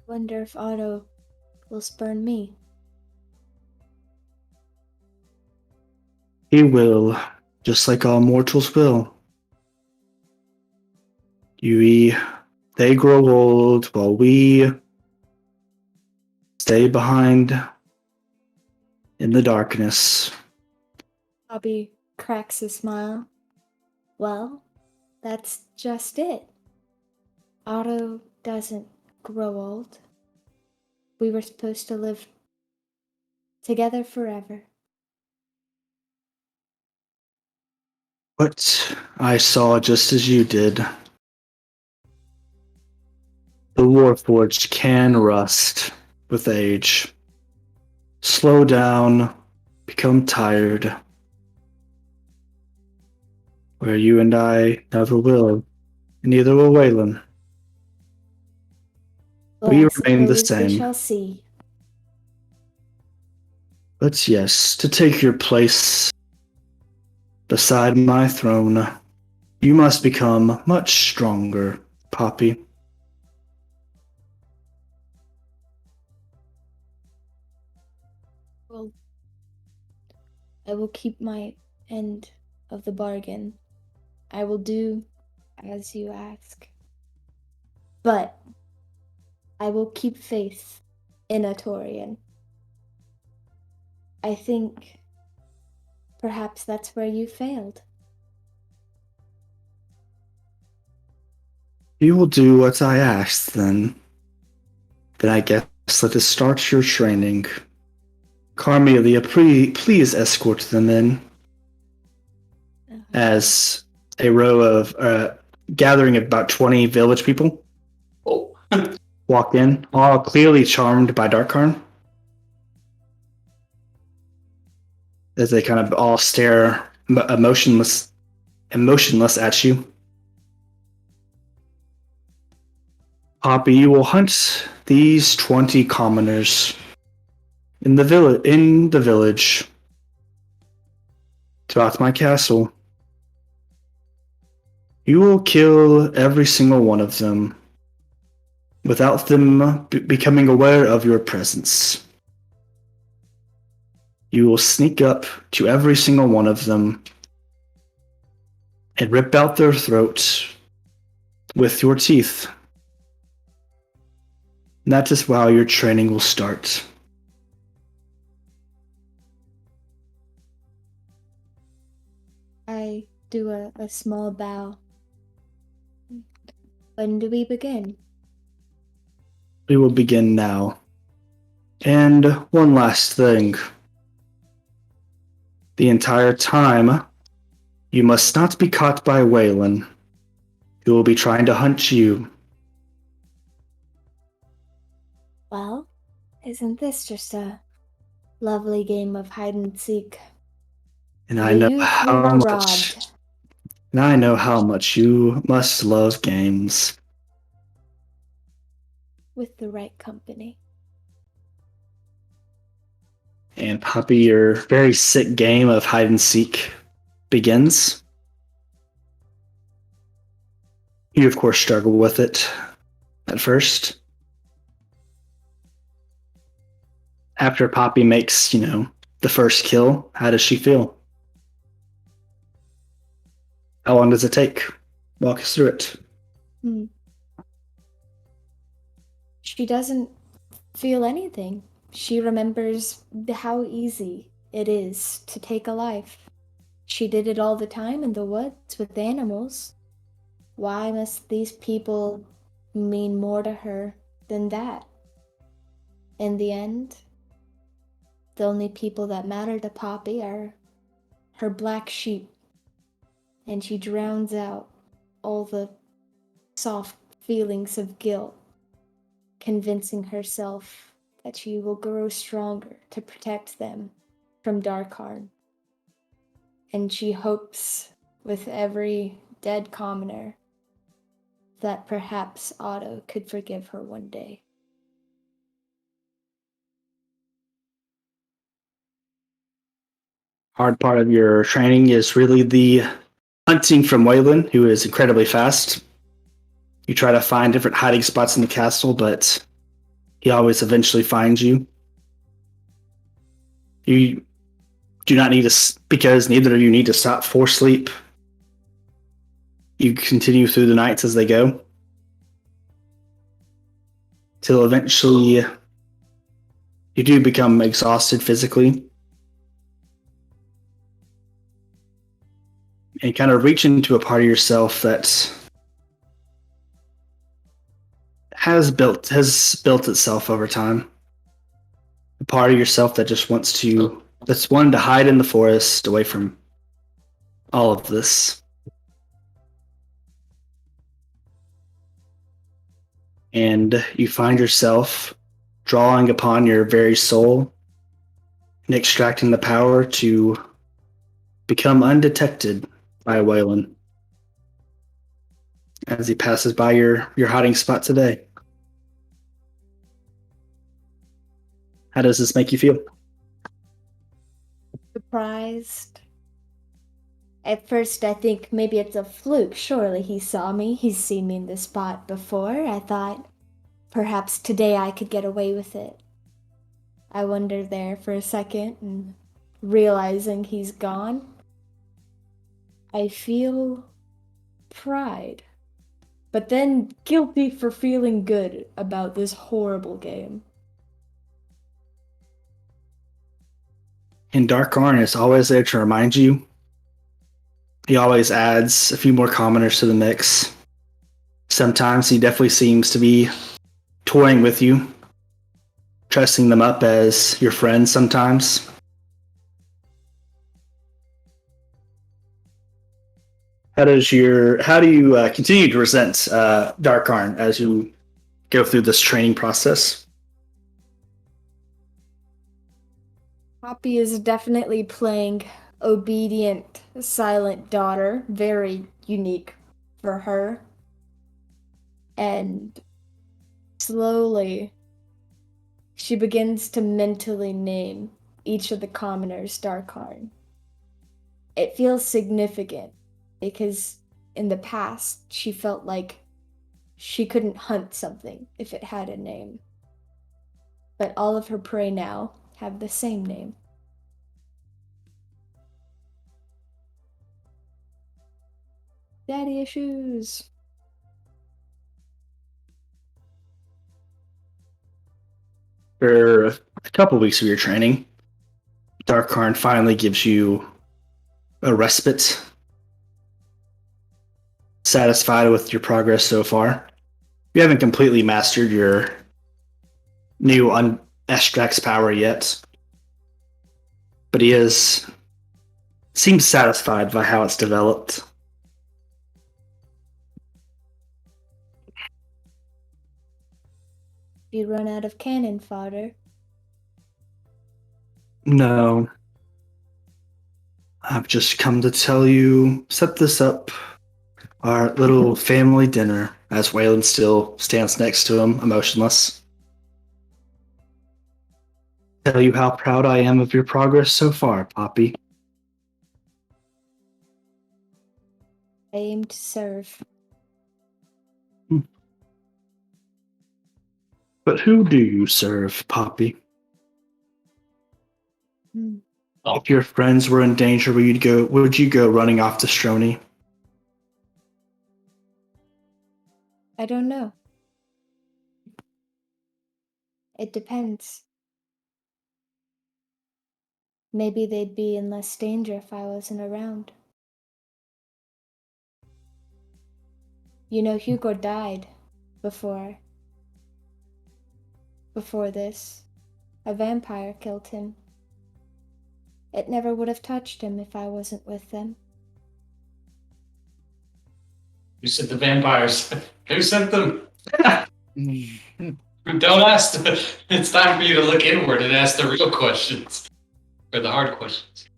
[SPEAKER 1] Wonder if Otto will spurn me.
[SPEAKER 4] He will, just like all mortals will. They grow old while we stay behind in the darkness.
[SPEAKER 1] Bobby cracks a smile. Well, that's just it. Otto doesn't grow old. We were supposed to live together forever.
[SPEAKER 4] But I saw just as you did. The Warforged can rust with age. Slow down, become tired. Where you and I never will, and neither will Waylon.
[SPEAKER 1] Well,
[SPEAKER 4] We
[SPEAKER 1] I
[SPEAKER 4] remain the
[SPEAKER 1] suppose we
[SPEAKER 4] same.
[SPEAKER 1] shall see.
[SPEAKER 4] But yes, to take your place beside my throne, you must become much stronger, Poppy.
[SPEAKER 1] Well, I will keep my end of the bargain. I will do as you ask. But I will keep faith in a Torian. I think perhaps that's where you failed.
[SPEAKER 4] You will do what I asked, then. Then I guess let us start your training. Carmelia, please escort them in. As a row of gathering of about 20 village people
[SPEAKER 5] Oh,
[SPEAKER 4] walk in, all clearly charmed by Darkharn. As they kind of all stare emotionless at you. Poppy, you will hunt these 20 commoners in the village throughout my castle. You will kill every single one of them without them becoming aware of your presence. You will sneak up to every single one of them and rip out their throats with your teeth. And that is how your training will start.
[SPEAKER 1] I do a small bow. When do we begin?
[SPEAKER 4] We will begin now. And one last thing. The entire time, you must not be caught by Waylon, who will be trying to hunt you.
[SPEAKER 1] Well, isn't this just a lovely game of hide and seek?
[SPEAKER 4] And I know how much you must love games.
[SPEAKER 1] With the right company.
[SPEAKER 4] And Poppy, your very sick game of hide and seek begins. You, of course, struggle with it at first. After Poppy makes, the first kill, how does she feel? How long does it take? Walk us through it.
[SPEAKER 1] She doesn't feel anything. She remembers how easy it is to take a life. She did it all the time in the woods with animals. Why must these people mean more to her than that? In the end, the only people that matter to Poppy are her black sheep, and she drowns out all the soft feelings of guilt, convincing herself that she will grow stronger to protect them from Darkharn. And she hopes with every dead commoner that perhaps Otto could forgive her one day.
[SPEAKER 4] Hard part of your training is really the hunting from Waylon, who is incredibly fast. You try to find different hiding spots in the castle, but he always eventually finds you. You do not need to, because neither of you need to stop for sleep. You continue through the nights as they go, till eventually you do become exhausted physically. And kind of reach into a part of yourself that has built itself over time. A part of yourself that just that's wanted to hide in the forest away from all of this. And you find yourself drawing upon your very soul and extracting the power to become undetected by Waylon as he passes by your hiding spot today. How does this make you feel?
[SPEAKER 1] Surprised. At first, I think maybe it's a fluke. Surely he saw me. He's seen me in this spot before. I thought perhaps today I could get away with it. I wondered there for a second, and realizing he's gone, I feel pride. but then guilty for feeling good about this horrible game.
[SPEAKER 4] And Dark Arn is always there to remind you. He always adds a few more commoners to the mix. Sometimes he definitely seems to be toying with you, dressing them up as your friends sometimes. How do you continue to resent Dark Arn as you go through this training process?
[SPEAKER 1] Poppy is definitely playing obedient, silent daughter, very unique for her. And slowly, she begins to mentally name each of the commoners Darkarn. It feels significant because in the past, she felt like she couldn't hunt something if it had a name. But all of her prey now have the same name. Daddy issues.
[SPEAKER 4] For a couple weeks of your training, Darkarn finally gives you a respite. Satisfied with your progress so far. You haven't completely mastered your new Estrax power yet, but he seems satisfied by how it's developed.
[SPEAKER 1] You run out of cannon fodder.
[SPEAKER 4] No. I've just come to tell you, set this up, our little family dinner, as Waylon still stands next to him, emotionless. Tell you how proud I am of your progress so far, Poppy.
[SPEAKER 1] I aim to serve.
[SPEAKER 4] But who do you serve, Poppy? If your friends were in danger, would you go running off to Stroni?
[SPEAKER 1] I don't know. It depends. Maybe they'd be in less danger if I wasn't around. You know, Hugo died before this. A vampire killed him. It never would have touched him if I wasn't with them.
[SPEAKER 5] You said the vampires. Who sent them? Don't ask. It's time for you to look inward and ask the real questions. Or the hard questions.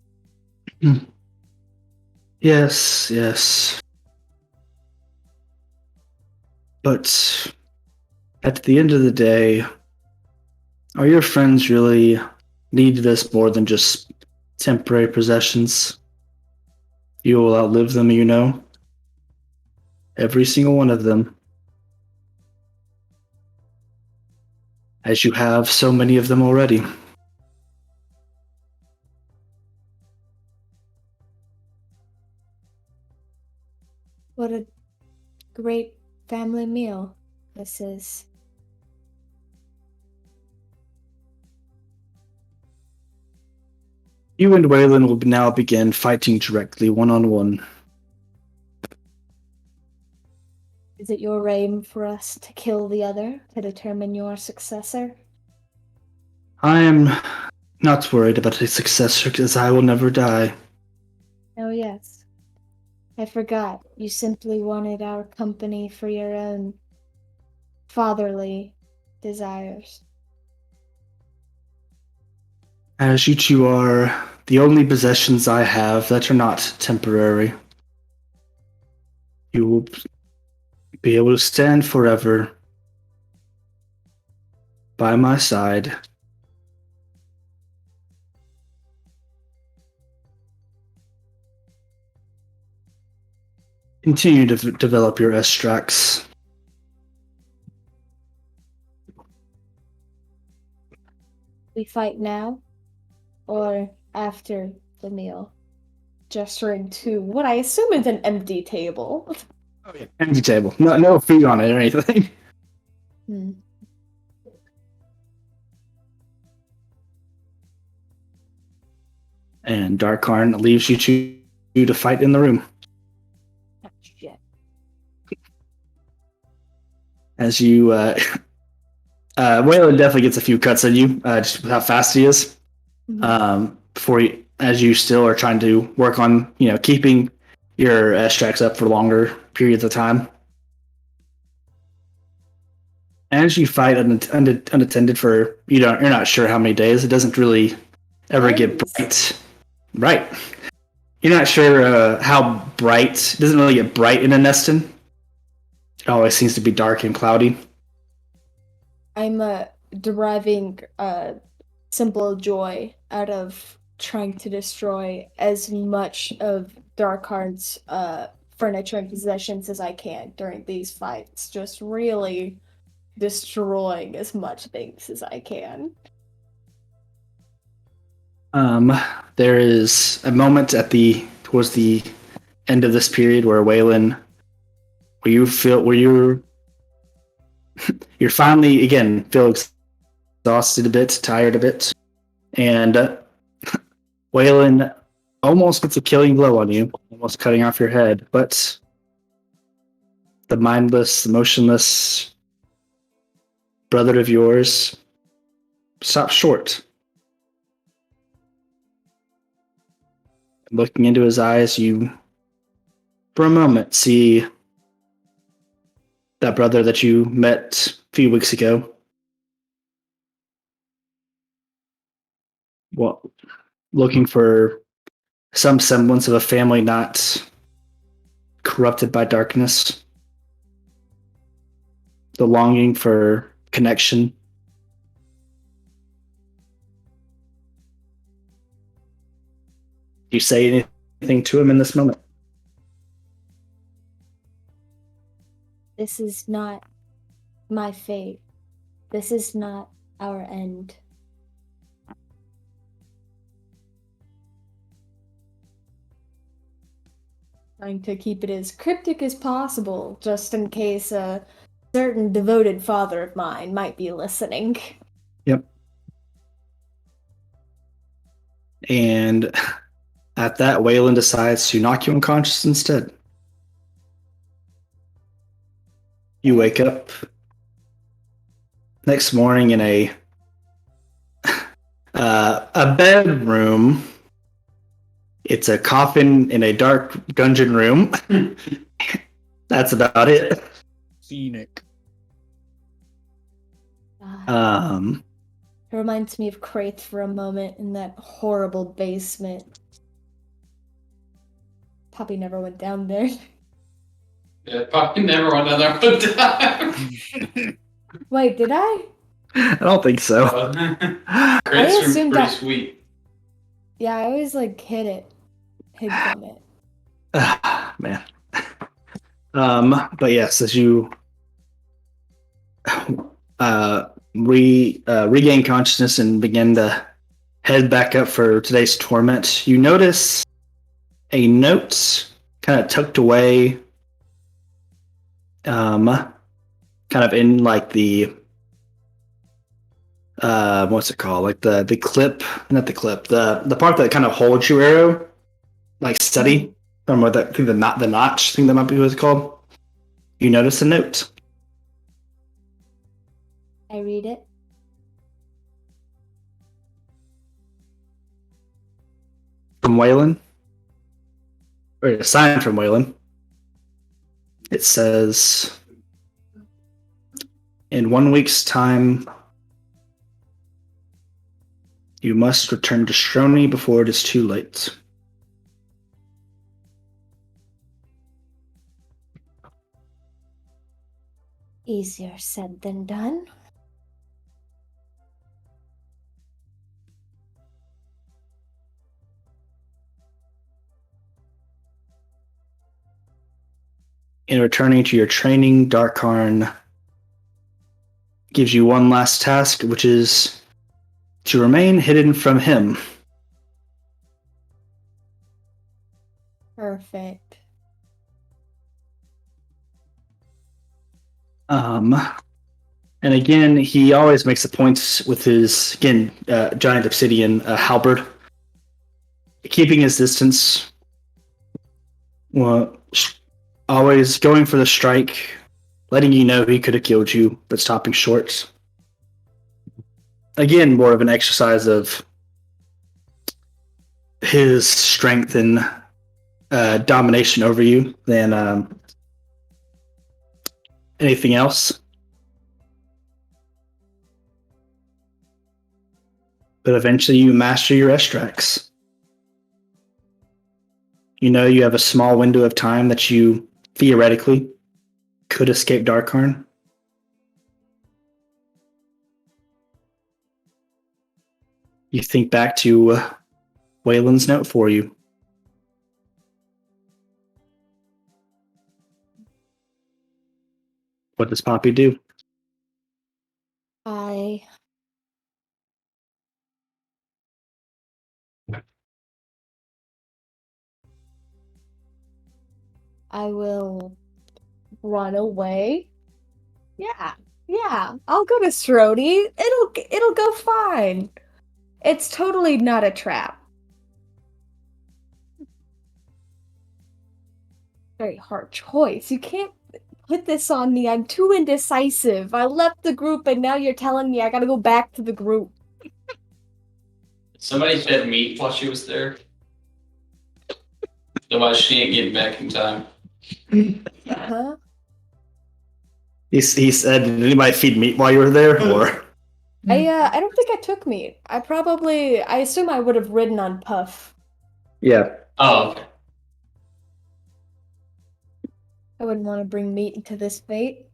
[SPEAKER 4] Yes. But at the end of the day, are your friends really needed us more than just temporary possessions? You will outlive them, you know. Every single one of them. As you have so many of them already.
[SPEAKER 1] What a great family meal this is.
[SPEAKER 4] You and Waylon will now begin fighting directly, one-on-one.
[SPEAKER 1] Is it your aim for us to kill the other to determine your successor?
[SPEAKER 4] I am not worried about his successor, because I will never die.
[SPEAKER 1] Oh, yes. I forgot. You simply wanted our company for your own fatherly desires.
[SPEAKER 4] As you two are the only possessions I have that are not temporary. You will be able to stand forever by my side. Continue to develop your Estrax.
[SPEAKER 1] We fight now or after the meal? Gesturing to what I assume is an empty table.
[SPEAKER 4] Oh yeah, empty table. No food on it or anything.
[SPEAKER 1] Hmm.
[SPEAKER 4] And Darkarn leaves you to fight in the room.
[SPEAKER 1] Oh, shit.
[SPEAKER 4] As you, Waylon definitely gets a few cuts on you, just with how fast he is. Before you, as you still are trying to work on, keeping your extracts up for longer periods of time. As you fight unattended for you're not sure how many days. It doesn't really ever get bright. Right. You're not sure how bright. It doesn't really get bright in a Neston. It always seems to be dark and cloudy.
[SPEAKER 1] I'm deriving simple joy out of trying to destroy as much of Darkheart's furniture and possessions as I can during these fights. Just really destroying as much things as I can.
[SPEAKER 4] There is a moment towards the end of this period where Waylon, you're finally again feel exhausted a bit, tired a bit, and Waylon almost gets a killing blow on you, almost cutting off your head, but the mindless, emotionless brother of yours stops short. Looking into his eyes, you, for a moment, see that brother that you met a few weeks ago. Well, looking for some semblance of a family not corrupted by darkness. The longing for connection. Do you say anything to him in this moment?
[SPEAKER 1] This is not my fate. This is not our end. Trying to keep it as cryptic as possible, just in case a certain devoted father of mine might be listening.
[SPEAKER 4] Yep. And at that, Waylon decides to knock you unconscious instead. You wake up next morning in a bedroom. It's a coffin in a dark dungeon room. That's about it.
[SPEAKER 6] Scenic.
[SPEAKER 1] It reminds me of Kraith for a moment in that horrible basement. Probably never went down there.
[SPEAKER 5] Yeah, probably never another one time.
[SPEAKER 1] Wait, did I?
[SPEAKER 4] I don't think so.
[SPEAKER 5] Chris was
[SPEAKER 1] assumed
[SPEAKER 5] pretty
[SPEAKER 1] that-
[SPEAKER 5] sweet.
[SPEAKER 1] Yeah, I always hid from it.
[SPEAKER 4] Man. But yes, as you regain consciousness and begin to head back up for today's torment, you notice a note kind of tucked away, kind of in the what's it called? Like the clip, not the clip, the part that kind of holds your arrow, steady. I don't know what that thing, the notch thing that might be what it's called. You notice a note.
[SPEAKER 1] I read it.
[SPEAKER 4] From Waylon, or a sign from Waylon. It says, in 1 week's time, you must return to Stroni before it is too late.
[SPEAKER 1] Easier said than done.
[SPEAKER 4] In returning to your training, Darkarn gives you one last task, which is to remain hidden from him.
[SPEAKER 1] Perfect.
[SPEAKER 4] And again, he always makes a point with his giant obsidian halberd, keeping his distance. Well, always going for the strike, letting you know he could have killed you, but stopping short. Again, more of an exercise of his strength and domination over you than anything else. But eventually you master your extracts. You know you have a small window of time that you theoretically could escape Darkharn. You think back to Waylon's note for you. What does Poppy do?
[SPEAKER 1] I will run away. Yeah. I'll go to Strody. It'll go fine. It's totally not a trap. Very hard choice. You can't put this on me. I'm too indecisive. I left the group and now you're telling me I gotta go back to the group.
[SPEAKER 5] Somebody fed meat while she was there. Otherwise, she ain't getting back in time.
[SPEAKER 1] Huh?
[SPEAKER 4] He said, did anybody feed meat while you were there? Or
[SPEAKER 1] I don't think I took meat. I assume I would have ridden on Puff.
[SPEAKER 4] yeah.
[SPEAKER 5] Oh, okay.
[SPEAKER 1] I wouldn't want to bring meat into this fate.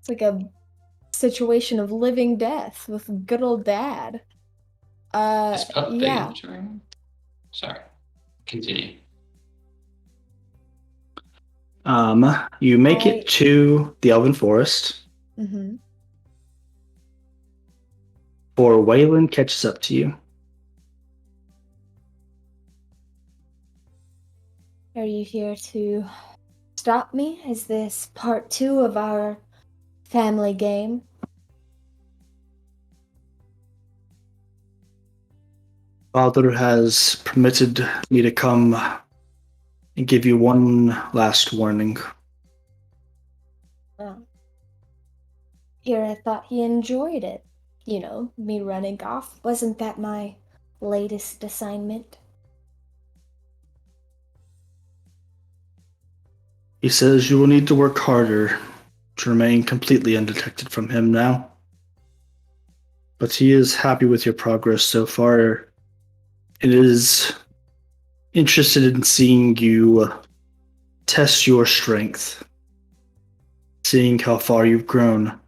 [SPEAKER 1] It's like a situation of living death with good old dad.
[SPEAKER 5] Is Pup
[SPEAKER 1] Yeah.
[SPEAKER 5] dangerous right now? Sorry. Continue.
[SPEAKER 4] You make it to the Elven Forest,
[SPEAKER 1] Mm-hmm.
[SPEAKER 4] or Waylon catches up to you.
[SPEAKER 1] Are you here to stop me? Is this part 2 of our family game?
[SPEAKER 4] Father has permitted me to come and give you one last warning.
[SPEAKER 1] Oh. Here, I thought he enjoyed it. You know, me running off. Wasn't that my latest assignment?
[SPEAKER 4] He says you will need to work harder to remain completely undetected from him now. But he is happy with your progress so far. It is interested in seeing you test your strength, seeing how far you've grown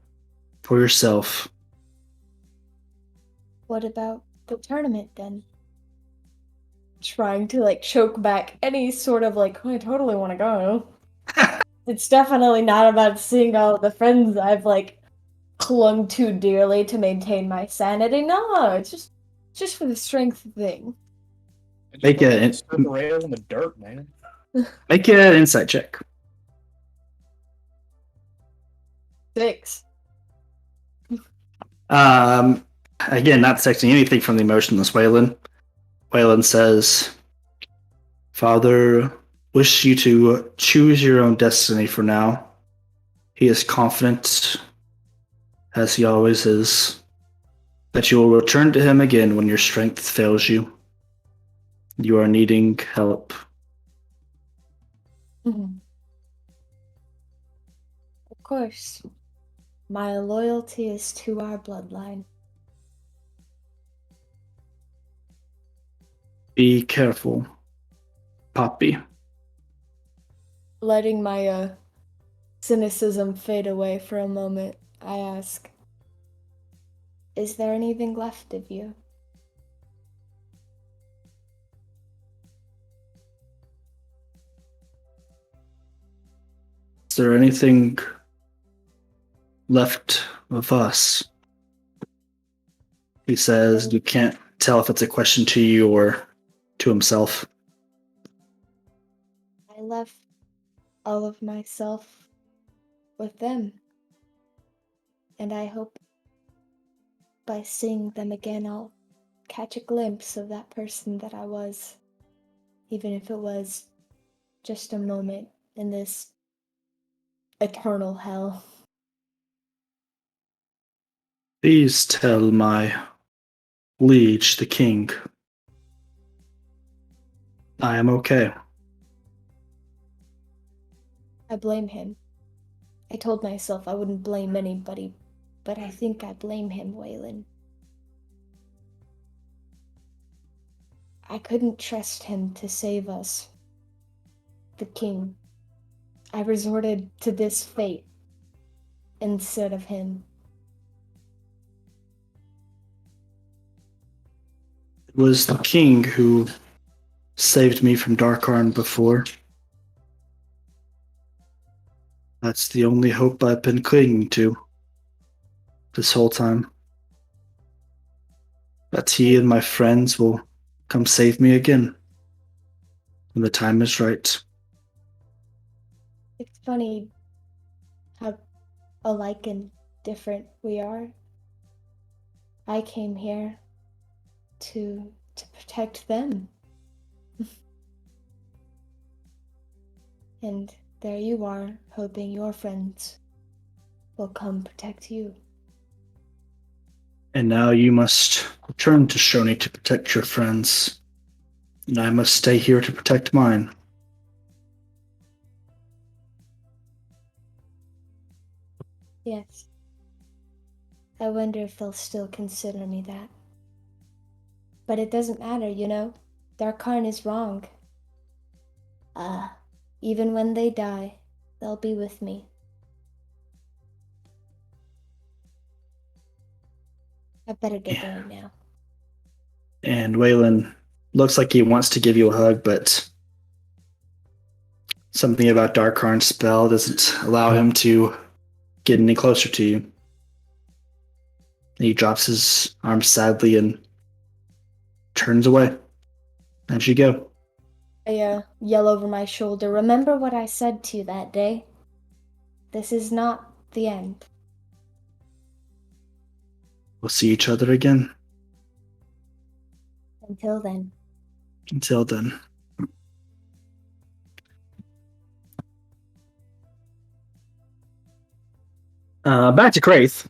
[SPEAKER 4] for yourself.
[SPEAKER 1] What about the tournament then? Trying to choke back any sort of I totally want to go. It's definitely not about seeing all the friends I've clung to dearly to maintain my sanity. No, it's just for the strength thing.
[SPEAKER 4] Make an
[SPEAKER 6] rail in the dirt, man.
[SPEAKER 4] Make an insight check.
[SPEAKER 1] 6.
[SPEAKER 4] Again, not detecting anything from the emotionless Waylon. Waylon says, Father, wish you to choose your own destiny for now. He is confident, as he always is, that you will return to him again when your strength fails you. You are needing help.
[SPEAKER 1] Mm-hmm. Of course. My loyalty is to our bloodline.
[SPEAKER 4] Be careful, Poppy.
[SPEAKER 1] Letting my cynicism fade away for a moment, I ask, is there anything left of you?
[SPEAKER 4] Is there anything left of us? He says you can't tell if it's a question to you or to himself.
[SPEAKER 1] I left all of myself with them. And I hope by seeing them again, I'll catch a glimpse of that person that I was, even if it was just a moment in this eternal hell.
[SPEAKER 4] Please tell my liege, the king, I am okay.
[SPEAKER 1] I blame him. I told myself I wouldn't blame anybody, but I think I blame him, Waylon. I couldn't trust him to save us. The king. I resorted to this fate instead of him.
[SPEAKER 4] It was the king who saved me from Darkarn before. That's the only hope I've been clinging to this whole time. That he and my friends will come save me again when the time is right.
[SPEAKER 1] It's funny how alike and different we are. I came here to protect them. And there you are, hoping your friends will come protect you.
[SPEAKER 4] And now you must return to Shoni to protect your friends. And I must stay here to protect mine.
[SPEAKER 1] Yes. I wonder if they'll still consider me that. But it doesn't matter, you know? Darkarn is wrong. Even when they die, they'll be with me. I better get going now.
[SPEAKER 4] And Waylon looks like he wants to give you a hug, but something about Darkarn's spell doesn't allow him to get any closer to you. He drops his arms sadly and turns away. As you go.
[SPEAKER 1] I yell over my shoulder, remember what I said to you that day? This is not the end.
[SPEAKER 4] We'll see each other again.
[SPEAKER 1] Until then.
[SPEAKER 4] Until then. Back to Kraith.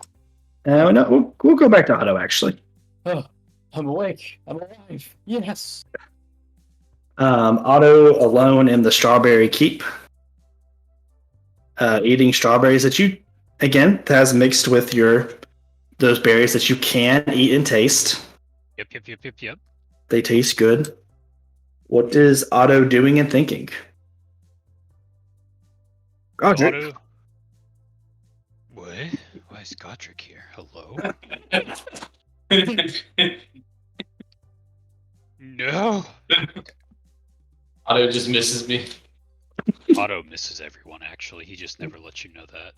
[SPEAKER 4] No, we'll go back to Otto, actually.
[SPEAKER 7] Oh, I'm awake. I'm alive. Yes.
[SPEAKER 4] Otto alone in the Strawberry Keep. Eating strawberries that you, again, has mixed with those berries that you can eat and taste.
[SPEAKER 3] Yep.
[SPEAKER 4] They taste good. What is Otto doing and thinking? Godric.
[SPEAKER 3] Otto. What? Why is Godric here? Hello? No.
[SPEAKER 5] Otto just misses me.
[SPEAKER 3] Otto misses everyone, actually. He just never lets you know that.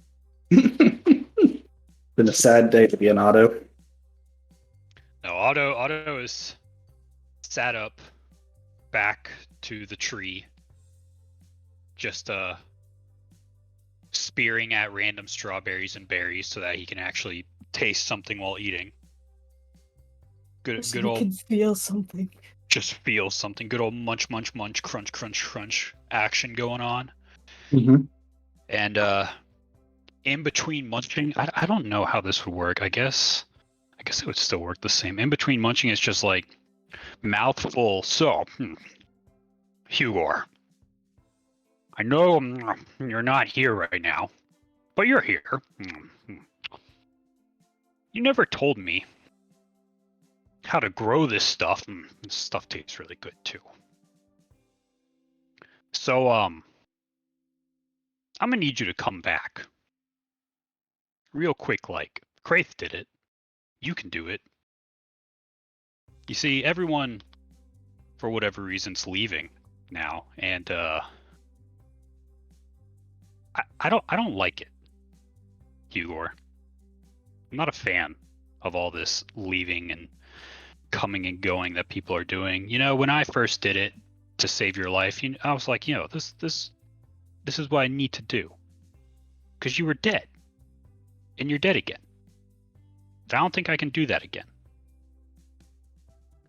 [SPEAKER 4] Been a sad day to be an Otto.
[SPEAKER 3] No, Otto is sat up back to the tree, just spearing at random strawberries and berries so that he can actually taste something while eating. Good old
[SPEAKER 1] can feel something.
[SPEAKER 3] just feel something. Good old munch, crunch action going on.
[SPEAKER 4] Mm-hmm.
[SPEAKER 3] And in between munching, I don't know how this would work. I guess it would still work the same. In between munching, it's just like mouthful. So, Hugor, I know you're not here right now, but you're here. You never told me how to grow this stuff. This stuff tastes really good too. So, I'm gonna need you to come back. Real quick, like Kraith did it. You can do it. You see, everyone, for whatever reason's leaving now, and I don't like it, Hugor. I'm not a fan of all this leaving and coming and going that people are doing. You know, when I first did it to save your life, I was like, this is what I need to do. because you were dead. And you're dead again. I don't think I can do that again.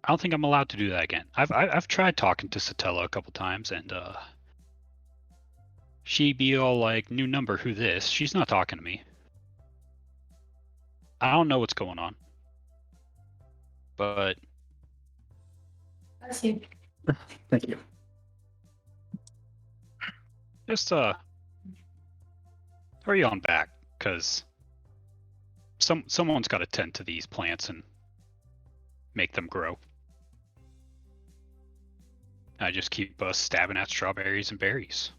[SPEAKER 3] I don't think I'm allowed to do that again. I've tried talking to Satella a couple times, and she be all like, new number, who this? She's not talking to me. I don't know what's going on. But
[SPEAKER 2] That's you.
[SPEAKER 4] Thank you.
[SPEAKER 3] just hurry on back, because someone's got to tend to these plants and make them grow. I just keep stabbing at strawberries and berries.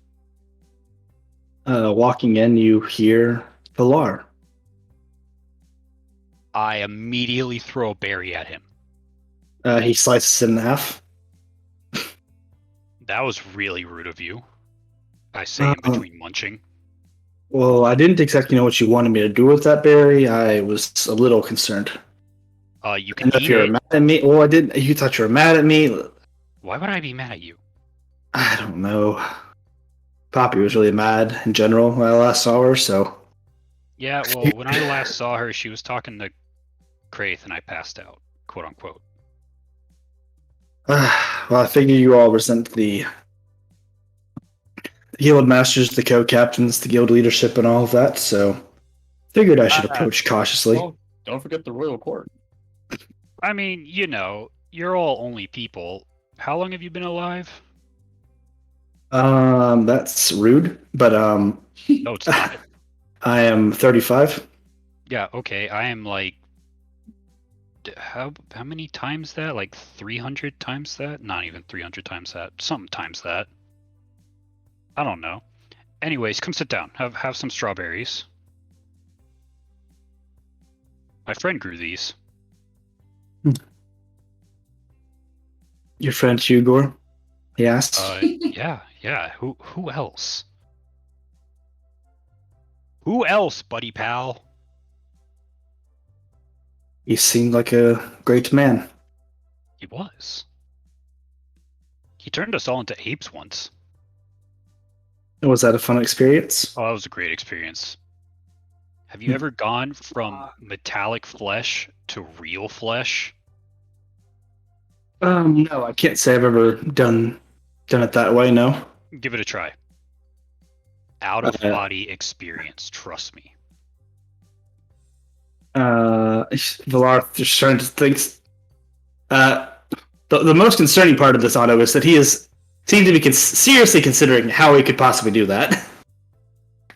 [SPEAKER 4] Walking in, you hear Pilar.
[SPEAKER 3] I immediately throw a berry at him.
[SPEAKER 4] He slices it in half.
[SPEAKER 3] That was really rude of you. I say in between munching.
[SPEAKER 4] Well, I didn't exactly know what you wanted me to do with that berry. I was a little concerned.
[SPEAKER 3] You
[SPEAKER 4] I
[SPEAKER 3] can
[SPEAKER 4] don't know if
[SPEAKER 3] eat
[SPEAKER 4] you were
[SPEAKER 3] it.
[SPEAKER 4] mad at me. Well, I didn't. You thought you were mad at me.
[SPEAKER 3] Why would I be mad at you?
[SPEAKER 4] I don't know. Poppy was really mad in general when I last saw her, so.
[SPEAKER 3] Yeah, well, when I last saw her, she was talking to Kraith and I passed out, quote unquote.
[SPEAKER 4] Well, I figure you all resent the guild masters, the co-captains, the guild leadership, and all of that, so figured I should approach cautiously.
[SPEAKER 6] Well, don't forget the royal court.
[SPEAKER 3] I mean, you know, you're all only people. How long have you been alive?
[SPEAKER 4] That's rude, but
[SPEAKER 3] No, it's not.
[SPEAKER 4] I am 35.
[SPEAKER 3] Yeah, okay. I am like, how many times that? Like 300 times that? Not even 300 times that. Something times that. I don't know. Anyways, come sit down. Have some strawberries. My friend grew these.
[SPEAKER 4] Your friend Hugor? He asked.
[SPEAKER 3] Yeah. Who else? Who else, buddy pal?
[SPEAKER 4] He seemed like a great man.
[SPEAKER 3] He was. He turned us all into apes once.
[SPEAKER 4] Was that a fun experience?
[SPEAKER 3] Oh, that was a great experience. Have you ever gone from metallic flesh to real flesh?
[SPEAKER 4] No, I can't say I've ever done it that way, no.
[SPEAKER 3] Give it a try. Out of body experience, trust me.
[SPEAKER 4] Valar just trying to think. The most concerning part of this auto is that he seemed to be seriously considering how he could possibly do that.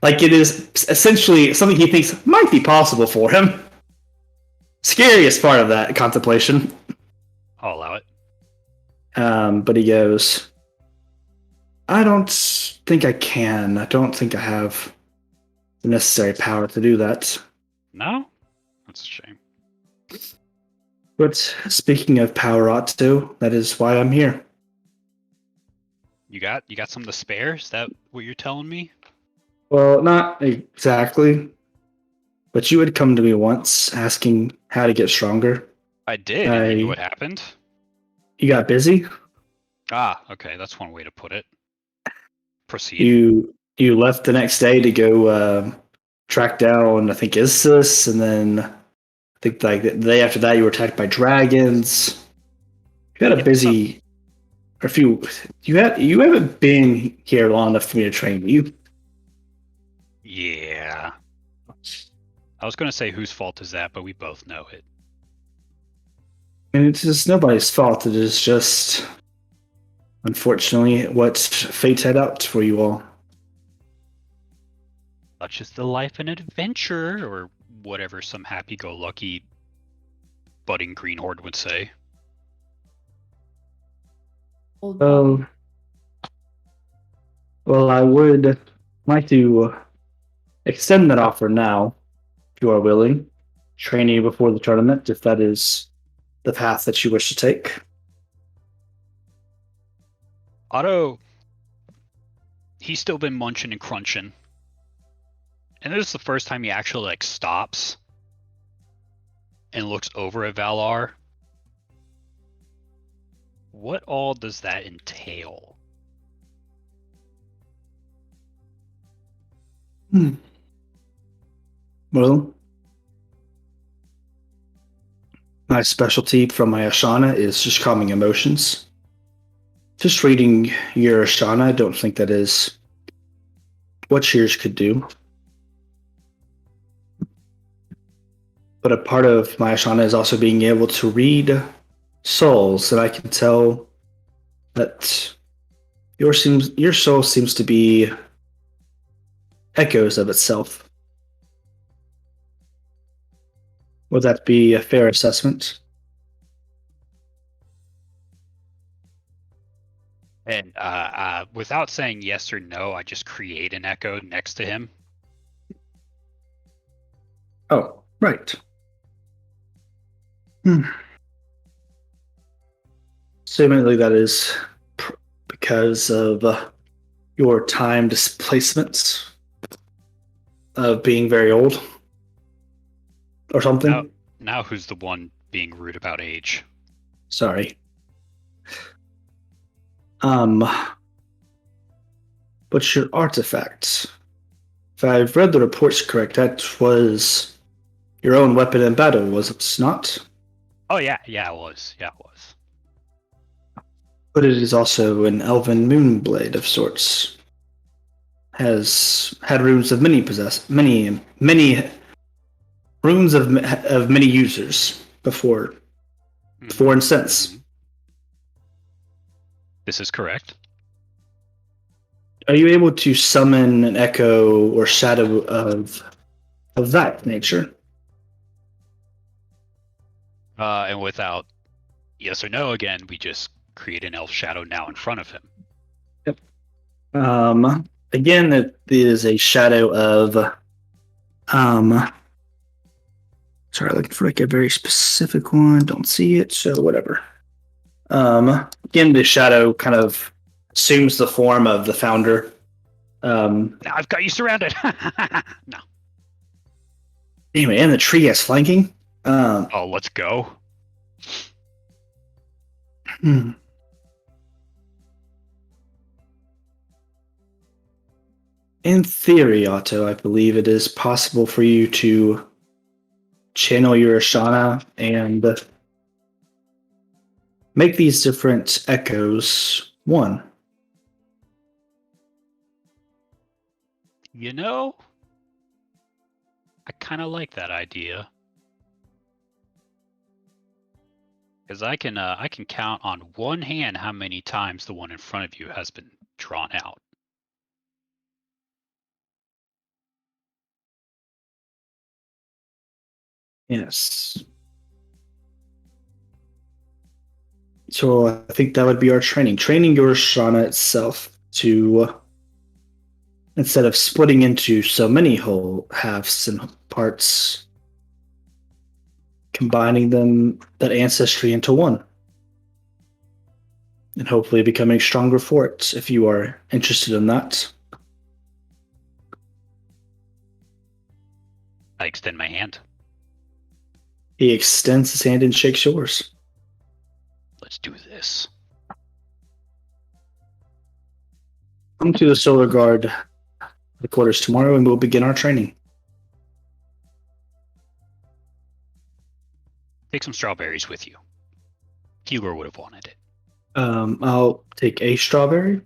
[SPEAKER 4] Like, it is essentially something he thinks might be possible for him. Scariest part of that contemplation.
[SPEAKER 3] I'll allow it.
[SPEAKER 4] But he goes, I don't think I can. I don't think I have the necessary power to do that.
[SPEAKER 3] No? That's a shame.
[SPEAKER 4] But speaking of power ought to, that is why I'm here.
[SPEAKER 3] You got some to spare? Is that what you're telling me?
[SPEAKER 4] Well, not exactly. But you had come to me once asking how to get stronger.
[SPEAKER 3] I did, and you know what happened?
[SPEAKER 4] You got busy?
[SPEAKER 3] Ah, okay, that's one way to put it. Proceed.
[SPEAKER 4] You left the next day to go track down, I think, Isis, and then I think like the day after that you were attacked by dragons. You had a busy you haven't been here long enough for me to train you.
[SPEAKER 3] Yeah. I was gonna say whose fault is that, but we both know it.
[SPEAKER 4] And it's just nobody's fault. It is just, unfortunately, what fate had out for you all.
[SPEAKER 3] Such is the life and adventure, or whatever some happy-go-lucky budding greenhorn would say.
[SPEAKER 4] Well, I would like to extend that offer now, if you are willing. Train you before the tournament, if that is the path that you wish to take.
[SPEAKER 3] Otto, he's still been munching and crunching. And this is the first time he actually like stops and looks over at Valar. What all does that entail?
[SPEAKER 4] Well, my specialty from my Ashana is just calming emotions. Just reading your Ashana, I don't think that is what yours could do. But a part of my Ashana is also being able to read souls, and I can tell that your soul seems to be echoes of itself. Would that be a fair assessment?
[SPEAKER 3] And without saying yes or no, I just create an echo next to him.
[SPEAKER 4] Oh, right. Seemingly that is because of your time displacements of being very old or something.
[SPEAKER 3] Now who's the one being rude about age?
[SPEAKER 4] Sorry. But your artifact, if I've read the reports correct, that was your own weapon in battle, was it not?
[SPEAKER 3] Oh yeah, it was.
[SPEAKER 4] But it is also an elven moonblade of sorts. Has had runes of many runes of many users before and since.
[SPEAKER 3] This is correct.
[SPEAKER 4] Are you able to summon an echo or shadow of that nature?
[SPEAKER 3] And without yes or no again, we just create an elf shadow now in front of him.
[SPEAKER 4] Yep. Again, it is a shadow of sorry, looking for like a very specific one. Don't see it, so whatever. Again, the shadow kind of assumes the form of the founder.
[SPEAKER 3] Now I've got you surrounded. No.
[SPEAKER 4] Anyway, and the tree has flanking.
[SPEAKER 3] Oh, let's go.
[SPEAKER 4] In theory, Otto, I believe it is possible for you to channel your Ashana and make these different echoes one.
[SPEAKER 3] You know, I kind of like that idea. Because I can count on one hand how many times the one in front of you has been drawn out.
[SPEAKER 4] Yes. So I think that would be our training. Training your Ashana itself to, instead of splitting into so many whole halves and parts, combining them, that ancestry, into one. And hopefully becoming stronger for it, if you are interested in that.
[SPEAKER 3] I extend my hand.
[SPEAKER 4] He extends his hand and shakes yours.
[SPEAKER 3] Let's do this.
[SPEAKER 4] Come to the Solar Guard headquarters tomorrow and we'll begin our training.
[SPEAKER 3] Take some strawberries with you. Hugo would have wanted it.
[SPEAKER 4] I'll take a strawberry.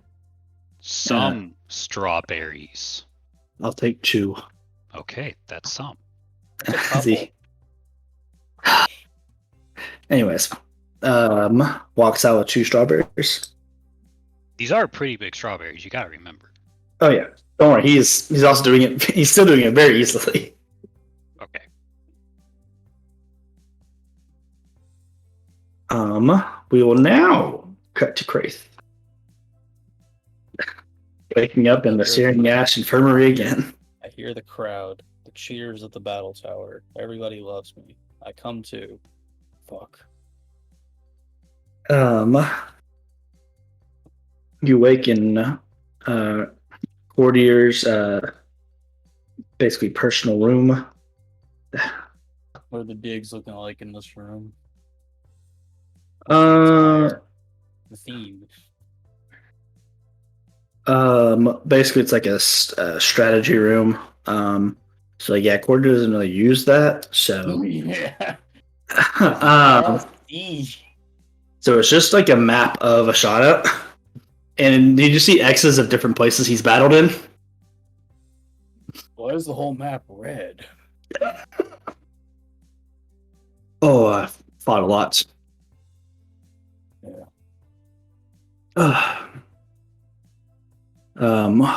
[SPEAKER 3] Some strawberries.
[SPEAKER 4] I'll take 2.
[SPEAKER 3] Okay, that's some.
[SPEAKER 4] Anyways, walks out with 2 strawberries.
[SPEAKER 3] These are pretty big strawberries, you gotta remember.
[SPEAKER 4] Oh yeah, don't worry. He's also doing it. He's still doing it very easily.
[SPEAKER 3] Okay.
[SPEAKER 4] We will now cut to Kraith. Waking up in the Searing Ash Infirmary again.
[SPEAKER 8] I hear the crowd, the cheers at the battle tower. Everybody loves me. I come to. Fuck.
[SPEAKER 4] You wake in Courtier's basically personal room.
[SPEAKER 8] What are the digs looking like in this room?
[SPEAKER 4] Uh,
[SPEAKER 8] The theme.
[SPEAKER 4] Basically it's like a strategy room. So yeah, Cordy doesn't really use that. So
[SPEAKER 6] Yeah.
[SPEAKER 4] um, so it's just like a map of Ashana. And did you see X's of different places he's battled in?
[SPEAKER 6] Why is the whole map red?
[SPEAKER 4] Oh, I fought a lot.
[SPEAKER 6] Yeah.
[SPEAKER 4] Um.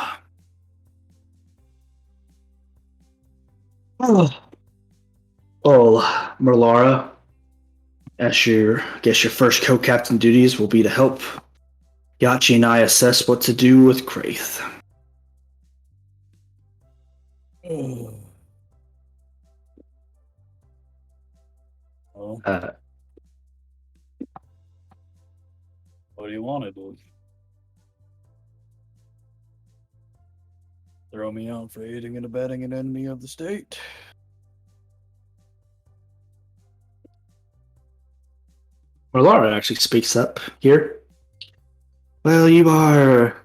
[SPEAKER 4] Oh, Merlara, I guess your first co-captain duties will be to help Yachi and I assess what to do with Kraith.
[SPEAKER 6] Well,
[SPEAKER 4] Uh,
[SPEAKER 6] what do you want to do? Throw me out for aiding and abetting an enemy of the state?
[SPEAKER 4] Merlara actually speaks up here. Well, you are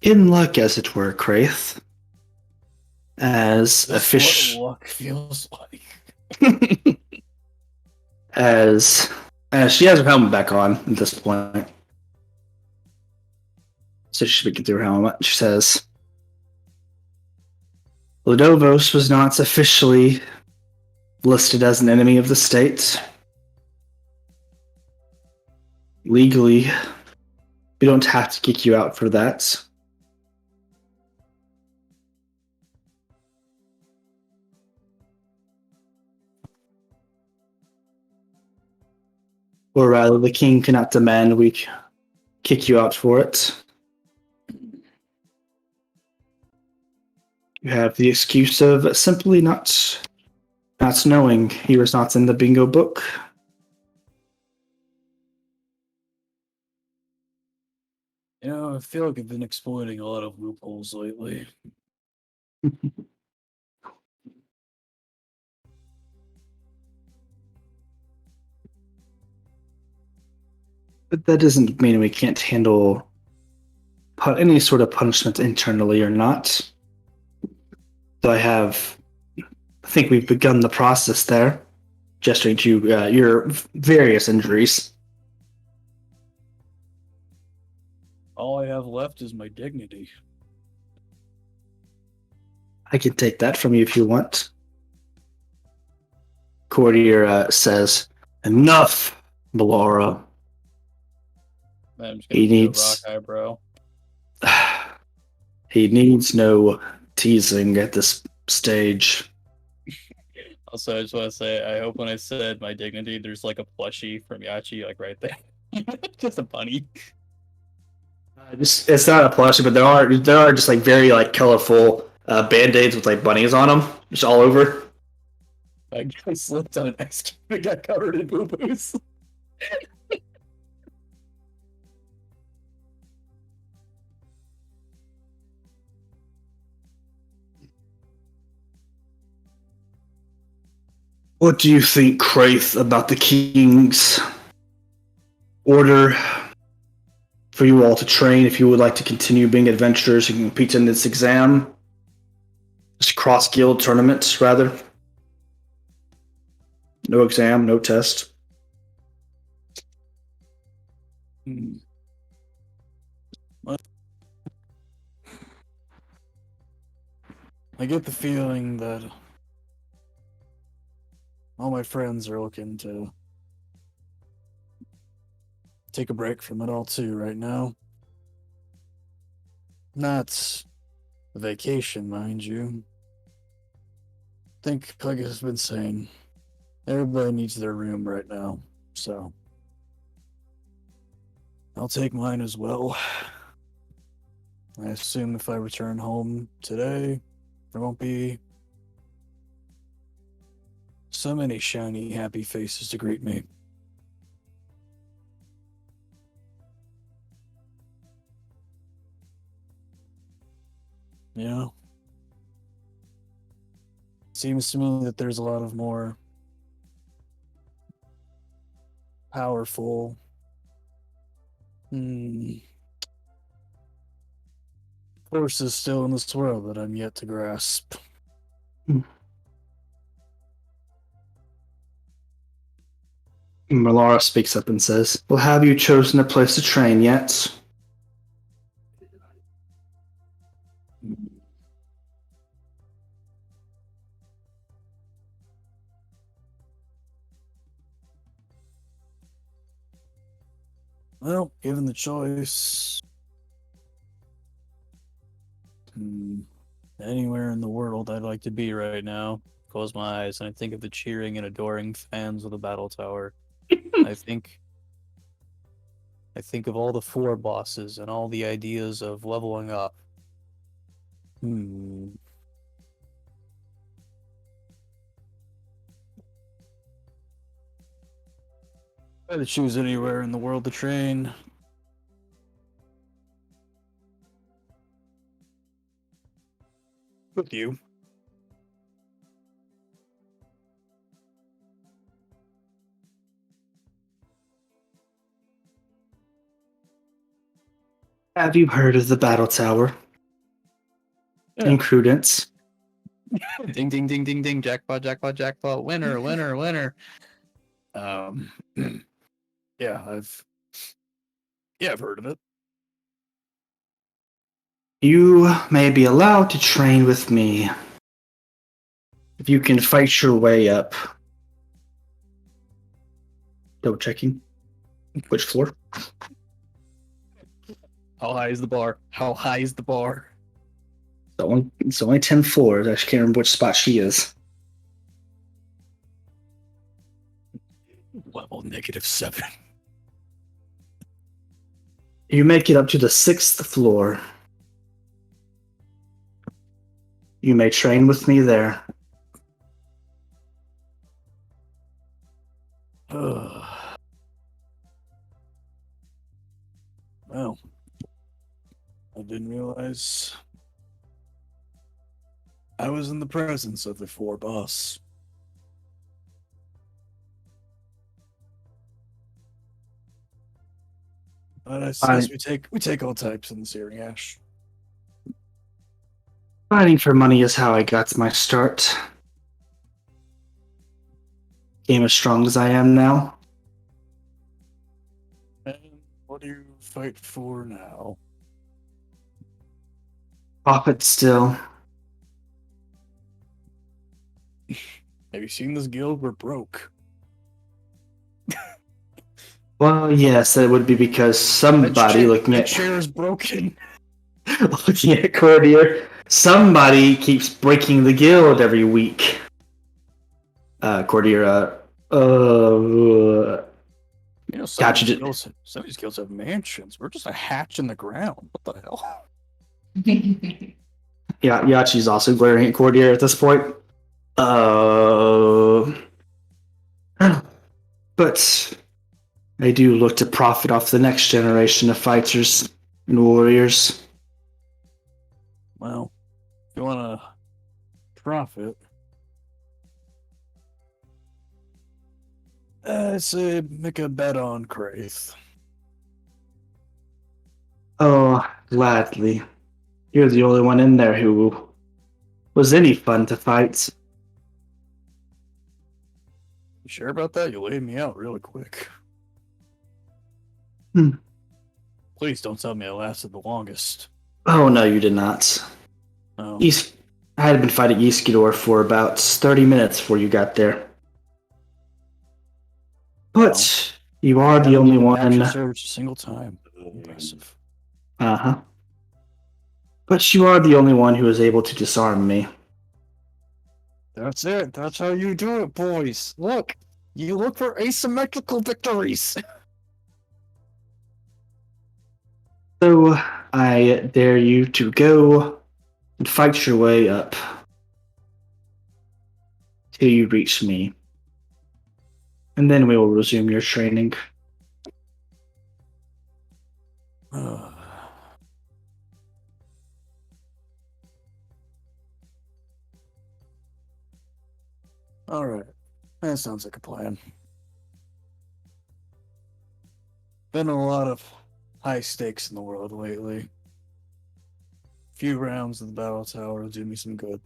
[SPEAKER 4] in luck, as it were, Kraith. As a
[SPEAKER 6] That's
[SPEAKER 4] fish,
[SPEAKER 6] what luck feels like.
[SPEAKER 4] as she has her helmet back on at this point. So she's speaking through her helmet. She says, Ludovos was not officially listed as an enemy of the state. Legally, we don't have to kick you out for that. Or rather, the king cannot demand we kick you out for it. You have the excuse of simply not knowing he was not in the bingo book.
[SPEAKER 6] You know, I feel like I've been exploiting a lot of loopholes lately.
[SPEAKER 4] But that doesn't mean we can't handle any sort of punishment internally or not. So I think we've begun the process there, gesturing to your various injuries.
[SPEAKER 6] All I have left is my dignity.
[SPEAKER 4] I can take that from you if you want. Courtier says, enough, Melora.
[SPEAKER 8] I'm just
[SPEAKER 4] He
[SPEAKER 8] gonna do a
[SPEAKER 4] needs-
[SPEAKER 8] rock eyebrow.
[SPEAKER 4] He needs no teasing at this stage.
[SPEAKER 8] Also, I just want to say, I hope when I said my dignity, there's like a plushie from Yachi, like right there. Just a bunny.
[SPEAKER 4] It's not a plushie, but there are just like very like colorful band-aids with like bunnies on them, just all over.
[SPEAKER 8] I slipped on an ice cube and got covered in boo boos.
[SPEAKER 4] What do you think, Kraith, about the king's order for you all to train if you would like to continue being adventurers and compete in this exam? This cross-guild tournament, rather. No exam, no test.
[SPEAKER 6] I get the feeling that all my friends are looking to take a break from it all too right now. Not a vacation, mind you. I think, like I've been saying, everybody needs their room right now, so I'll take mine as well. I assume if I return home today, there won't be so many shiny, happy faces to greet me. You know? Seems to me that there's a lot of more powerful forces still in this world that I'm yet to grasp.
[SPEAKER 4] Melara speaks up and says, "Well, have you chosen a place to train yet?"
[SPEAKER 6] Well, given the choice, anywhere in the world I'd like to be right now. Close my eyes and I think of the cheering and adoring fans of the battle tower. I think of all the four bosses and all the ideas of leveling up. If I had to choose anywhere in the world to train, with you.
[SPEAKER 4] Have you heard of the battle tower?
[SPEAKER 6] Yeah.
[SPEAKER 4] In Credence.
[SPEAKER 6] Ding ding ding ding ding, jackpot, jackpot, jackpot, winner, winner, winner. Yeah, I've heard of it.
[SPEAKER 4] You may be allowed to train with me if you can fight your way up. Double checking. Which floor?
[SPEAKER 6] How high is the bar? How high is the bar?
[SPEAKER 4] It's only 10 floors. I just can't remember which spot she is.
[SPEAKER 6] Level -7.
[SPEAKER 4] You make it up to the 6th floor. You may train with me there.
[SPEAKER 6] Well, I didn't realize I was in the presence of the four boss. But I suppose we take all types in this area, Ash.
[SPEAKER 4] Fighting for money is how I got my start. Game as strong as I am now.
[SPEAKER 6] And what do you fight for now?
[SPEAKER 4] Profit still.
[SPEAKER 6] Have you seen this guild? We're broke.
[SPEAKER 4] Well, yes, that would be because somebody looking at
[SPEAKER 6] chair is broken.
[SPEAKER 4] looking at Courtier, somebody keeps breaking the guild every week. Courtier,
[SPEAKER 6] You know, some
[SPEAKER 4] Gotcha.
[SPEAKER 6] of these guilds have mansions. We're just a hatch in the ground. What the hell?
[SPEAKER 4] Yeah, Yachi's also glaring at Courtier at this point. But I do look to profit off the next generation of fighters and warriors.
[SPEAKER 6] Well, if you want to profit, I'd say make a bet on Kraith.
[SPEAKER 4] Oh, gladly. You're the only one in there who was any fun to fight.
[SPEAKER 6] You sure about that? You laid me out really quick. Please don't tell me I lasted the longest.
[SPEAKER 4] Oh, no, you did not.
[SPEAKER 6] Oh.
[SPEAKER 4] I had been fighting Iskidor for about 30 minutes before you got there. But you are the only one.
[SPEAKER 6] Search a single time. Impressive.
[SPEAKER 4] Uh-huh. But you are the only one who is able to disarm me.
[SPEAKER 6] That's it. That's how you do it, boys. Look, you look for asymmetrical victories.
[SPEAKER 4] So I dare you to go and fight your way up till you reach me. And then we will resume your training.
[SPEAKER 6] All right. That sounds like a plan. Been a lot of high stakes in the world lately. Few rounds of the battle tower will do me some good.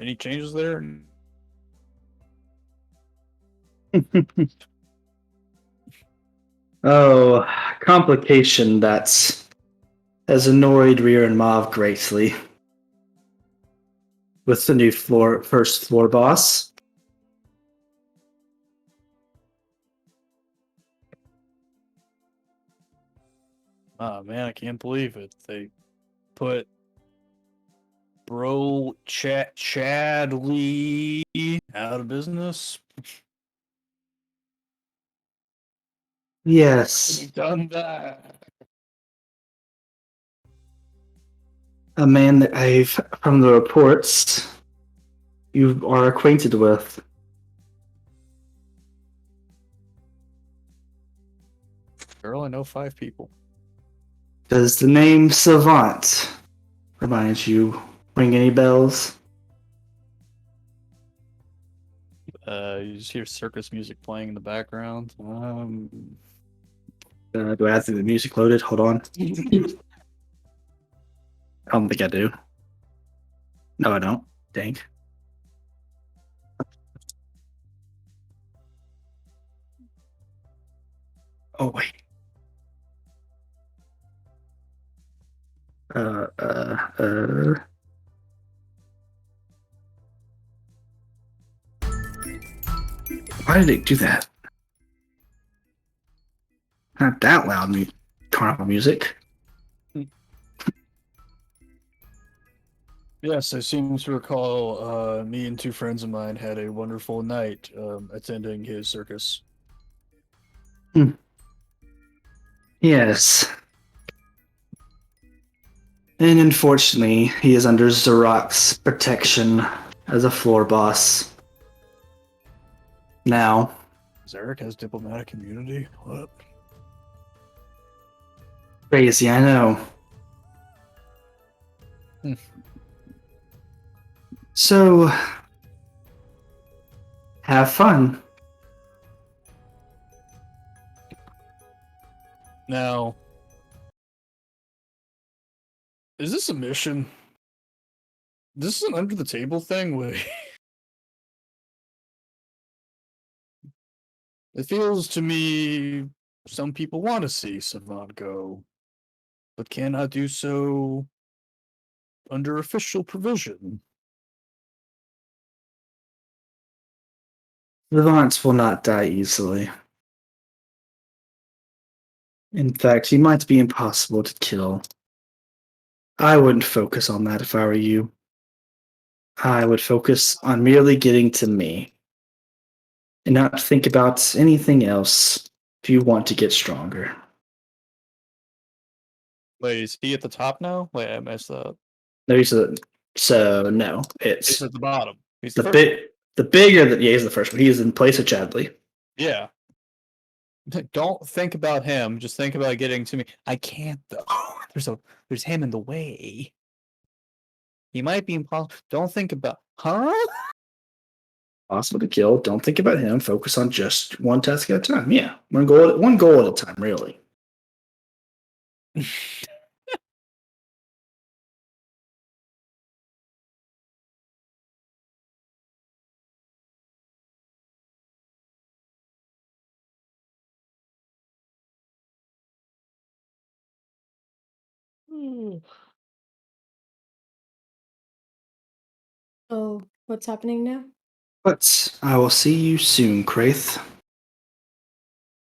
[SPEAKER 6] Any changes there?
[SPEAKER 4] Oh, complication that has annoyed Rear and Mav greatly. With the new first floor boss.
[SPEAKER 6] Oh man, I can't believe it. They put Bro Chad Lee out of business.
[SPEAKER 4] Yes,
[SPEAKER 6] We've done that.
[SPEAKER 4] a man that from the reports, you are acquainted with.
[SPEAKER 6] Girl, I know 5 people.
[SPEAKER 4] Does the name Savant remind you, ring any bells?
[SPEAKER 6] You just hear circus music playing in the background.
[SPEAKER 4] Do I have the music loaded? Hold on. I don't think I do. No, I don't. Dang. Oh, wait. Uh, uh, uh. Why did it do that? Not that loud, carnival music.
[SPEAKER 6] Yes, I seem to recall me and 2 friends of mine had a wonderful night attending his circus.
[SPEAKER 4] Yes. And unfortunately, he is under Zarok's protection as a floor boss. Now.
[SPEAKER 6] Zarek has diplomatic immunity? What?
[SPEAKER 4] Crazy, I know. So, have fun.
[SPEAKER 6] Now, is this a mission? This is an under the table thing? Wait. It feels to me some people want to see Savant go, but cannot do so under official provision.
[SPEAKER 4] Savants will not die easily. In fact, he might be impossible to kill. I wouldn't focus on that if I were you. I would focus on merely getting to me. And not think about anything else if you want to get stronger.
[SPEAKER 8] Wait, is he at the top now? Wait, I messed up.
[SPEAKER 4] No, no,
[SPEAKER 6] He's
[SPEAKER 4] it's
[SPEAKER 6] at the bottom. He's
[SPEAKER 4] the
[SPEAKER 6] first.
[SPEAKER 4] the bigger that he's the first one. He is in place of Chadley.
[SPEAKER 6] Yeah. Don't think about him. Just think about getting to me. I can't though. There's him in the way. He might be impossible. Don't think about
[SPEAKER 4] Possible to kill. Don't think about him. Focus on just one task at a time. Yeah, one goal at a time. Really.
[SPEAKER 1] Oh, what's happening now?
[SPEAKER 4] But I will see you soon, Kraith.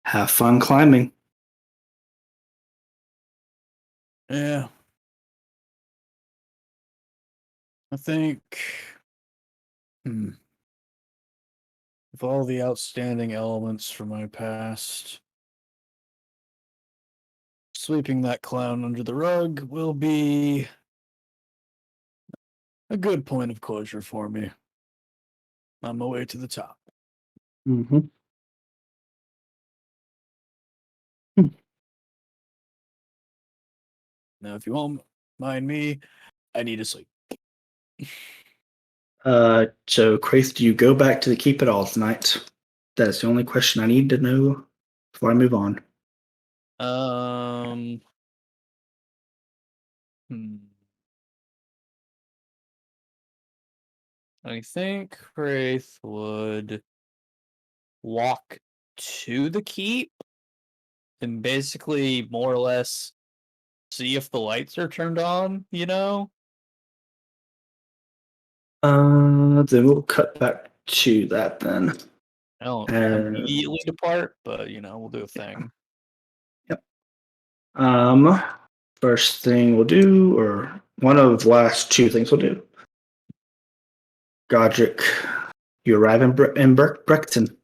[SPEAKER 4] Have fun climbing.
[SPEAKER 6] Yeah. I think of all the outstanding elements from my past, sweeping that clown under the rug will be a good point of closure for me on my way to the top.
[SPEAKER 4] Mm-hmm.
[SPEAKER 6] Now, if you won't mind me, I need to sleep.
[SPEAKER 4] So Kraith, do you go back to the Keep It All tonight? That's the only question I need to know before I move on.
[SPEAKER 6] Hmm.
[SPEAKER 8] I think Wraith would walk to the keep and basically more or less see if the lights are turned on, you know?
[SPEAKER 4] Then we'll cut back to that then.
[SPEAKER 8] I don't
[SPEAKER 4] Uh,
[SPEAKER 8] immediately depart, but we'll do a thing.
[SPEAKER 4] Yep. First thing we'll do, or one of the last two things we'll do. Godric, you arrive in Brexton.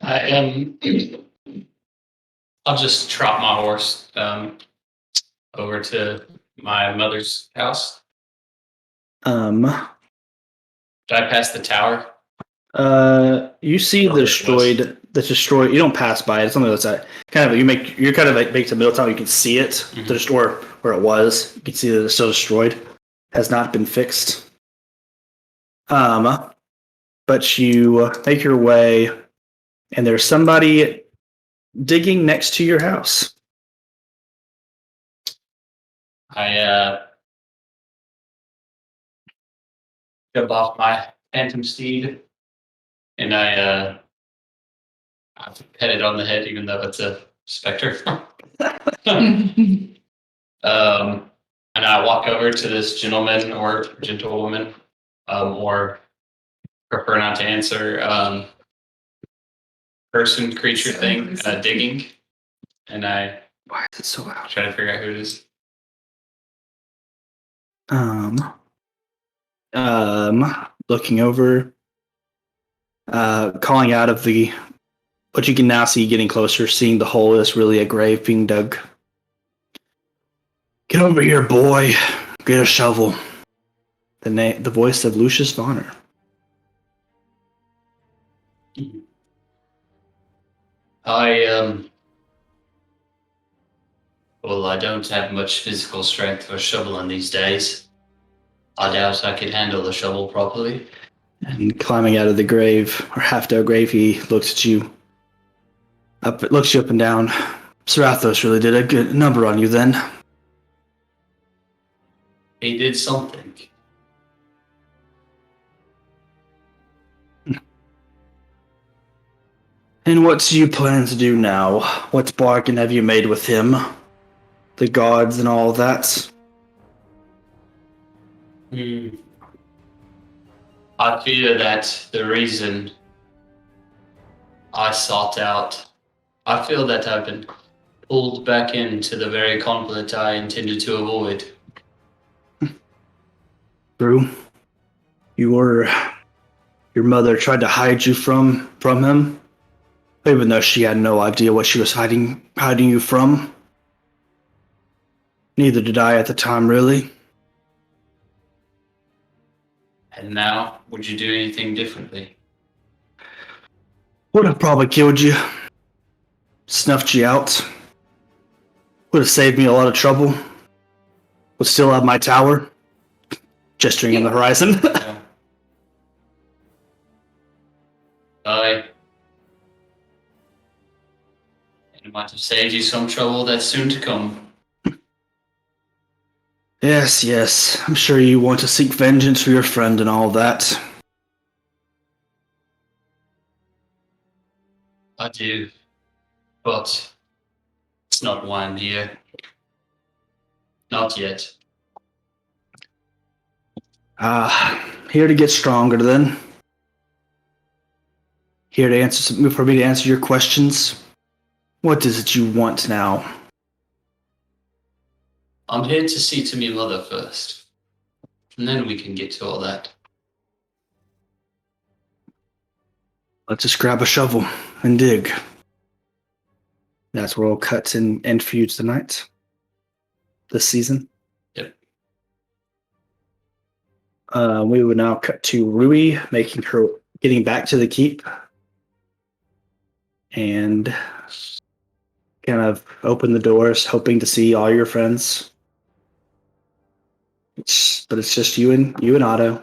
[SPEAKER 5] I am. I'll just trot my horse over to my mother's house.
[SPEAKER 4] Um,
[SPEAKER 5] Did I pass the tower?
[SPEAKER 4] You see the destroyed. You don't pass by it. It's on the other side. You're kind of like baked to middle town. You can see it.
[SPEAKER 5] Mhm.
[SPEAKER 4] The store where it was. You can see that it's still destroyed. Has not been fixed. But you make your way, and there's somebody digging next to your house.
[SPEAKER 5] I jump off my phantom steed, and I pet it on the head, even though it's a specter. And I walk over to this gentleman or gentlewoman, or prefer not to answer, person, creature, thing, digging, and I
[SPEAKER 4] Why is it so loud?
[SPEAKER 5] try to figure out who it is.
[SPEAKER 4] Looking over, calling out of the, but you can now see getting closer, seeing the hole is really a grave being dug. Get over here, boy. Get a shovel. The voice of Lucius Vonner.
[SPEAKER 5] Well, I don't have much physical strength for shoveling these days. I doubt I could handle the shovel properly.
[SPEAKER 4] And climbing out of the grave, or half-dug grave, he looks at you. Looks you up and down. Sarathos really did a good number on you then.
[SPEAKER 5] He did something.
[SPEAKER 4] And what do you plan to do now? What bargain have you made with him? The gods and all that?
[SPEAKER 5] I fear that the reason I feel that I've been pulled back into the very conflict I intended to avoid.
[SPEAKER 4] True. Your mother tried to hide you from him, even though she had no idea what she was hiding you from. Neither did I at the time, really.
[SPEAKER 5] And now, would you do anything differently?
[SPEAKER 4] Would have probably killed you. Snuffed you out. Would have saved me a lot of trouble. Would still have my tower. Gesturing in the horizon.
[SPEAKER 5] And it might have saved you some trouble that's soon to come.
[SPEAKER 4] Yes. I'm sure you want to seek vengeance for your friend and all that.
[SPEAKER 5] I do. But it's not why I'm here. Not yet.
[SPEAKER 4] Here to get stronger then. Here to for me to answer your questions. What is it you want now?
[SPEAKER 5] I'm here to see to me mother first. And then we can get to all that.
[SPEAKER 4] Let's just grab a shovel and dig. That's where we'll cut and end for you tonight. This season.
[SPEAKER 5] Yep.
[SPEAKER 4] We would now cut to Rui getting back to the keep. And kind of open the doors, hoping to see all your friends. But it's just you and Otto.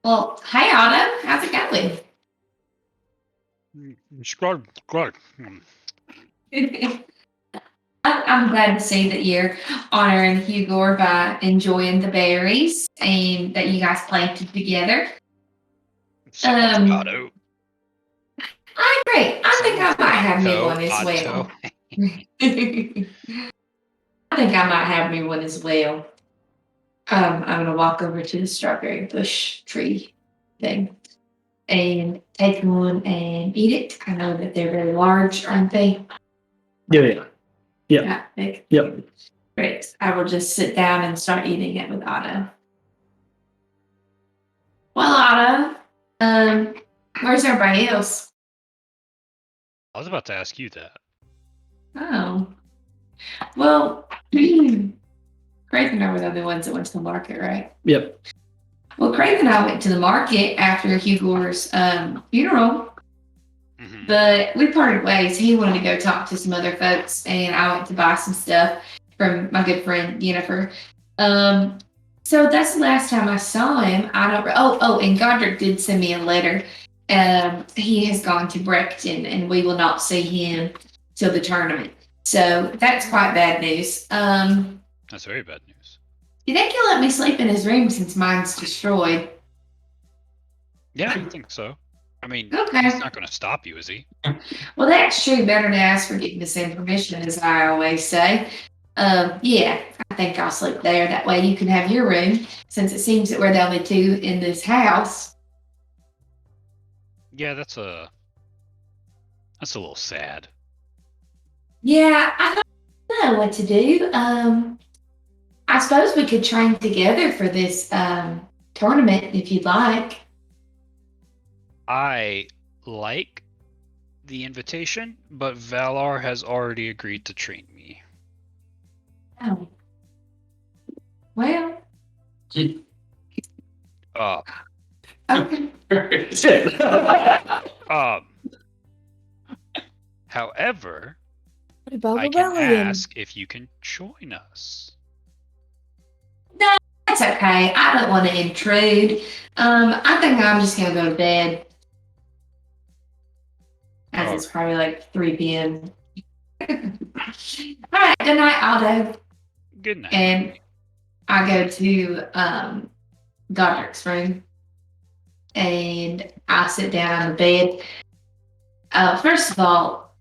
[SPEAKER 2] Well, hey Otto, how's it going?
[SPEAKER 3] It's good.
[SPEAKER 2] I'm glad to see that you're honoring Hugo by enjoying the berries and that you guys planted together.
[SPEAKER 3] Otto.
[SPEAKER 2] I agree. I think I might have me one as
[SPEAKER 3] Otto.
[SPEAKER 2] well. I think I might have me one as well. I'm gonna walk over to the strawberry bush tree thing and take one and eat it. I know that they're very large, aren't they?
[SPEAKER 4] Yeah.
[SPEAKER 2] Yeah. Big.
[SPEAKER 4] Yep.
[SPEAKER 2] Great. I will just sit down and start eating it with Otto. Well, Otto, where's everybody else?
[SPEAKER 3] I was about to ask you that.
[SPEAKER 2] Oh. Well, Craig and I were the only ones that went to the market, right?
[SPEAKER 4] Yep.
[SPEAKER 2] Well, Craig and I went to the market after Hugo's funeral, but we parted ways. He wanted to go talk to some other folks, and I went to buy some stuff from my good friend Jennifer. So that's the last time I saw him. I don't. And Godric did send me a letter. He has gone to Brecton, and we will not see him till the tournament. So that's quite bad news.
[SPEAKER 3] That's very bad news.
[SPEAKER 2] Do you think he'll let me sleep in his room since mine's destroyed?
[SPEAKER 3] Yeah, I think so. I mean,
[SPEAKER 2] Okay.
[SPEAKER 3] he's not going to stop you, is he?
[SPEAKER 2] Well, that's true. Better to ask for getting the same permission, as I always say. Yeah, I think I'll sleep there. That way you can have your room, since it seems that we're the only two in this house.
[SPEAKER 3] Yeah, that's a little sad.
[SPEAKER 2] Yeah, I don't know what to do. I suppose we could train together for this tournament if you'd like.
[SPEAKER 3] I like the invitation, but Valar has already agreed to train me.
[SPEAKER 2] Oh. Well. Okay.
[SPEAKER 3] However,
[SPEAKER 1] What about
[SPEAKER 3] I can
[SPEAKER 1] rebellion?
[SPEAKER 3] ask if you can join us.
[SPEAKER 2] That's okay. I don't want to intrude. I think I'm just gonna go to bed. As it's probably like 3 p.m. All right, good night, Aldo.
[SPEAKER 3] Good night.
[SPEAKER 2] And I go to Godric's room and I sit down on the bed. First of all,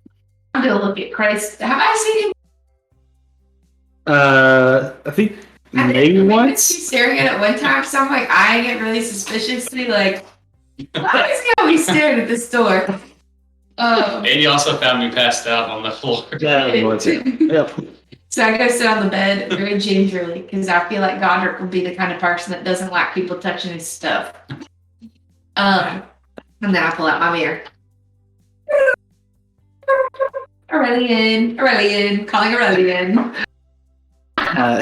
[SPEAKER 2] I'm gonna look at Chris. Have I seen him?
[SPEAKER 4] I think maybe once.
[SPEAKER 2] He's staring at it one time, so I'm like eyeing it really suspiciously, like, why is he always staring at this door?
[SPEAKER 5] And he also found me passed out on the floor.
[SPEAKER 4] Yeah, once. Yep.
[SPEAKER 2] So I go sit on the bed very gingerly because I feel like Godric will be the kind of person that doesn't like people touching his stuff. And then I pull out my mirror. Aurelian, calling Aurelian.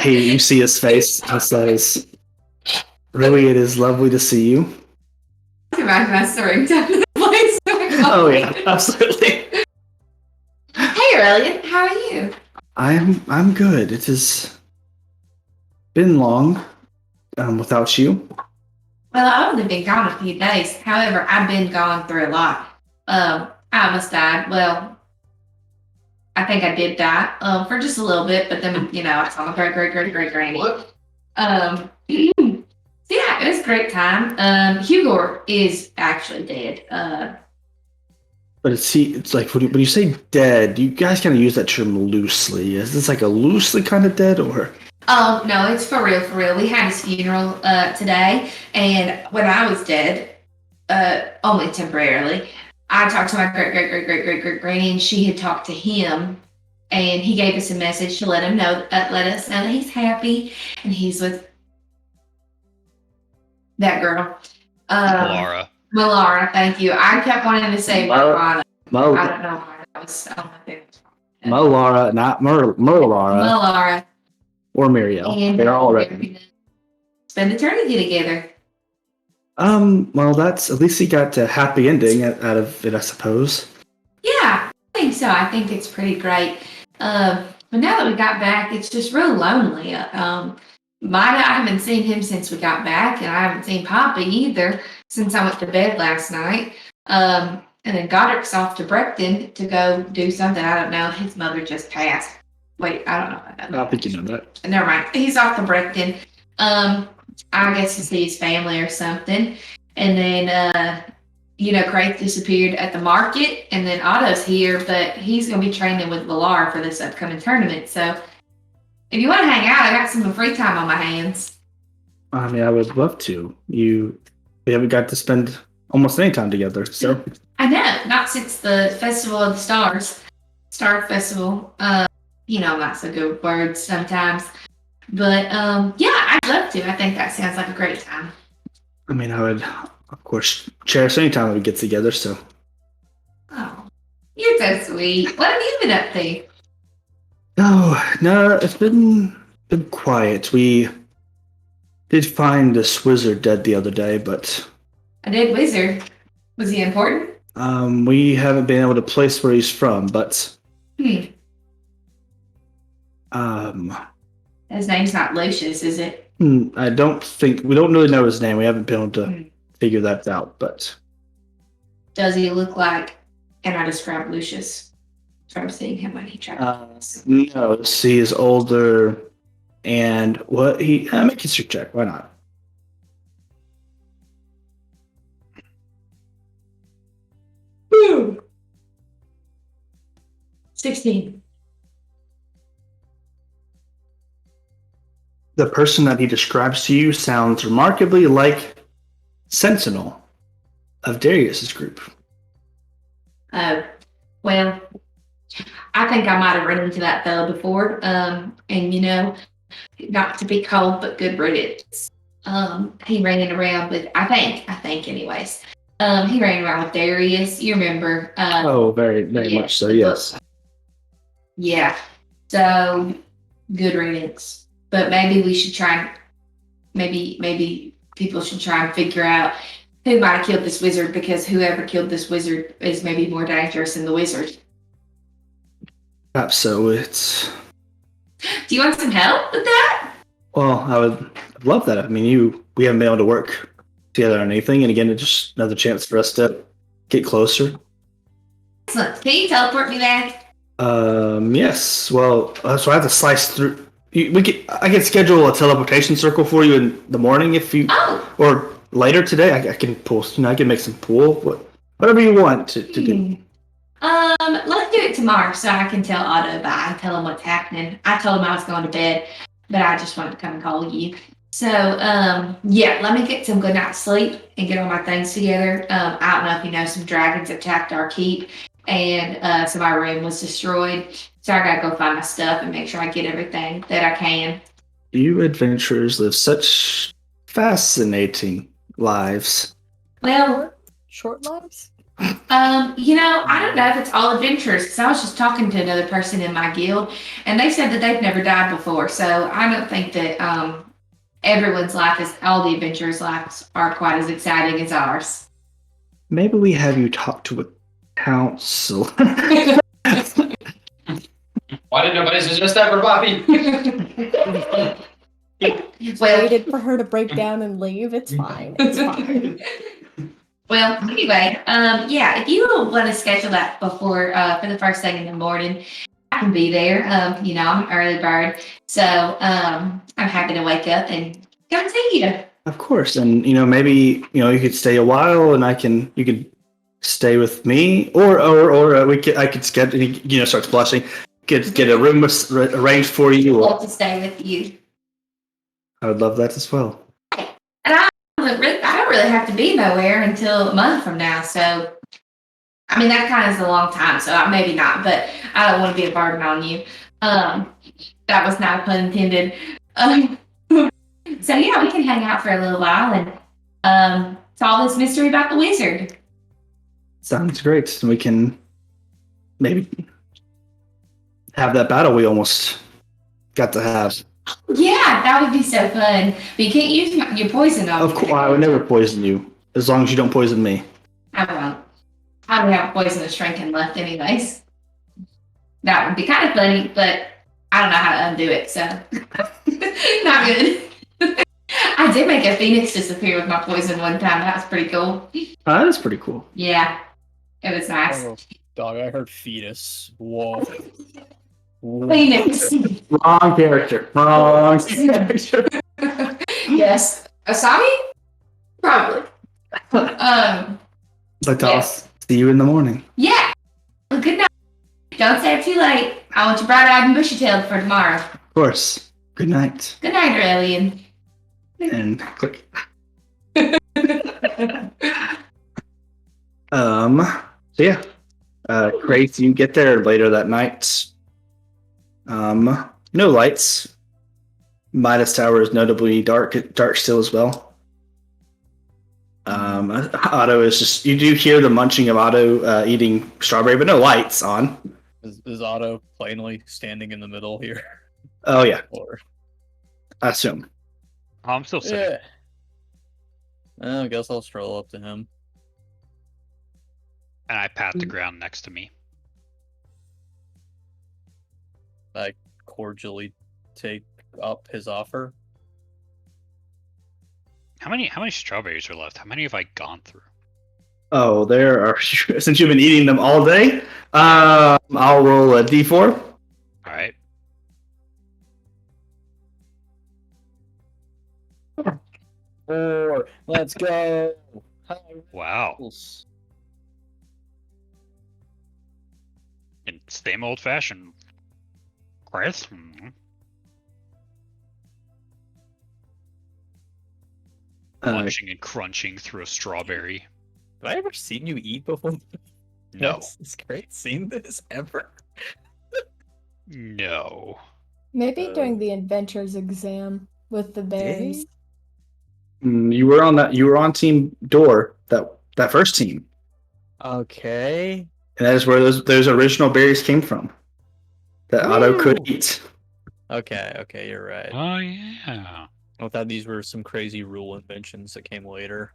[SPEAKER 4] Hey, you see his face. He says, "Really, it is lovely to see you."
[SPEAKER 2] Imagine that's the ringtone of the place.
[SPEAKER 4] Oh yeah, absolutely.
[SPEAKER 2] Hey Aurelian, how are you?
[SPEAKER 4] I'm good. It has been long without you.
[SPEAKER 2] Well, I've only been gone a few days. However, I've been gone through a lot. I almost died. Well, I think I did die for just a little bit, but then, I saw my great granny.
[SPEAKER 5] What?
[SPEAKER 2] So yeah, it was a great time. Hugo is actually dead.
[SPEAKER 4] But it's like when you say dead, you guys kind of use that term loosely. Is this like a loosely kind of dead, or?
[SPEAKER 2] Oh no, it's for real, for real. We had his funeral today, and when I was dead, only temporarily, I talked to my great granny, and she had talked to him, and he gave us a message to let us know that he's happy and he's with that girl.
[SPEAKER 3] Laura.
[SPEAKER 2] Melara, thank you. I kept wanting to say Marana. I don't know why. That was
[SPEAKER 4] Melara, not Merlara
[SPEAKER 2] Melara.
[SPEAKER 4] or Muriel.
[SPEAKER 2] And
[SPEAKER 4] They're all ready.
[SPEAKER 2] Spend eternity together.
[SPEAKER 4] Well, that's at least he got a happy ending out of it, I suppose.
[SPEAKER 2] Yeah, I think so. I think it's pretty great. But now that we got back, it's just real lonely. Mida, I haven't seen him since we got back, and I haven't seen Papa either since I went to bed last night. And then Godric's off to Brecton to go do something. I don't know. His mother just passed. Wait, I don't
[SPEAKER 4] I
[SPEAKER 2] know.
[SPEAKER 4] don't think you know that.
[SPEAKER 2] Never mind. He's off to Brickton. I guess to see his family or something. And then, Craig disappeared at the market, and then Otto's here, but he's going to be training with Valar for this upcoming tournament. So if you want to hang out, I got some free time on my hands.
[SPEAKER 4] I mean, I would love to. We haven't got to spend almost any time together, so.
[SPEAKER 2] I know, not since the Festival of the Stars, Star Festival. I'm not so good with words sometimes. But I'd love to. I think that sounds like a great time.
[SPEAKER 4] I mean, I would, of course, cherish any time we get together, so.
[SPEAKER 2] Oh, you're so sweet. What have you been up to?
[SPEAKER 4] No, it's been quiet. We did find this wizard dead the other day, but
[SPEAKER 2] A dead wizard. Was he important?
[SPEAKER 4] we haven't been able to place where he's from, but
[SPEAKER 2] His name's not Lucius, is it?
[SPEAKER 4] I don't think we don't really know his name. We haven't been able to figure that out, but
[SPEAKER 2] Does he look like, and I describe Lucius from seeing him when he travels?
[SPEAKER 4] no, he is older, and what he make a history check. Why not?
[SPEAKER 2] Woo! 16.
[SPEAKER 4] The person that he describes to you sounds remarkably like Sentinel of Darius's group.
[SPEAKER 2] Oh, well, I think I might have run into that fellow before. Not to be cold, but good riddance. He ran around with, I think anyways. He ran around with Darius. You remember?
[SPEAKER 4] Very, very much so, yes.
[SPEAKER 2] Yeah. So, good riddance. But maybe we should try, maybe people should try and figure out who might have killed this wizard, because whoever killed this wizard is maybe more dangerous than the wizard.
[SPEAKER 4] Perhaps so.
[SPEAKER 2] Do you want some help with that?
[SPEAKER 4] Well, I would love that. I mean, we haven't been able to work together on anything, and again, it's just another chance for us to get closer.
[SPEAKER 2] Excellent. Can you teleport me there?
[SPEAKER 4] Yes. Well, so I have to slice through. I can schedule a teleportation circle for you in the morning if you, or later today. I can pull. I can make some pool. Whatever you want to do.
[SPEAKER 2] Let's do it tomorrow so I can tell Otto bye and tell him what's happening. I told him I was going to bed, but I just wanted to come and call you. So, let me get some good night's sleep and get all my things together. I don't know if you know, some dragons attacked our keep, and so my room was destroyed. So I gotta go find my stuff and make sure I get everything that I can.
[SPEAKER 4] You adventurers live such fascinating lives.
[SPEAKER 2] Well,
[SPEAKER 1] Short lives?
[SPEAKER 2] I don't know if it's all adventurers, because I was just talking to another person in my guild, and they said that they've never died before. So I don't think that everyone's life all the adventurers' lives are quite as exciting as ours.
[SPEAKER 4] Maybe we have you talk to a council.
[SPEAKER 5] Why did nobody suggest that for Bobby?
[SPEAKER 1] Waited for her to break down and leave. It's fine. It's fine.
[SPEAKER 2] Well, anyway, if you want to schedule that before for the first thing in the morning, I can be there. I'm an early bird, so I'm happy to wake up and come see you.
[SPEAKER 4] Of course, and maybe you could stay a while, and you could stay with me, or I could schedule. Starts blushing. Get a room arranged for you.
[SPEAKER 2] I'd love to stay with you.
[SPEAKER 4] I would love that as well.
[SPEAKER 2] And I don't really have to be nowhere until a month from now. So, I mean, that kind of is a long time. So maybe not, but I don't want to be a burden on you. That was not a pun intended. So we can hang out for a little while and solve this mystery about the wizard.
[SPEAKER 4] Sounds great. We can maybe have that battle we almost got to have.
[SPEAKER 2] Yeah, that would be so fun. But you can't use your poison on me.
[SPEAKER 4] Of course, I would never poison you, as long as you don't poison me.
[SPEAKER 2] I won't. I don't have poisonous drinking left anyways. That would be kind of funny, but I don't know how to undo it, so not good. I did make a phoenix disappear with my poison one time. That was pretty cool.
[SPEAKER 4] That is pretty cool.
[SPEAKER 2] Yeah, it was nice.
[SPEAKER 8] Oh, dog, I heard fetus. Whoa.
[SPEAKER 2] Phoenix.
[SPEAKER 4] Wrong character. Wrong character.
[SPEAKER 2] Yes. Asami? Probably.
[SPEAKER 4] But
[SPEAKER 2] Yeah.
[SPEAKER 4] I'll see you in the morning.
[SPEAKER 2] Yeah. Well, good night. Don't stay up too late. I want you bright-eyed and bushy-tailed for tomorrow.
[SPEAKER 4] Of course. Good night.
[SPEAKER 2] Good night, Aurelian.
[SPEAKER 4] And click. So yeah. Craig, you get there later that night. No lights. Midas Tower is notably dark still as well. Otto is just, you do hear the munching of Otto eating strawberry, but no lights on.
[SPEAKER 8] Is Otto plainly standing in the middle here?
[SPEAKER 4] Oh yeah,
[SPEAKER 8] Or
[SPEAKER 4] I assume.
[SPEAKER 3] I'm still sitting.
[SPEAKER 8] yeah. I guess I'll stroll up to him.
[SPEAKER 3] And I pat the ground next to me.
[SPEAKER 8] I cordially take up his offer.
[SPEAKER 3] How many strawberries are left? How many have I gone through?
[SPEAKER 4] Oh, there are, since you've been eating them all day, I'll roll a d4.
[SPEAKER 3] All right.
[SPEAKER 8] Four. Let's go.
[SPEAKER 3] Wow. And same old fashioned. Chris? Munching and crunching through a strawberry.
[SPEAKER 8] Have I ever seen you eat before?
[SPEAKER 3] No.
[SPEAKER 8] It's great seeing this ever.
[SPEAKER 3] No.
[SPEAKER 1] Maybe during the adventures exam with the berries.
[SPEAKER 4] You were on Team Door, that first team.
[SPEAKER 8] Okay.
[SPEAKER 4] And that is where those original berries came from. That Otto could eat.
[SPEAKER 8] Okay, you're right.
[SPEAKER 3] Oh yeah.
[SPEAKER 8] I thought these were some crazy rule inventions that came later.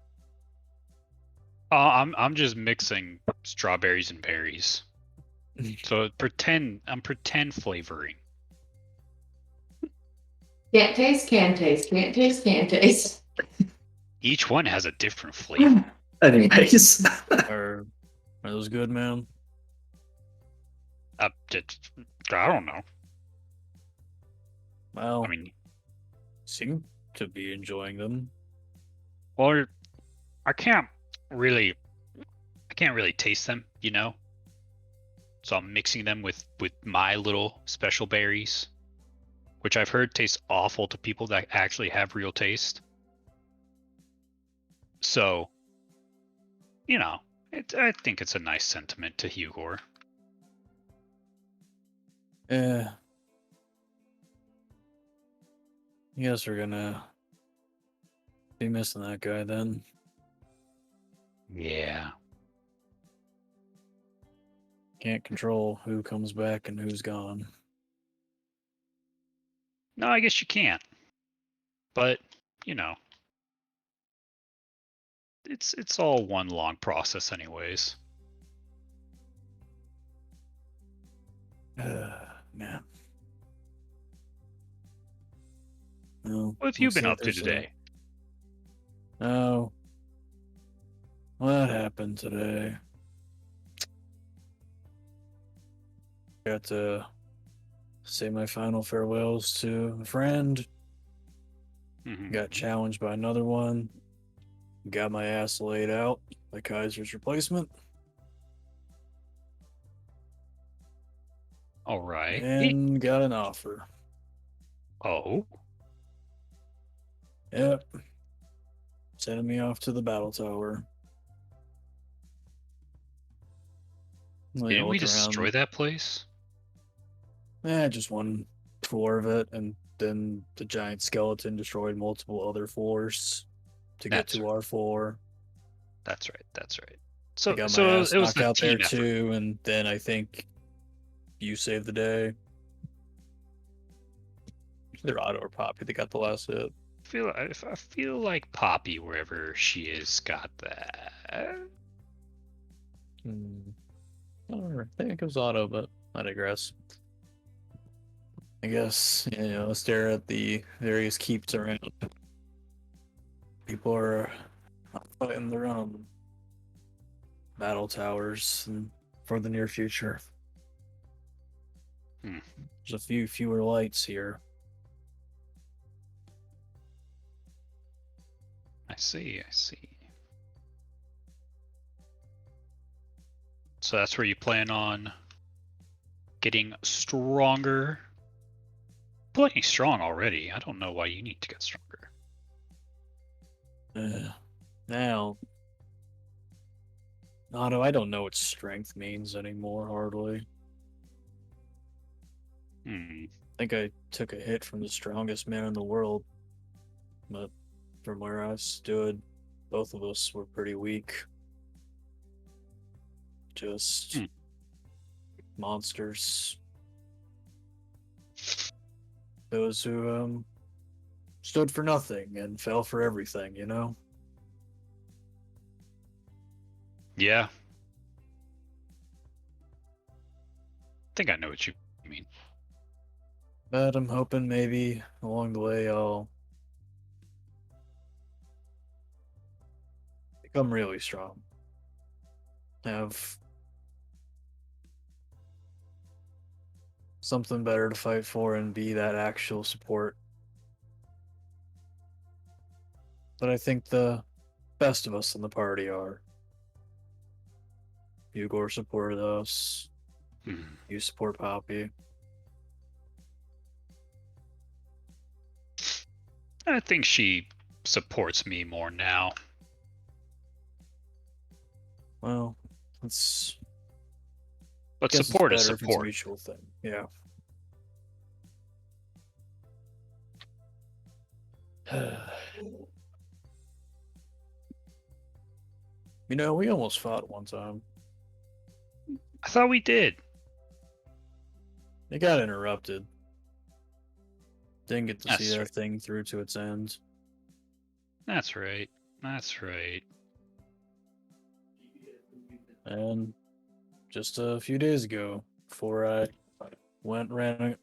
[SPEAKER 3] I'm just mixing strawberries and berries. So I'm pretend flavoring.
[SPEAKER 2] Can't taste, can taste, can't taste, can taste.
[SPEAKER 3] Each one has a different flavor.
[SPEAKER 4] Anyways.
[SPEAKER 8] Are those good, man?
[SPEAKER 3] I don't know.
[SPEAKER 8] Well,
[SPEAKER 3] I mean,
[SPEAKER 8] seem to be enjoying them.
[SPEAKER 3] well, I can't really taste them, you know. So I'm mixing them with my little special berries, which I've heard taste awful to people that actually have real taste. So, you know, I think it's a nice sentiment to Hugor.
[SPEAKER 8] Yeah. I guess we're gonna be missing that guy then.
[SPEAKER 3] Yeah.
[SPEAKER 8] Can't control who comes back and who's gone.
[SPEAKER 3] No, I guess you can't. But, you know, it's all one long process anyways.
[SPEAKER 8] Man. Well,
[SPEAKER 3] What have you
[SPEAKER 8] we'll
[SPEAKER 3] been
[SPEAKER 8] see if
[SPEAKER 3] up to
[SPEAKER 8] there's
[SPEAKER 3] today?
[SPEAKER 8] Oh. What happened today? Got to say my final farewells to a friend.
[SPEAKER 3] Mhm.
[SPEAKER 8] Got challenged by another one. Got my ass laid out by Kaiser's replacement.
[SPEAKER 3] All right.
[SPEAKER 8] And got an offer.
[SPEAKER 3] Oh.
[SPEAKER 8] Yep. Sending me off to the battle tower.
[SPEAKER 3] Didn't we destroy that place?
[SPEAKER 8] Just one floor of it, and then the giant skeleton destroyed multiple other floors to get to our floor.
[SPEAKER 3] That's right. That's right. So,
[SPEAKER 8] I got my
[SPEAKER 3] so
[SPEAKER 8] ass
[SPEAKER 3] it was
[SPEAKER 8] knocked
[SPEAKER 3] a
[SPEAKER 8] out there
[SPEAKER 3] team effort.
[SPEAKER 8] too, and then I think you saved the day. Either Otto or Poppy that got the last hit.
[SPEAKER 3] I feel like Poppy, wherever she is, got that.
[SPEAKER 8] I don't remember. I think it was Otto, but I digress. I guess, stare at the various keeps around. People are fighting their own battle towers for the near future.
[SPEAKER 6] There's a few fewer lights here.
[SPEAKER 3] I see. So that's where you plan on getting stronger. Plenty strong already. I don't know why you need to get stronger.
[SPEAKER 6] Now, Otto, I don't know what strength means anymore, hardly. I think I took a hit from the strongest man in the world, but from where I stood, both of us were pretty weak. Just monsters. Those who stood for nothing and fell for everything, you know?
[SPEAKER 3] Yeah. I think I know what you mean.
[SPEAKER 6] But I'm hoping maybe along the way I'll become really strong. Have something better to fight for and be that actual support. But I think the best of us in the party are. Igor supported us. You support Poppy.
[SPEAKER 3] I think she supports me more now.
[SPEAKER 6] Well, it's.
[SPEAKER 3] But
[SPEAKER 6] guess
[SPEAKER 3] support
[SPEAKER 6] it's
[SPEAKER 3] is
[SPEAKER 6] better if it's a
[SPEAKER 3] support.
[SPEAKER 6] mutual thing. Yeah. You know, we almost fought one time.
[SPEAKER 3] I thought we did.
[SPEAKER 6] It got interrupted. Didn't get to
[SPEAKER 3] That's
[SPEAKER 6] see that
[SPEAKER 3] right.
[SPEAKER 6] thing through to its end.
[SPEAKER 3] That's right. That's right.
[SPEAKER 6] And just a few days ago, before I went running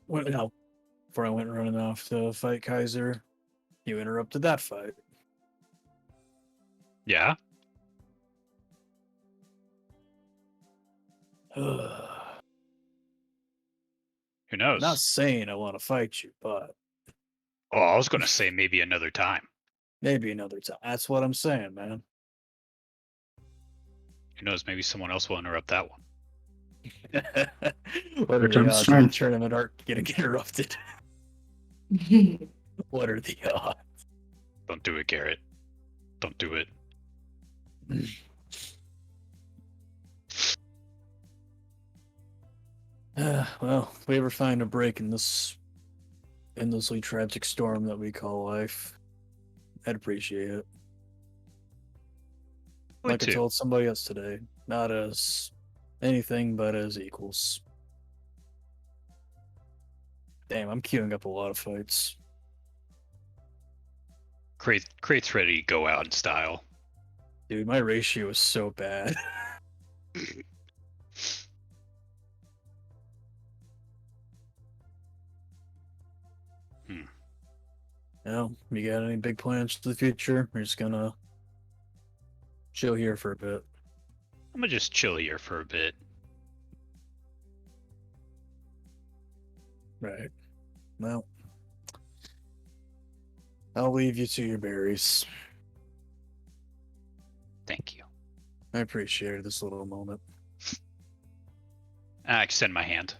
[SPEAKER 6] off to fight Kaiser, you interrupted that fight.
[SPEAKER 3] Yeah? Who knows?
[SPEAKER 6] Not saying I want to fight you, but
[SPEAKER 3] Oh, I was going to say maybe another time.
[SPEAKER 6] maybe another time. That's what I'm saying, man.
[SPEAKER 3] Who knows? Maybe someone else will interrupt that one.
[SPEAKER 6] What are the
[SPEAKER 4] Return
[SPEAKER 6] odds of
[SPEAKER 4] strength.
[SPEAKER 6] the tournament arc getting interrupted? What are the odds?
[SPEAKER 3] Don't do it, Garrett. Don't do it.
[SPEAKER 6] Well, if we ever find a break in this endlessly tragic storm that we call life, I'd appreciate it.
[SPEAKER 3] Would
[SPEAKER 6] Like I
[SPEAKER 3] too.
[SPEAKER 6] told somebody else today, not as anything but as equals. Damn, I'm queuing up a lot of fights.
[SPEAKER 3] Crate's ready to go out in style.
[SPEAKER 6] Dude, my ratio is so bad. Well, you got any big plans for the future? We're just gonna chill here for a bit.
[SPEAKER 3] I'm gonna just chill here for a bit.
[SPEAKER 6] Right. Well, I'll leave you to your berries.
[SPEAKER 3] Thank you.
[SPEAKER 6] I appreciated this little moment.
[SPEAKER 3] I extend my hand.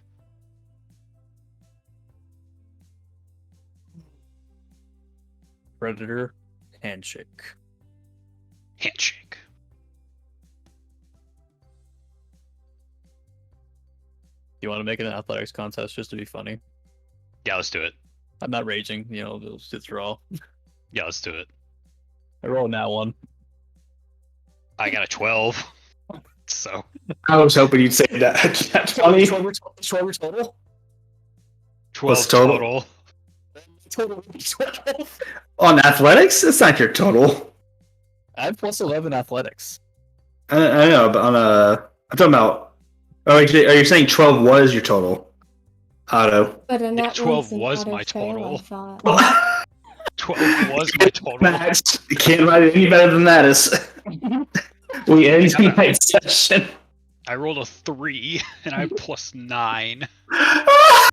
[SPEAKER 6] Predator handshake.
[SPEAKER 3] Handshake.
[SPEAKER 8] You want to make it an athletics contest just to be funny?
[SPEAKER 3] Yeah, let's do it.
[SPEAKER 8] I'm not raging, you know, it's draw.
[SPEAKER 3] Yeah, let's do it.
[SPEAKER 8] I rolled that one.
[SPEAKER 3] I got a 12. So
[SPEAKER 4] I was hoping you'd say that. That's funny.
[SPEAKER 8] 12 total?
[SPEAKER 3] 12
[SPEAKER 4] What's total?
[SPEAKER 3] total.
[SPEAKER 8] Total 12.
[SPEAKER 4] On athletics, that's not your total.
[SPEAKER 8] I have plus 11 athletics.
[SPEAKER 4] I know, but I'm talking about. Oh, are you saying 12 was your total? Otto.
[SPEAKER 1] But in that
[SPEAKER 3] 12
[SPEAKER 1] one's
[SPEAKER 3] was
[SPEAKER 1] an
[SPEAKER 3] my
[SPEAKER 1] auto fail,
[SPEAKER 3] total.
[SPEAKER 1] I thought.
[SPEAKER 3] 12 was my total.
[SPEAKER 4] Max, you can't write it any better than that. We end tonight's session.
[SPEAKER 3] I rolled a 3 and I have +9.
[SPEAKER 1] I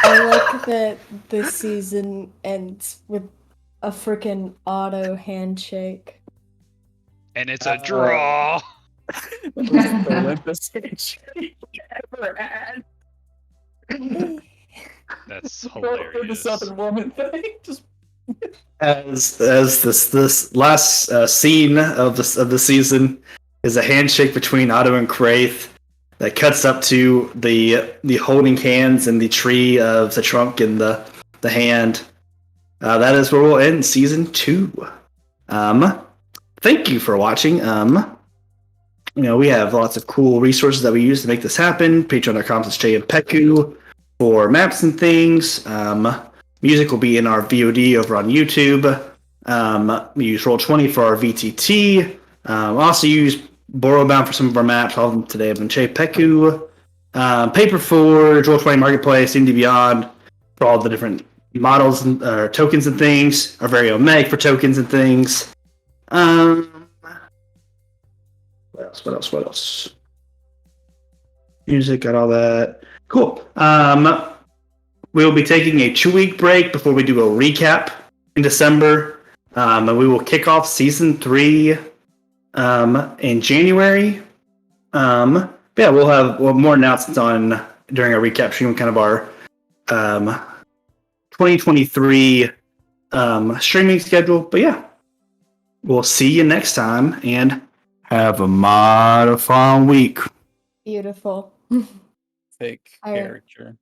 [SPEAKER 1] like that this season ends with a freaking auto handshake.
[SPEAKER 3] And it's a draw.
[SPEAKER 8] That was the limpest handshake we ever had.
[SPEAKER 3] That's
[SPEAKER 8] For the
[SPEAKER 3] hilarious.
[SPEAKER 8] Southern woman thing. Just
[SPEAKER 4] As this last scene of the season is a handshake between Otto and Kraith that cuts up to the holding hands and the tree of the trunk and the hand. That is where we'll end season 2. Thank you for watching. We have lots of cool resources that we use to make this happen. Patreon.com/JMPeku for maps and things. Music will be in our VOD over on YouTube. We use Roll20 for our VTT. Also use Borrowbound for some of our maps. All of them today have been JPEKU. Paperforge, Roll20 Marketplace, D&D Beyond for all the different models and tokens and things. Our very own Meg for tokens and things. What else? Music, got all that. Cool. We'll be taking a 2-week break before we do a recap in December. And we will kick off season 3 in January. We'll have more announcements during our recap stream, kind of our 2023 streaming schedule. But yeah, we'll see you next time and have a mighty fun week.
[SPEAKER 1] Beautiful.
[SPEAKER 8] fake
[SPEAKER 1] All right.
[SPEAKER 8] character.